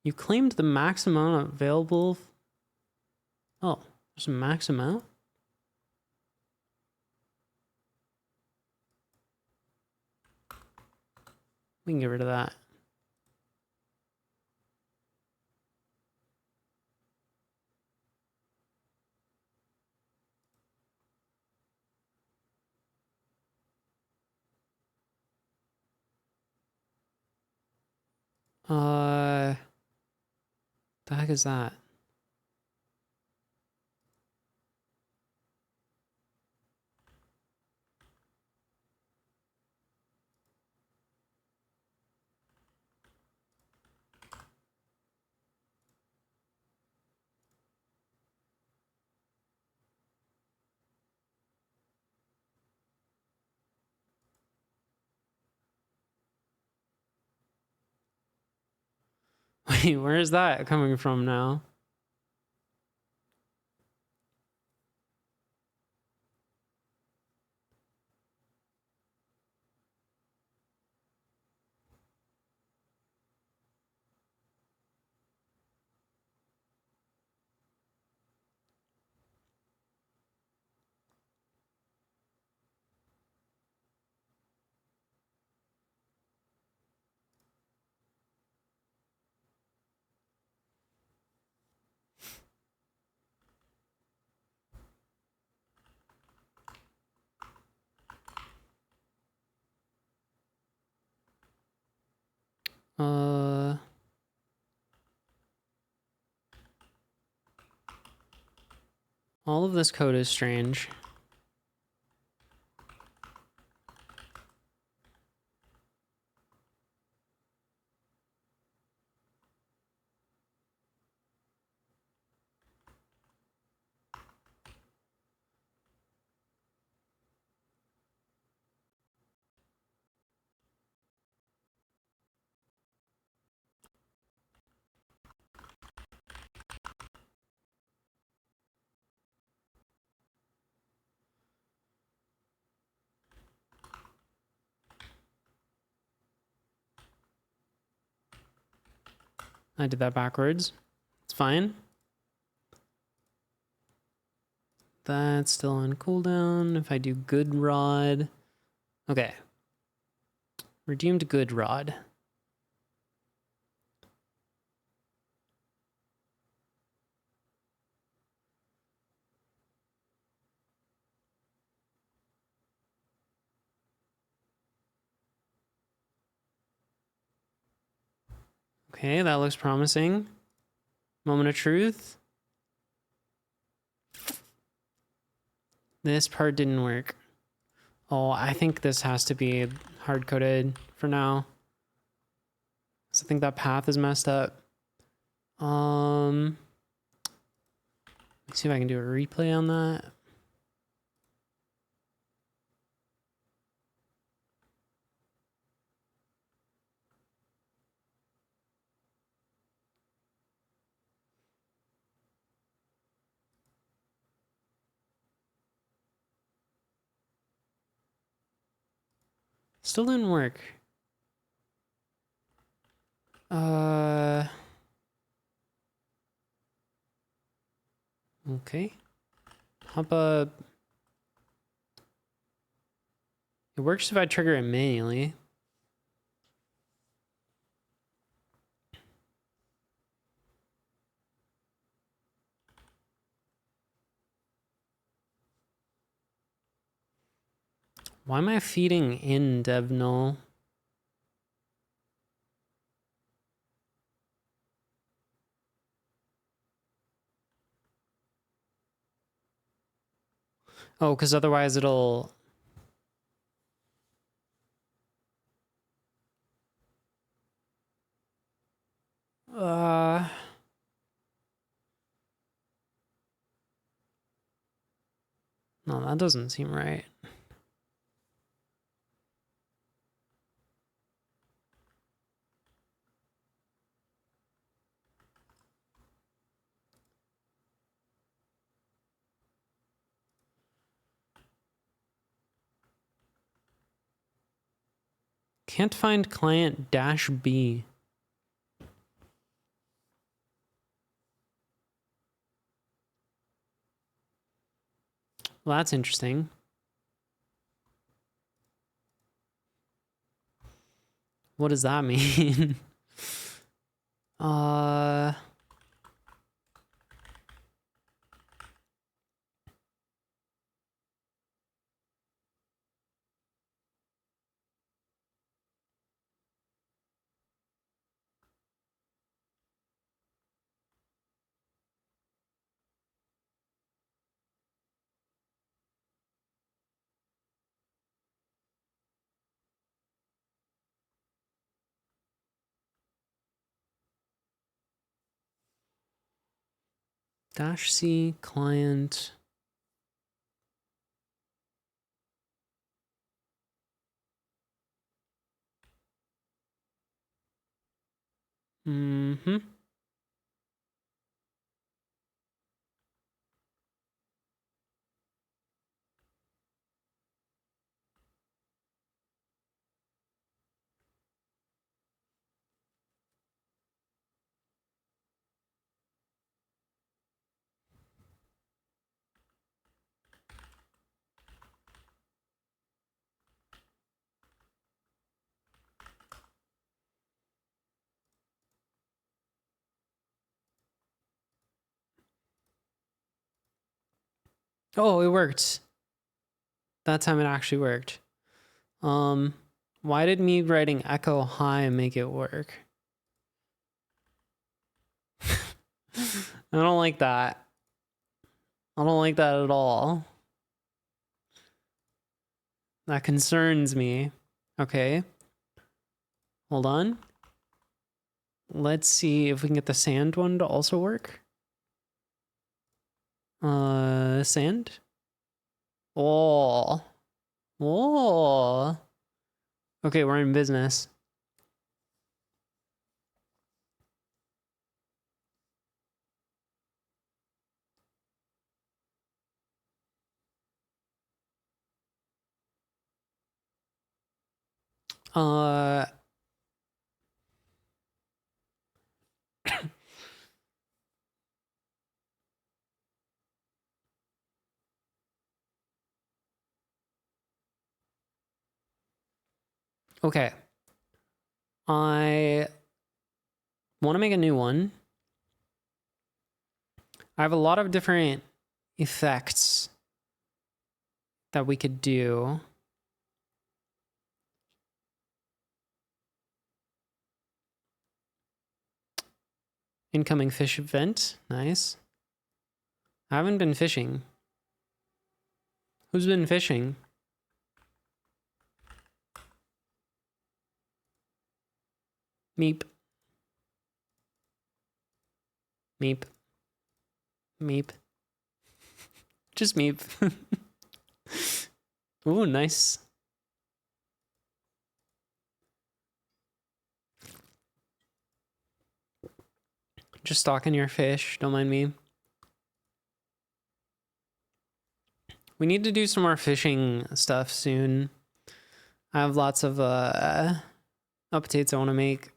You claimed the max amount available. Oh, there's a max amount? We can get rid of that. The heck is that? Wait, where is that coming from now? All of this code is strange. I did that backwards. It's fine. That's still on cooldown. If I do good rod. Okay. Redeemed good rod. Okay, that looks promising. Moment of truth. This part didn't work. Oh, I think this has to be hard-coded for now. So I think that path is messed up. Let's see if I can do a replay on that. Still didn't work. Okay. How about... It works if I trigger it manually. Why am I feeding in dev null? Oh, because otherwise it'll... No, that doesn't seem right. Can't find client -B. Well, that's interesting. What does that mean? uh... -C client. Mm-hmm. Oh, it worked. That time it actually worked. Why did me writing echo high make it work? I don't like that. I don't like that at all. That concerns me. Okay. Hold on. Let's see if we can get the sand one to also work. Sand? Oh. Oh. Okay, we're in business. Okay. I want to make a new one. I have a lot of different effects that we could do. Incoming fish event. Nice. I haven't been fishing. Who's been fishing? Meep. Meep. Meep. Just meep. Ooh, nice. Just stalking your fish. Don't mind me. We need to do some more fishing stuff soon. I have lots of updates I want to make.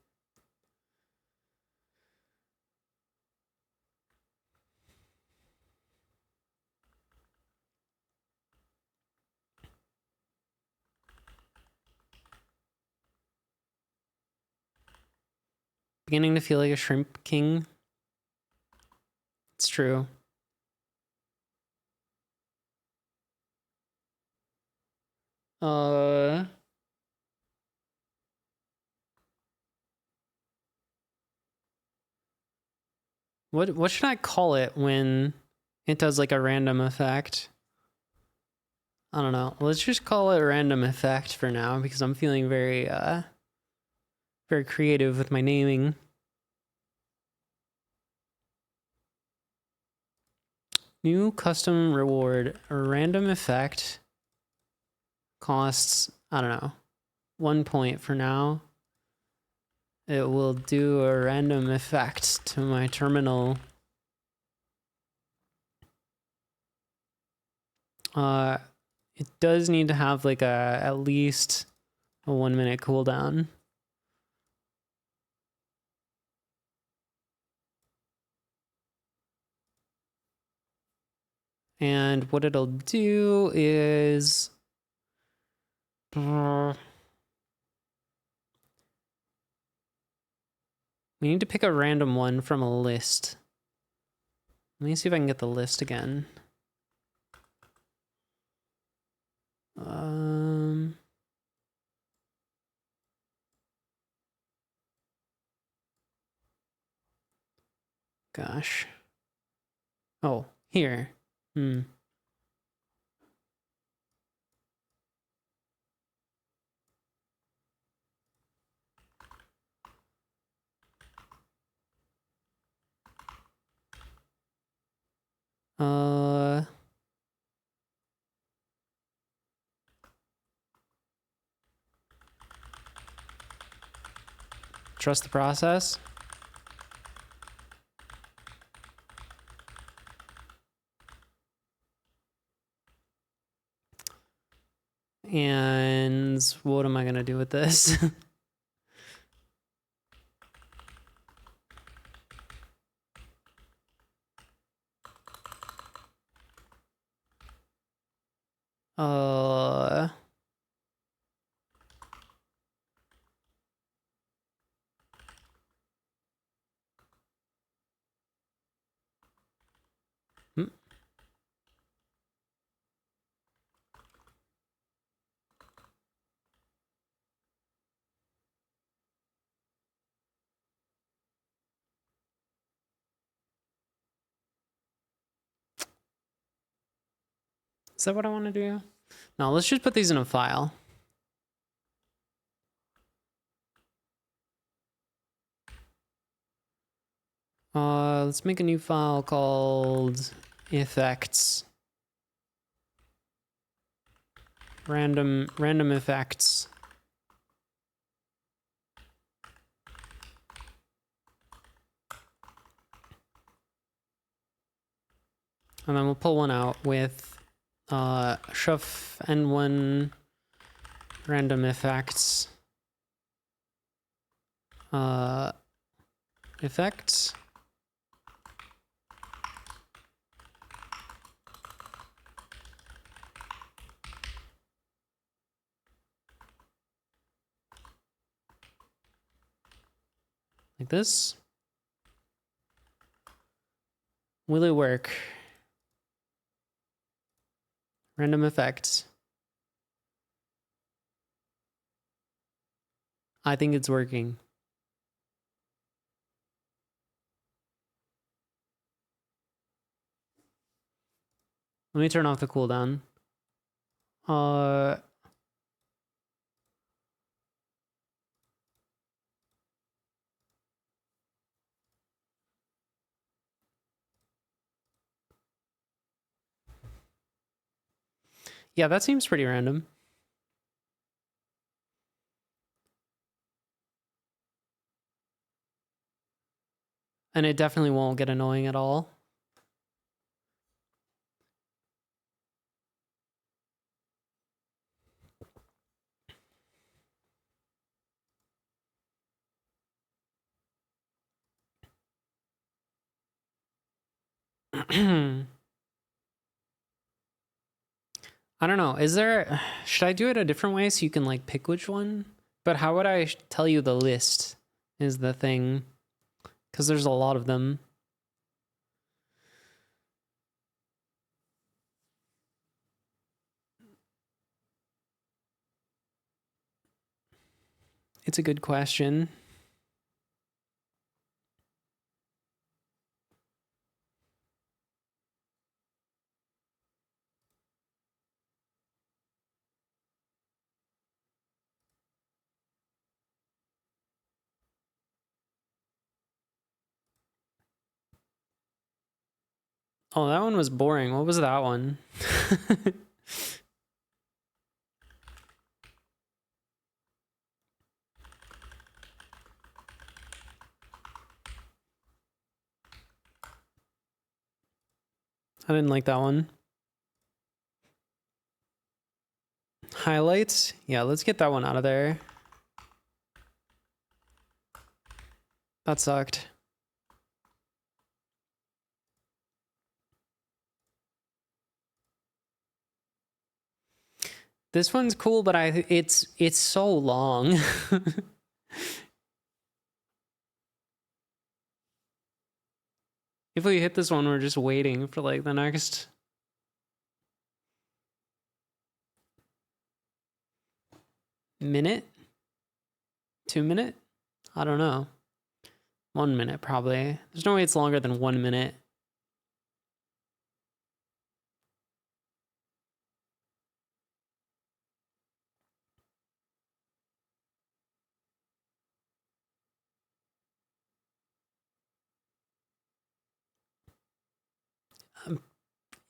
Beginning to feel like a shrimp king. It's true. What should I call it when it does like a random effect? I don't know. Let's just call it random effect for now because I'm feeling very very creative with my naming. New custom reward. A random effect costs, I don't know, 1 point for now. It will do a random effect to my terminal. It does need to have like at least a 1 minute cooldown. And what it'll do is we need to pick a random one from a list. Let me see if I can get the list again. Gosh. Oh, here. Trust the process. And what am I gonna do with this? uh hmm. Is that what I want to do? No, let's just put these in a file. Let's make a new file called effects. Random effects. And then we'll pull one out with shove n1 random effects. Effects. Like this. Will it work? Random effects. I think it's working. Let me turn off the cooldown. Yeah, that seems pretty random. And it definitely won't get annoying at all. I don't know. Should I do it a different way so you can like pick which one? But how would I tell you the list is the thing? Because there's a lot of them. It's a good question. Oh, that one was boring. What was that one? I didn't like that one. Highlights? Yeah, let's get that one out of there. That sucked. This one's cool, but it's so long. If we hit this one, we're just waiting for like the next minute, 2 minute. I don't know. 1 minute probably. There's no way it's longer than 1 minute.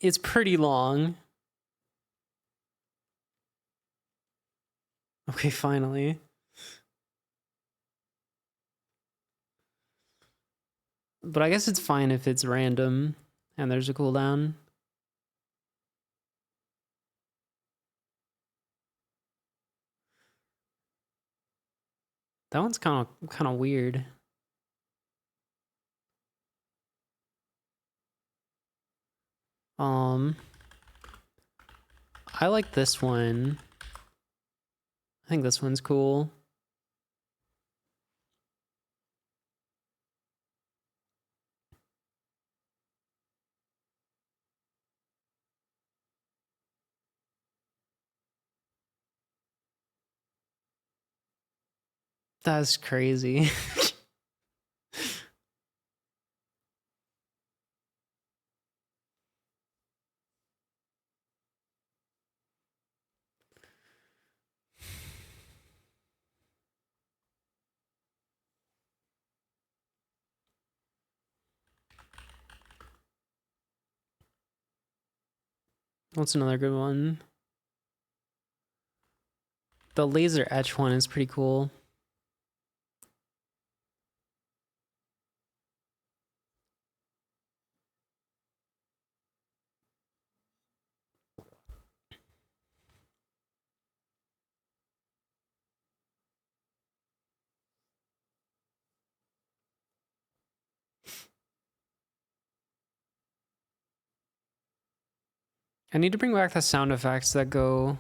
It's pretty long. Okay, finally. But I guess it's fine if it's random and there's a cooldown. That one's kind of weird. I like this one. I think this one's cool. That's crazy. What's another good one? The laser etch one is pretty cool. I need to bring back the sound effects that go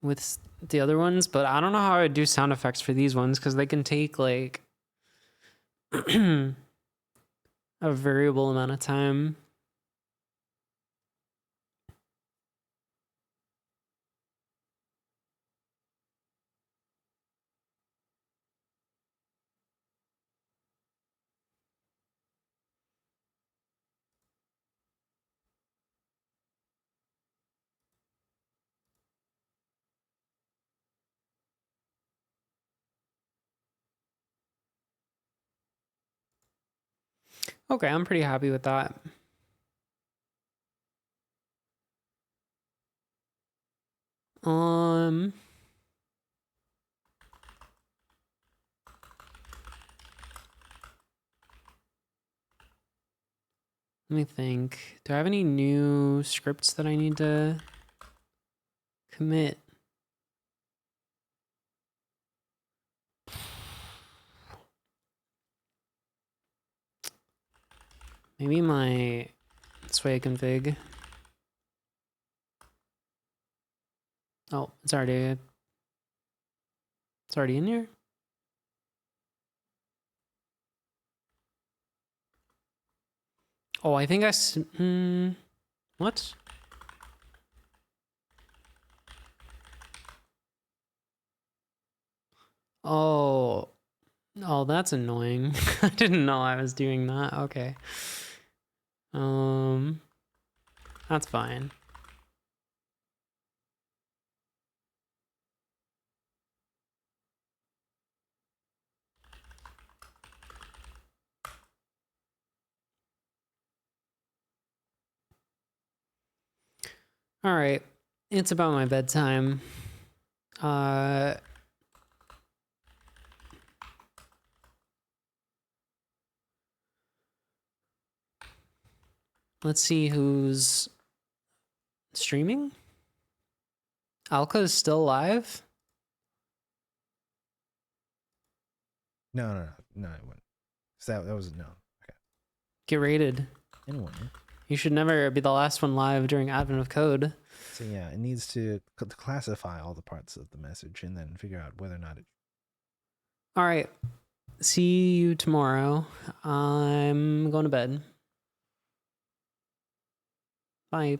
with the other ones, but I don't know how I would do sound effects for these ones because they can take like a variable amount of time. Okay, I'm pretty happy with that. Let me think. Do I have any new scripts that I need to commit? Maybe my sway config. Oh, it's already in here. Oh, I think what? Oh, that's annoying. I didn't know I was doing that. Okay. That's fine. All right. It's about my bedtime. Let's see who's streaming. Alka is still live? No, it wouldn't. So that was no. Okay. Get rated. It wouldn't. You should never be the last one live during Advent of Code. So yeah, it needs to classify all the parts of the message and then figure out whether or not it. All right. See you tomorrow. I'm going to bed. Bye.